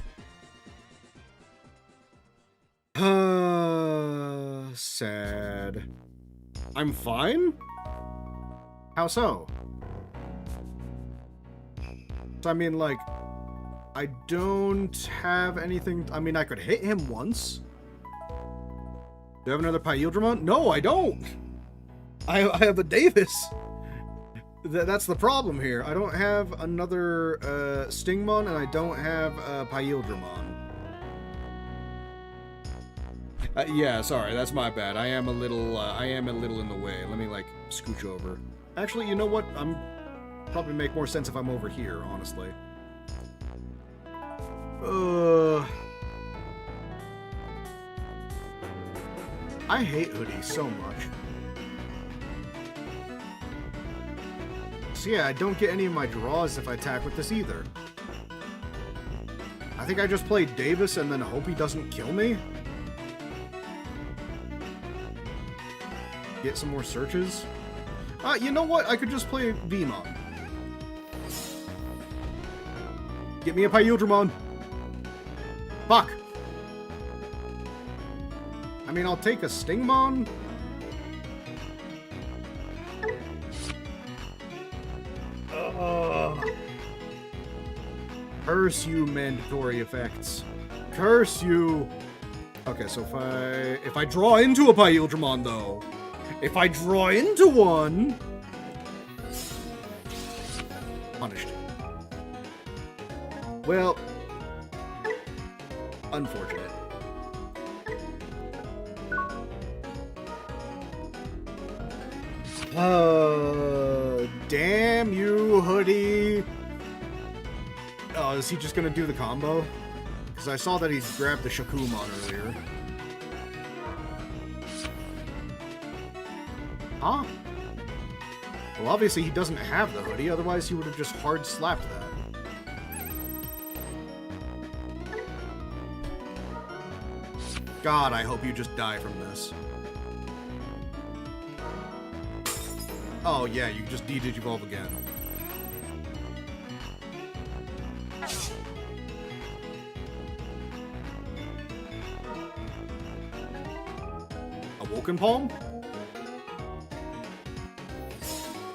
Sad. I'm fine? How so? So, I mean, like, I don't have anything... I mean, I could hit him once. Do I have another Imperialdramon? No, I don't! I have a Davis! That's the problem here. I don't have another Stingmon, and I don't have a Imperialdramon. Yeah, sorry, that's my bad. I am a little in the way. Let me, like, scooch over. Actually, you know what? Probably make more sense if I'm over here, honestly. I hate hoodies so much. So yeah, I don't get any of my draws if I attack with this either. I think I just play Davis and then hope he doesn't kill me. Get some more searches. You know what? I could just play Vmon. Get me a Imperialdramon. Fuck. I mean, I'll take a Stingmon. Curse you, mandatory effects. Curse you. Okay, so if I draw into a Imperialdramon, though, if I draw into one, punished. Well, unfortunate. Damn you, hoodie. Oh, is he just gonna do the combo? Because I saw that he grabbed the Shakumon earlier. Huh? Well, obviously he doesn't have the hoodie, otherwise he would have just hard slapped that. God, I hope you just die from this. Oh yeah, you just de-digivolve again. A Woken Palm?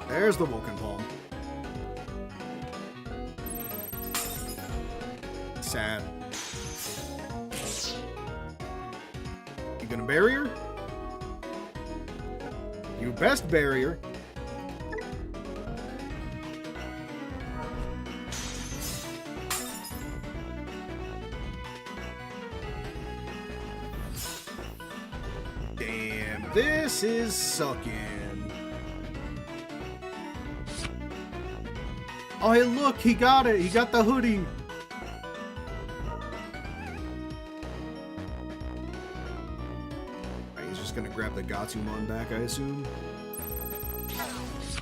There's the Woken Palm. Sad. You gonna bury her? You best bury her. Damn, this is sucking. Oh, hey, look, he got it. He got the hoodie. Right, he's just gonna grab the Gatsumon back, I assume.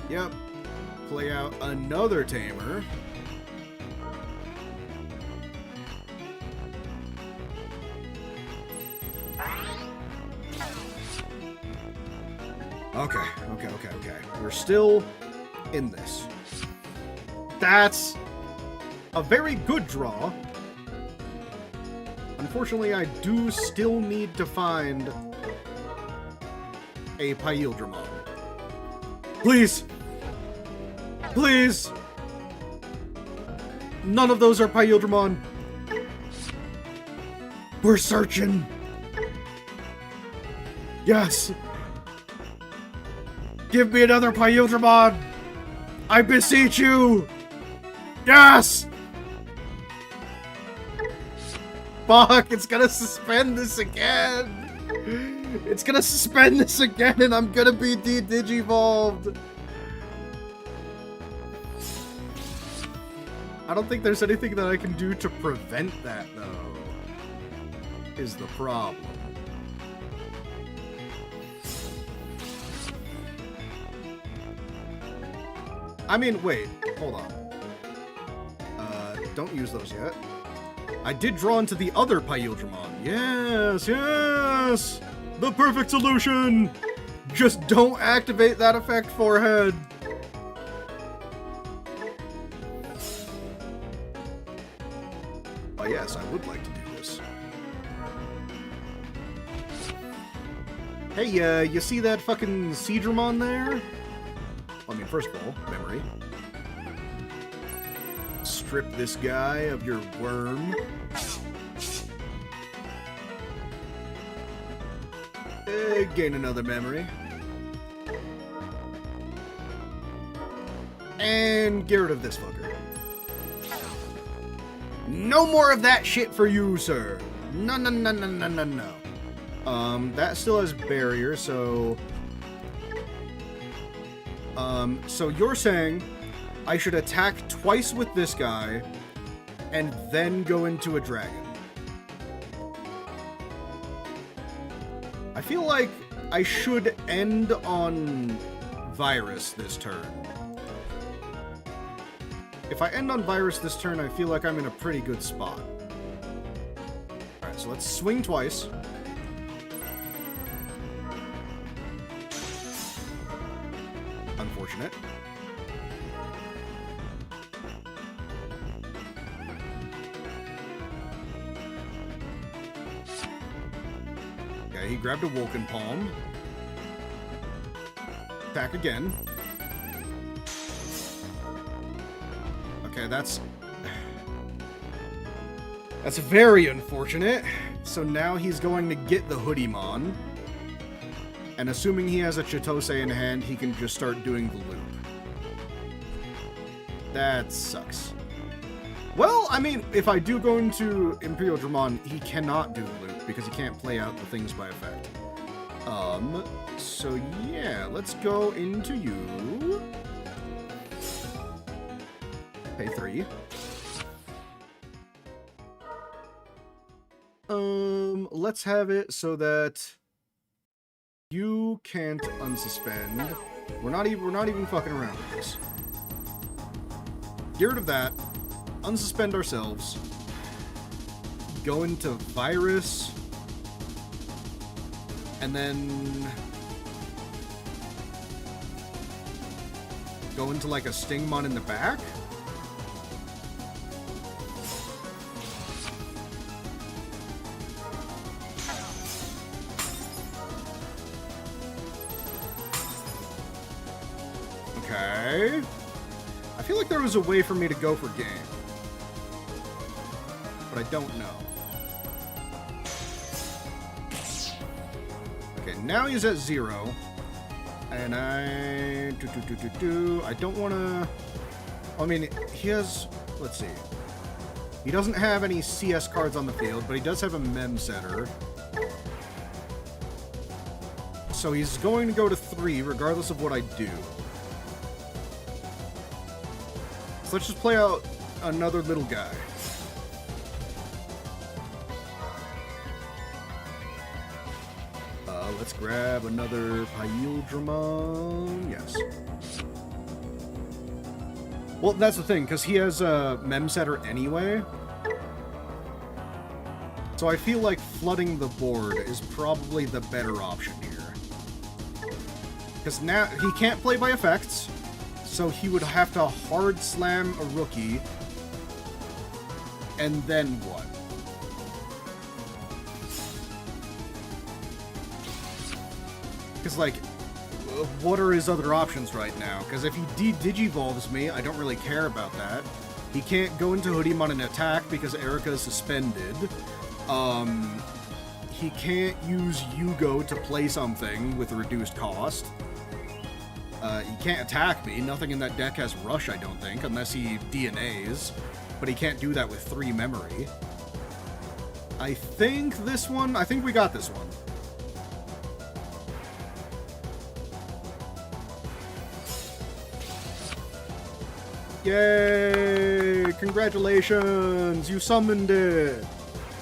Yep. Play out another Tamer. Okay. We're still in this. That's a very good draw. Unfortunately, I do still need to find a Imperialdramon. Please! Please! None of those are Imperialdramon. We're searching. Yes! Give me another Imperialdramon! I beseech you! Yes! Fuck, it's gonna suspend this again! It's gonna suspend this again and I'm gonna be de-digivolved! I don't think there's anything that I can do to prevent that, though, is the problem. I mean, wait, hold on. Don't use those yet. I did draw into the other Imperialdramon. Yes, yes! The perfect solution! Just don't activate that effect, forehead! Oh yes, I would like to do this. Hey, you see that fucking Seedramon there? I mean, first of all, memory. strip this guy of your worm. Gain another memory. And get rid of this fucker. No more of that shit for you, sir. No, no, no, no, no, no, no. That still has barrier, so... So you're saying I should attack twice with this guy and then go into a dragon. I feel like I should end on Virus this turn. If I end on Virus this turn, I feel like I'm in a pretty good spot. Alright, so let's swing twice. Unfortunate. Okay, he grabbed a Woken Palm. Attack again. Okay, that's very unfortunate. So now he's going to get the Hoodie-mon. And assuming he has a Chitose in hand, he can just start doing the loop. That sucks. Well, I mean, if I do go into Imperialdramon, he cannot do the loop because he can't play out the things by effect. So yeah, let's go into you. Pay 3. Let's have it so that you can't unsuspend. We're not even fucking around with this. Get rid of that. Unsuspend ourselves. Go into Virus. And then go into like a Stingmon in the back. Okay. I feel like there was a way for me to go for game. But I don't know. Okay, now he's at 0. And I don't want to... I mean, he has... Let's see. He doesn't have any CS cards on the field, but he does have a Mem Setter. So he's going to go to 3, regardless of what I do. So let's just play out another little guy. Let's grab another Imperialdramon. Yes. Well, that's the thing, because he has a Mem Setter anyway. So I feel like flooding the board is probably the better option here. Because now he can't play by effects, so he would have to hard slam a rookie. And then what? Because, like, what are his other options right now? Because if he Digivolves me, I don't really care about that. He can't go into Hoodie-mon and attack because Erica is suspended. He can't use Yugo to play something with a reduced cost. He can't attack me. Nothing in that deck has Rush, I don't think, unless he DNAs. But he can't do that with 3 memory. I think we got this one. Yay! Congratulations! You summoned it!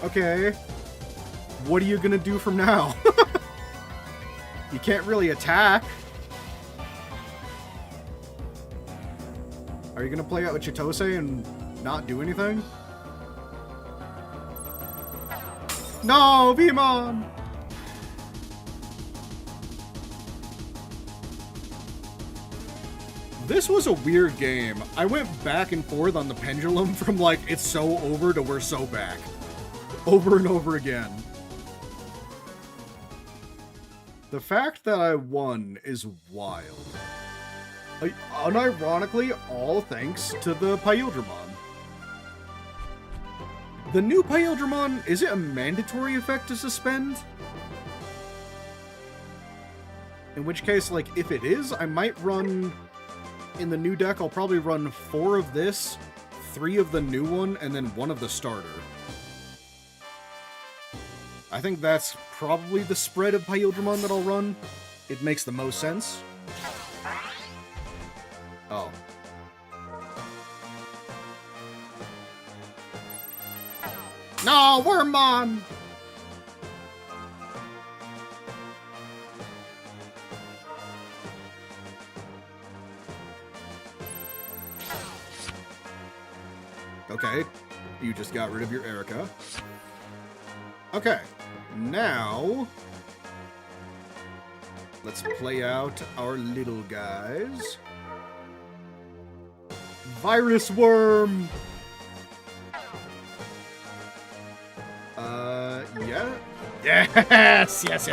Okay. What are you gonna do from now? You can't really attack. Are you gonna play out with Chitose and not do anything? No! Vemon! This was a weird game. I went back and forth on the pendulum from like, it's so over to we're so back. Over and over again. The fact that I won is wild. Unironically, all thanks to the Imperialdramon. The new Imperialdramon, is it a mandatory effect to suspend? In which case, like, if it is, I might run... In the new deck, I'll probably run 4 of this, 3 of the new one, and then 1 of the starter. I think that's probably the spread of Imperialdramon that I'll run. It makes the most sense. Oh. No, Wormmon! Okay, you just got rid of your Erica. Okay, now let's play out our little guys. Virus Worm! Yeah? Yes! Yes!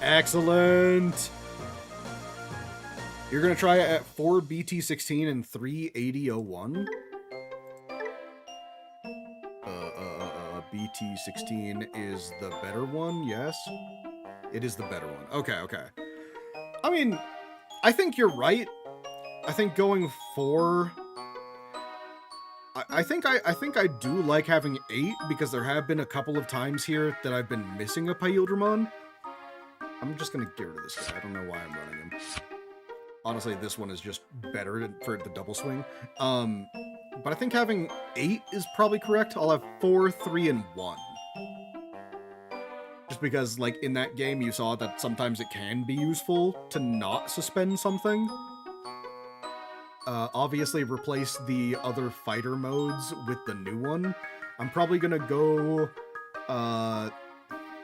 Excellent! You're gonna try it at 4 BT16 and 3 AD-01? BT16 is the better one, yes? It is the better one. Okay. I mean, I think you're right. I think going 4... I think I do like having 8, because there have been a couple of times here that I've been missing a Imperialdramon. I'm just gonna get rid of this guy. I don't know why I'm running him. Honestly, this one is just better for the double swing. But I think having 8 is probably correct. I'll have 4, 3, and 1. Just because, like, in that game, you saw that sometimes it can be useful to not suspend something. Obviously, replace the other fighter modes with the new one. I'm probably gonna go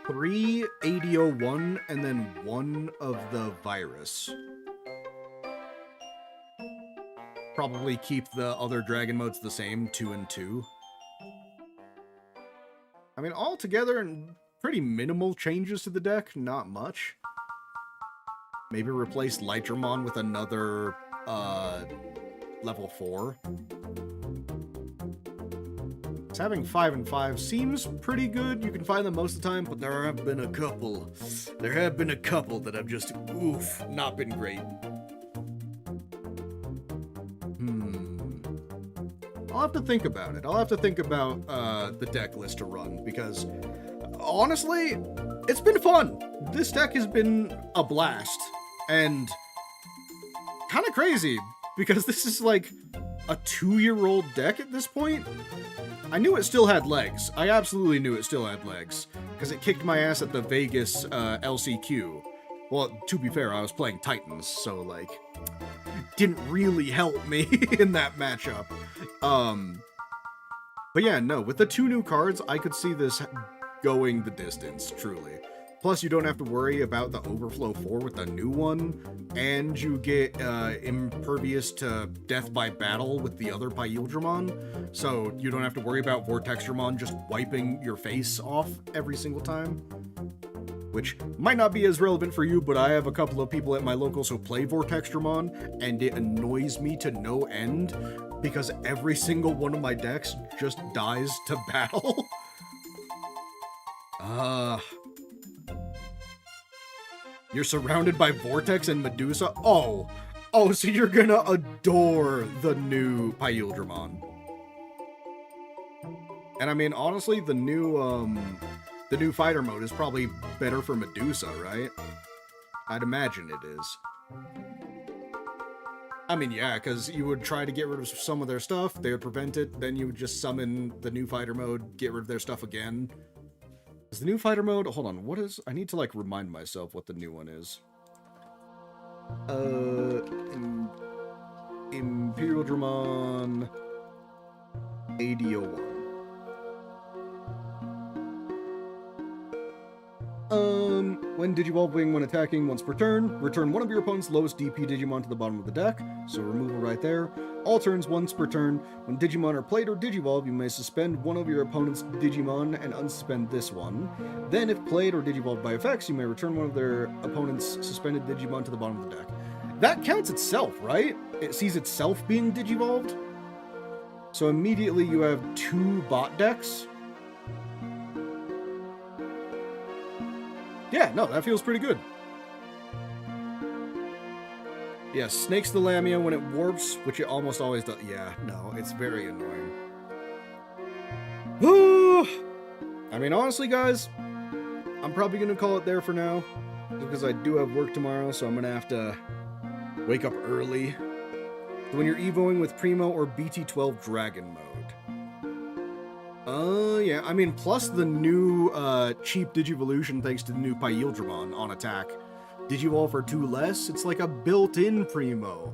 3 AD-01 and then 1 of the virus. Probably keep the other dragon modes the same, 2 and 2. I mean, altogether, pretty minimal changes to the deck, not much. Maybe replace Lightramon with another, level 4. So having 5 and 5 seems pretty good. You can find them most of the time, but there have been a couple. There have been a couple that have just, oof, not been great. I'll have to think about it. I'll have to think about the deck list to run, because honestly, it's been fun. This deck has been a blast, and kind of crazy, because this is like a 2-year-old deck at this point. I knew it still had legs. I absolutely knew it still had legs, because it kicked my ass at the Vegas LCQ. Well, to be fair, I was playing Titans, so, like, didn't really help me in that matchup. But yeah, no, with the 2 new cards, I could see this going the distance, truly. Plus, you don't have to worry about the Overflow 4 with the new one, and you get impervious to death by battle with the other Imperialdramon, so you don't have to worry about Vortexdramon just wiping your face off every single time. Which might not be as relevant for you, but I have a couple of people at my locals who play Vortexdramon, and it annoys me to no end, because every single one of my decks just dies to battle. You're surrounded by Vortex and Medusa? Oh, so you're gonna adore the new Imperialdramon. And I mean, honestly, the new fighter mode is probably better for Medusa, right? I'd imagine it is. I mean, yeah, because you would try to get rid of some of their stuff, they would prevent it, then you would just summon the new fighter mode, get rid of their stuff again. Is the new fighter mode... Hold on, what is... I need to, like, remind myself what the new one is. Imperialdramon... AD-01. When Digivolving when attacking once per turn, return one of your opponent's lowest DP Digimon to the bottom of the deck, so removal right there. All turns once per turn. When Digimon are played or Digivolve, you may suspend one of your opponent's Digimon and unsuspend this one. Then, if played or Digivolved by effects, you may return one of their opponent's suspended Digimon to the bottom of the deck. That counts itself, right? It sees itself being Digivolved? So immediately you have 2 bot decks. Yeah, no, that feels pretty good. Yeah, Snakes the Lamia when it warps, which it almost always does. Yeah, no, it's very annoying. I mean, honestly, guys, I'm probably going to call it there for now, because I do have work tomorrow, so I'm going to have to wake up early. So when you're evoing with Primo or BT12 Dragon mode. Yeah, I mean, plus the new cheap Digivolution thanks to the new Imperialdramon on attack. Digivolve for 2 less, it's like a built-in Primo.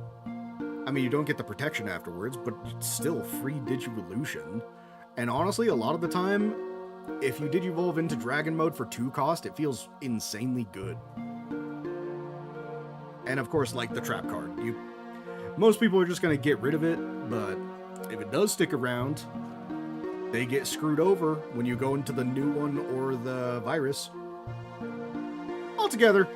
I mean, you don't get the protection afterwards, but it's still free Digivolution. And honestly, a lot of the time, if you Digivolve into Dragon mode for 2 cost, it feels insanely good. And of course, like the trap card. Most people are just going to get rid of it, but if it does stick around, they get screwed over when you go into the new one or the virus. Altogether,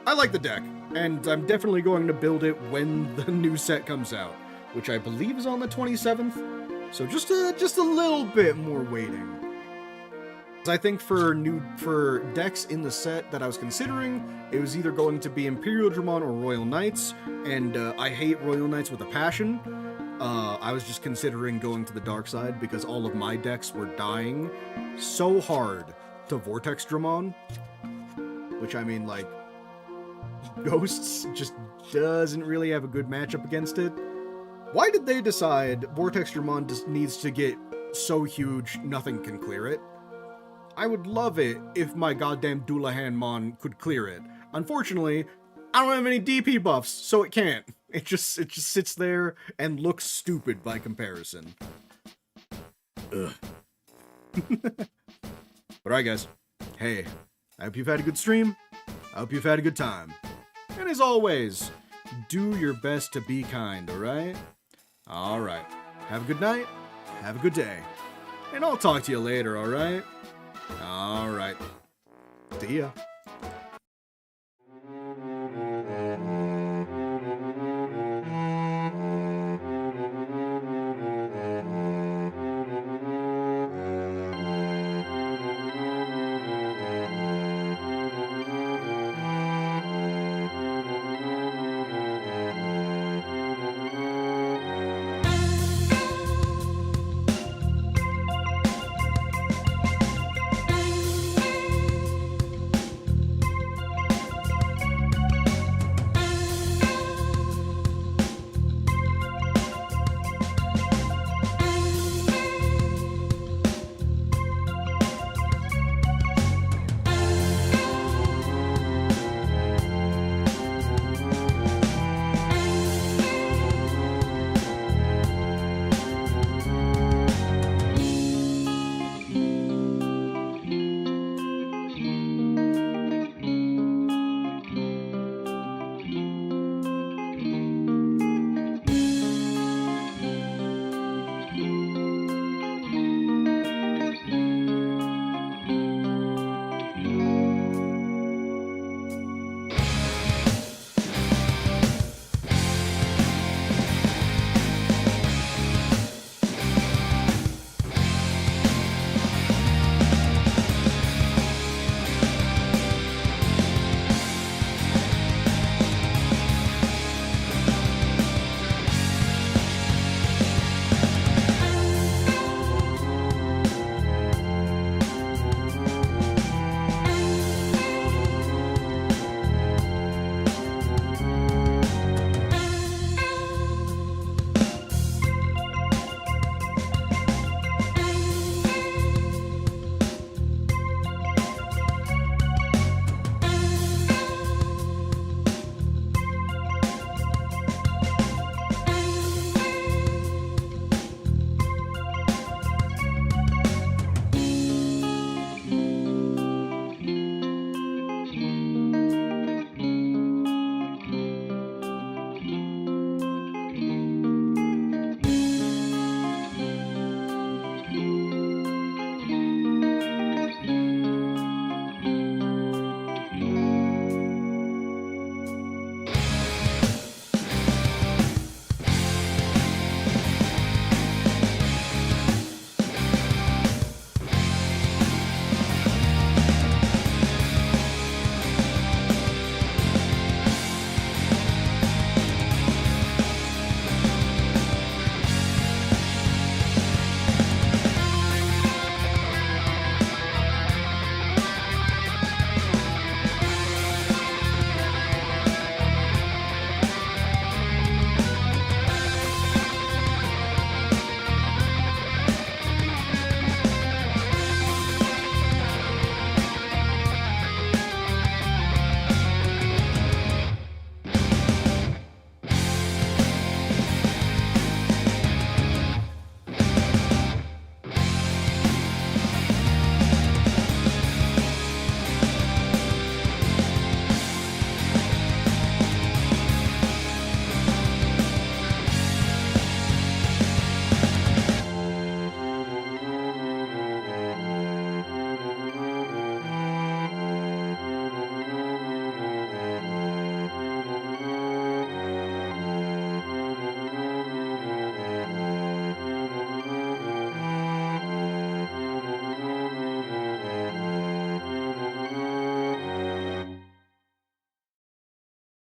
I like the deck, and I'm definitely going to build it when the new set comes out, which I believe is on the 27th, so just a little bit more waiting. I think for decks in the set that I was considering, it was either going to be Imperialdramon or Royal Knights, and I hate Royal Knights with a passion. I was just considering going to the dark side because all of my decks were dying so hard to Vortex Dramon, which I mean, like, Ghosts just doesn't really have a good matchup against it. Why did they decide Vortex Dramon just needs to get so huge nothing can clear it? I would love it if my goddamn Doulahan Mon could clear it. Unfortunately, I don't have any DP buffs, so it can't. It just sits there and looks stupid by comparison. Ugh. Alright guys, hey, I hope you've had a good stream. I hope you've had a good time. And as always, do your best to be kind, alright? Alright, have a good night, have a good day, and I'll talk to you later, alright? Alright, see ya.